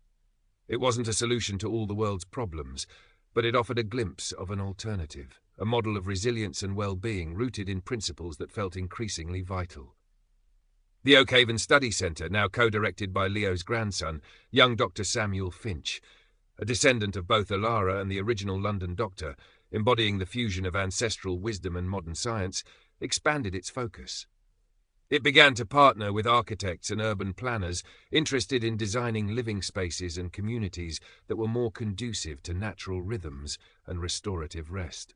It wasn't a solution to all the world's problems, but it offered a glimpse of an alternative, a model of resilience and well-being rooted in principles that felt increasingly vital. The Oakhaven Study Centre, now co-directed by Leo's grandson, young Dr. Samuel Finch, a descendant of both Elara and the original London doctor, embodying the fusion of ancestral wisdom and modern science, expanded its focus. It began to partner with architects and urban planners interested in designing living spaces and communities that were more conducive to natural rhythms and restorative rest.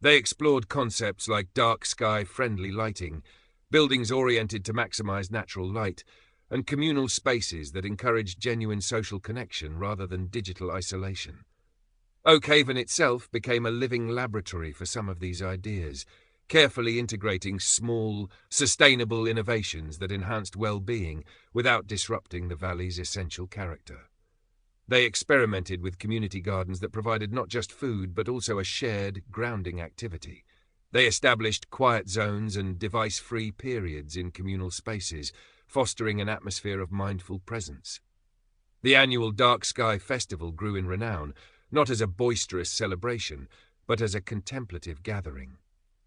They explored concepts like dark sky-friendly lighting, buildings oriented to maximize natural light, and communal spaces that encouraged genuine social connection rather than digital isolation. Oakhaven itself became a living laboratory for some of these ideas, carefully integrating small, sustainable innovations that enhanced well-being without disrupting the valley's essential character. They experimented with community gardens that provided not just food but also a shared, grounding activity. They established quiet zones and device-free periods in communal spaces, fostering an atmosphere of mindful presence. The annual Dark Sky Festival grew in renown, not as a boisterous celebration, but as a contemplative gathering.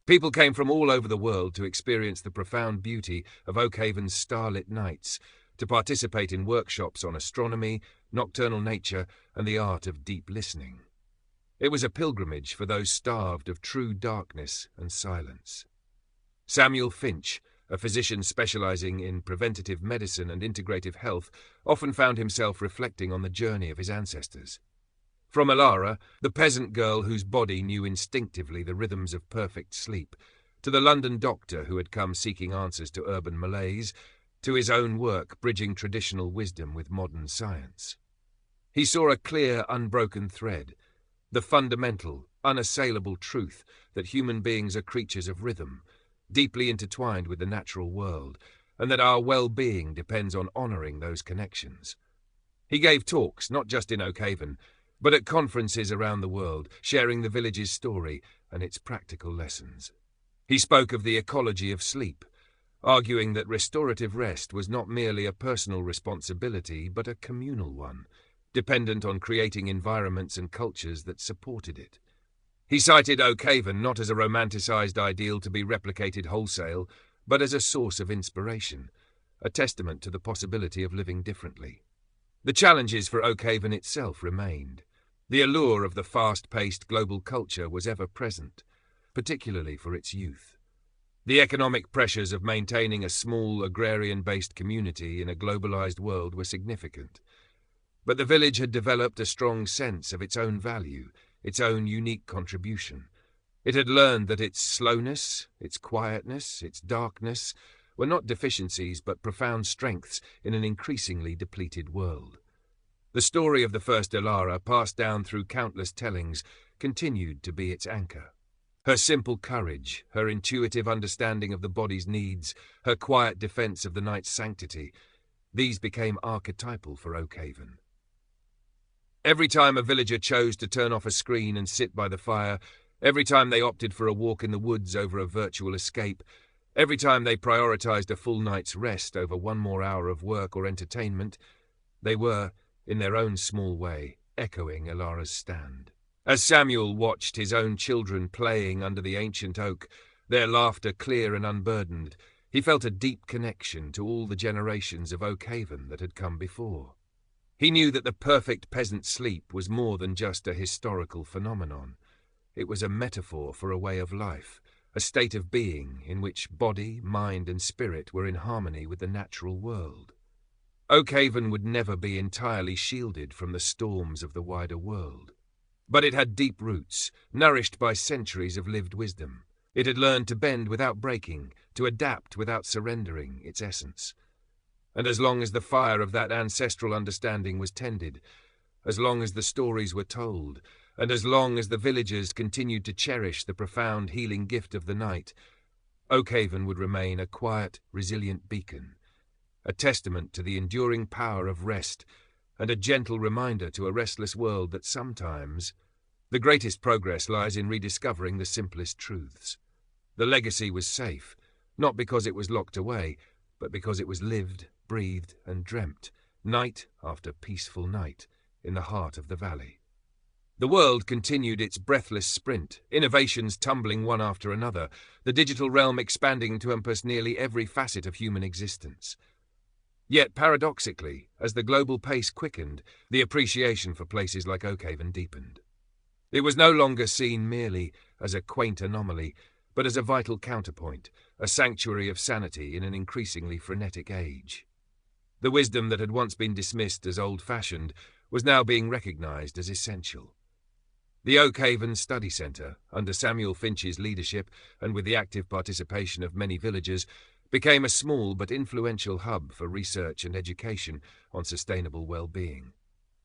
People came from all over the world to experience the profound beauty of Oakhaven's starlit nights, to participate in workshops on astronomy, nocturnal nature, and the art of deep listening. It was a pilgrimage for those starved of true darkness and silence. Samuel Finch, a physician specializing in preventative medicine and integrative health, often found himself reflecting on the journey of his ancestors. From Alara, the peasant girl whose body knew instinctively the rhythms of perfect sleep, to the London doctor who had come seeking answers to urban malaise, to his own work bridging traditional wisdom with modern science. He saw a clear, unbroken thread, the fundamental, unassailable truth that human beings are creatures of rhythm, deeply intertwined with the natural world, and that our well-being depends on honouring those connections. He gave talks, not just in Oakhaven, but at conferences around the world, sharing the village's story and its practical lessons. He spoke of the ecology of sleep, arguing that restorative rest was not merely a personal responsibility, but a communal one, dependent on creating environments and cultures that supported it. He cited Oakhaven not as a romanticized ideal to be replicated wholesale, but as a source of inspiration, a testament to the possibility of living differently. The challenges for Oakhaven itself remained. The allure of the fast-paced global culture was ever present, particularly for its youth. The economic pressures of maintaining a small agrarian-based community in a globalized world were significant. But the village had developed a strong sense of its own value, its own unique contribution. It had learned that its slowness, its quietness, its darkness were not deficiencies but profound strengths in an increasingly depleted world. The story of the first Alara, passed down through countless tellings, continued to be its anchor. Her simple courage, her intuitive understanding of the body's needs, her quiet defense of the night's sanctity, these became archetypal for Oakhaven. Every time a villager chose to turn off a screen and sit by the fire, every time they opted for a walk in the woods over a virtual escape, every time they prioritized a full night's rest over one more hour of work or entertainment, they were, in their own small way, echoing Alara's stand. As Samuel watched his own children playing under the ancient oak, their laughter clear and unburdened, he felt a deep connection to all the generations of Oakhaven that had come before. He knew that the perfect peasant sleep was more than just a historical phenomenon. It was a metaphor for a way of life, a state of being in which body, mind, and spirit were in harmony with the natural world. Oakhaven would never be entirely shielded from the storms of the wider world. But it had deep roots, nourished by centuries of lived wisdom. It had learned to bend without breaking, to adapt without surrendering its essence. And as long as the fire of that ancestral understanding was tended, as long as the stories were told, and as long as the villagers continued to cherish the profound healing gift of the night, Oakhaven would remain a quiet, resilient beacon, a testament to the enduring power of rest, and a gentle reminder to a restless world that sometimes the greatest progress lies in rediscovering the simplest truths. The legacy was safe, not because it was locked away, but because it was lived, breathed, and dreamt, night after peaceful night, in the heart of the valley. The world continued its breathless sprint, innovations tumbling one after another, the digital realm expanding to encompass nearly every facet of human existence. Yet, paradoxically, as the global pace quickened, the appreciation for places like Oakhaven deepened. It was no longer seen merely as a quaint anomaly, but as a vital counterpoint, a sanctuary of sanity in an increasingly frenetic age. The wisdom that had once been dismissed as old-fashioned was now being recognized as essential. The Oakhaven Study Centre, under Samuel Finch's leadership and with the active participation of many villagers, became a small but influential hub for research and education on sustainable well-being.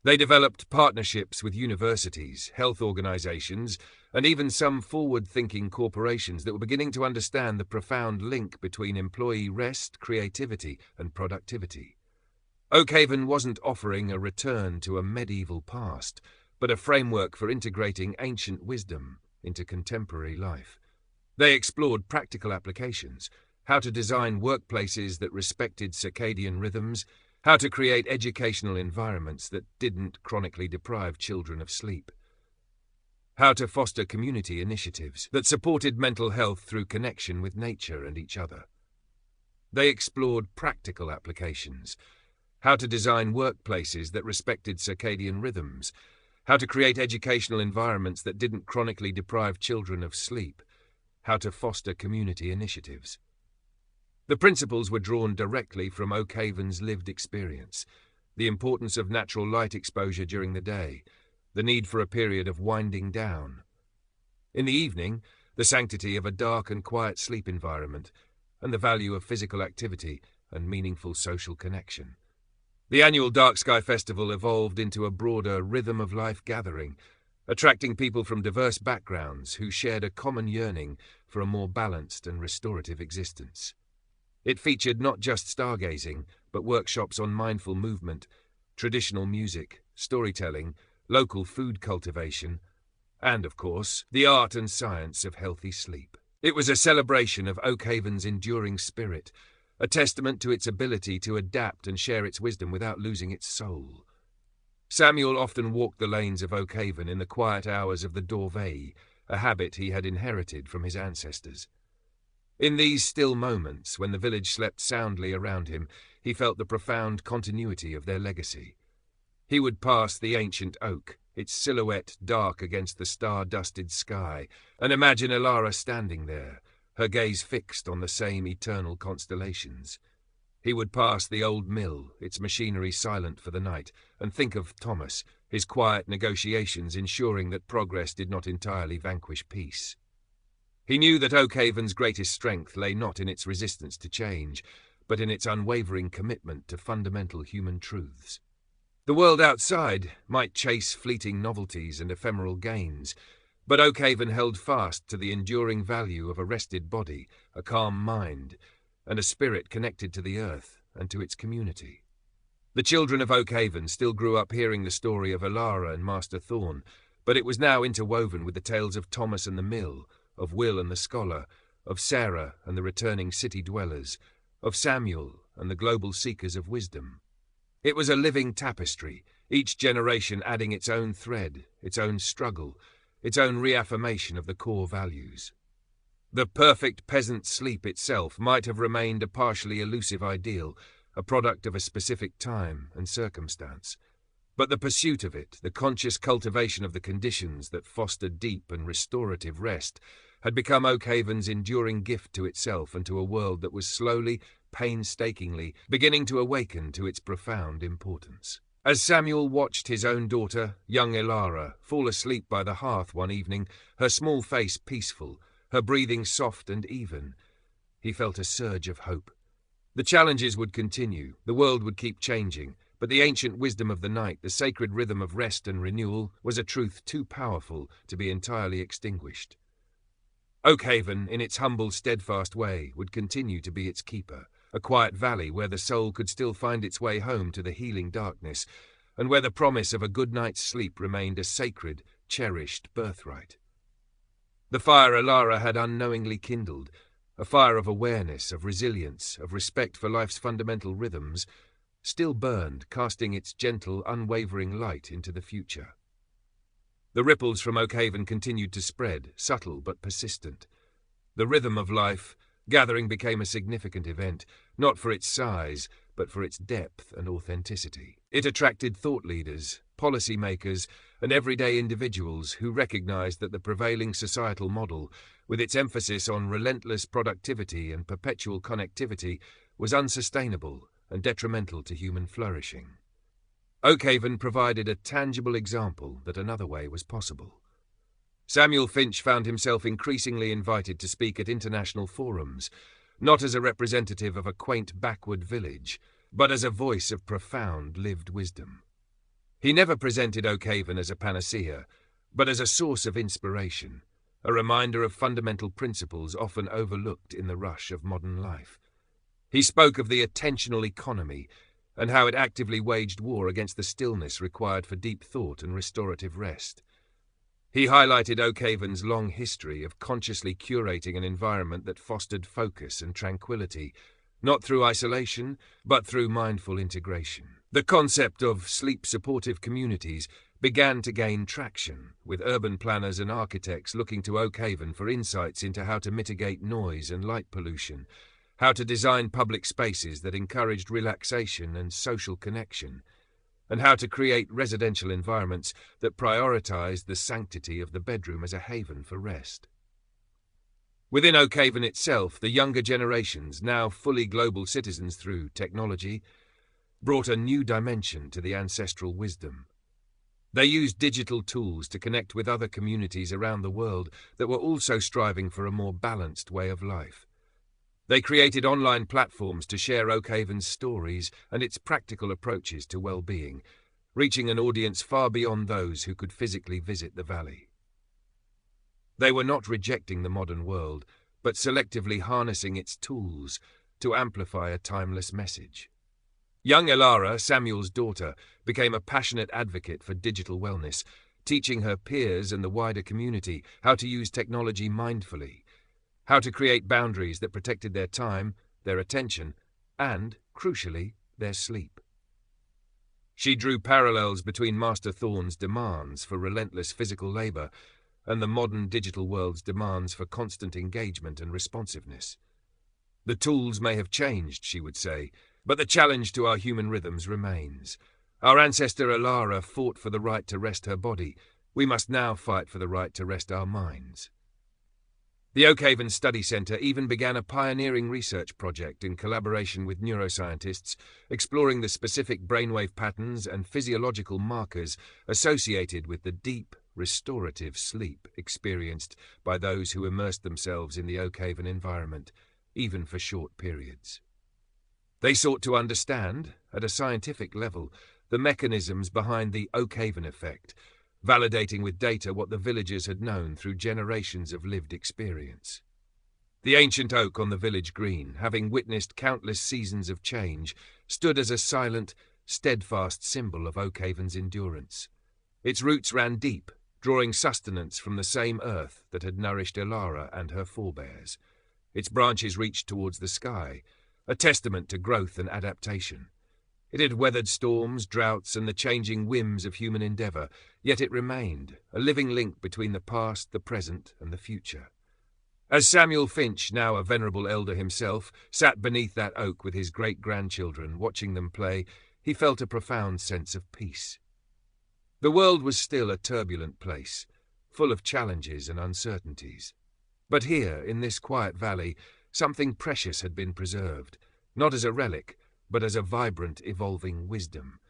They developed partnerships with universities, health organizations, and even some forward-thinking corporations that were beginning to understand the profound link between employee rest, creativity, and productivity. Oakhaven wasn't offering a return to a medieval past, but a framework for integrating ancient wisdom into contemporary life. They explored practical applications, how to design workplaces that respected circadian rhythms, how to create educational environments that didn't chronically deprive children of sleep, how to foster community initiatives that supported mental health through connection with nature and each other. They explored practical applications, how to design workplaces that respected circadian rhythms, how to create educational environments that didn't chronically deprive children of sleep, how to foster community initiatives. The principles were drawn directly from Oakhaven's lived experience: the importance of natural light exposure during the day, the need for a period of winding down. In the evening, the sanctity of a dark and quiet sleep environment, and the value of physical activity and meaningful social connection. The annual Dark Sky Festival evolved into a broader rhythm of life gathering, attracting people from diverse backgrounds who shared a common yearning for a more balanced and restorative existence. It featured not just stargazing, but workshops on mindful movement, traditional music, storytelling, local food cultivation, and, of course, the art and science of healthy sleep. It was a celebration of Oakhaven's enduring spirit, a testament to its ability to adapt and share its wisdom without losing its soul. Samuel often walked the lanes of Oakhaven in the quiet hours of the Dorveille, a habit he had inherited from his ancestors. In these still moments, when the village slept soundly around him, he felt the profound continuity of their legacy. He would pass the ancient oak, its silhouette dark against the star-dusted sky, and imagine Alara standing there, her gaze fixed on the same eternal constellations. He would pass the old mill, its machinery silent for the night, and think of Thomas, his quiet negotiations ensuring that progress did not entirely vanquish peace. He knew that Oakhaven's greatest strength lay not in its resistance to change, but in its unwavering commitment to fundamental human truths. The world outside might chase fleeting novelties and ephemeral gains, but Oakhaven held fast to the enduring value of a rested body, a calm mind, and a spirit connected to the earth and to its community. The children of Oakhaven still grew up hearing the story of Alara and Master Thorn, but it was now interwoven with the tales of Thomas and the mill, of Will and the scholar, of Sarah and the returning city dwellers, of Samuel and the global seekers of wisdom. It was a living tapestry, each generation adding its own thread, its own struggle, its own reaffirmation of the core values. The perfect peasant sleep itself might have remained a partially elusive ideal, a product of a specific time and circumstance. But the pursuit of it, the conscious cultivation of the conditions that fostered deep and restorative rest, had become Oakhaven's enduring gift to itself and to a world that was slowly, painstakingly, beginning to awaken to its profound importance. As Samuel watched his own daughter, young Alara, fall asleep by the hearth one evening, her small face peaceful, her breathing soft and even, he felt a surge of hope. The challenges would continue, the world would keep changing, but the ancient wisdom of the night, the sacred rhythm of rest and renewal, was a truth too powerful to be entirely extinguished. Oakhaven, in its humble, steadfast way, would continue to be its keeper, a quiet valley where the soul could still find its way home to the healing darkness, and where the promise of a good night's sleep remained a sacred, cherished birthright. The fire Alara had unknowingly kindled, a fire of awareness, of resilience, of respect for life's fundamental rhythms, still burned, casting its gentle, unwavering light into the future. The ripples from Oakhaven continued to spread, subtle but persistent. The rhythm of life, gathering became a significant event, not for its size, but for its depth and authenticity. It attracted thought leaders, policy makers, and everyday individuals who recognized that the prevailing societal model, with its emphasis on relentless productivity and perpetual connectivity, was unsustainable and detrimental to human flourishing. Oakhaven provided a tangible example that another way was possible. Samuel Finch found himself increasingly invited to speak at international forums, not as a representative of a quaint backward village, but as a voice of profound lived wisdom. He never presented Oakhaven as a panacea, but as a source of inspiration, a reminder of fundamental principles often overlooked in the rush of modern life. He spoke of the attentional economy and how it actively waged war against the stillness required for deep thought and restorative rest. He highlighted Oakhaven's long history of consciously curating an environment that fostered focus and tranquility, not through isolation, but through mindful integration. The concept of sleep-supportive communities began to gain traction, with urban planners and architects looking to Oakhaven for insights into how to mitigate noise and light pollution, how to design public spaces that encouraged relaxation and social connection, and how to create residential environments that prioritized the sanctity of the bedroom as a haven for rest. Within Oakhaven itself, the younger generations, now fully global citizens through technology, brought a new dimension to the ancestral wisdom. They used digital tools to connect with other communities around the world that were also striving for a more balanced way of life. They created online platforms to share Oakhaven's stories and its practical approaches to well-being, reaching an audience far beyond those who could physically visit the valley. They were not rejecting the modern world, but selectively harnessing its tools to amplify a timeless message. Young Elara, Samuel's daughter, became a passionate advocate for digital wellness, teaching her peers and the wider community how to use technology mindfully, how to create boundaries that protected their time, their attention, and, crucially, their sleep. She drew parallels between Master Thorne's demands for relentless physical labor and the modern digital world's demands for constant engagement and responsiveness. The tools may have changed, she would say, but the challenge to our human rhythms remains. Our ancestor Elara fought for the right to rest her body. We must now fight for the right to rest our minds. The Oakhaven Study Centre even began a pioneering research project in collaboration with neuroscientists, exploring the specific brainwave patterns and physiological markers associated with the deep, restorative sleep experienced by those who immersed themselves in the Oakhaven environment, even for short periods. They sought to understand, at a scientific level, the mechanisms behind the Oakhaven effect, validating with data what the villagers had known through generations of lived experience. The ancient oak on the village green, having witnessed countless seasons of change, stood as a silent, steadfast symbol of Oakhaven's endurance. Its roots ran deep, drawing sustenance from the same earth that had nourished Elara and her forebears. Its branches reached towards the sky, a testament to growth and adaptation. It had weathered storms, droughts, and the changing whims of human endeavour, yet it remained, a living link between the past, the present, and the future. As Samuel Finch, now a venerable elder himself, sat beneath that oak with his great-grandchildren, watching them play, he felt a profound sense of peace. The world was still a turbulent place, full of challenges and uncertainties. But here, in this quiet valley, something precious had been preserved, not as a relic, but as a vibrant, evolving wisdom.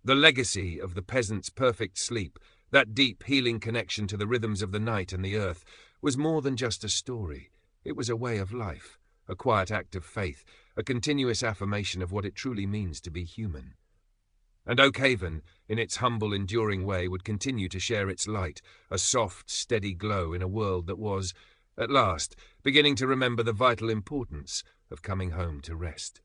The legacy of the peasant's perfect sleep, that deep, healing connection to the rhythms of the night and the earth, was more than just a story. It was a way of life, a quiet act of faith, a continuous affirmation of what it truly means to be human. And Oakhaven, in its humble, enduring way, would continue to share its light, a soft, steady glow in a world that was, at last, beginning to remember the vital importance of coming home to rest.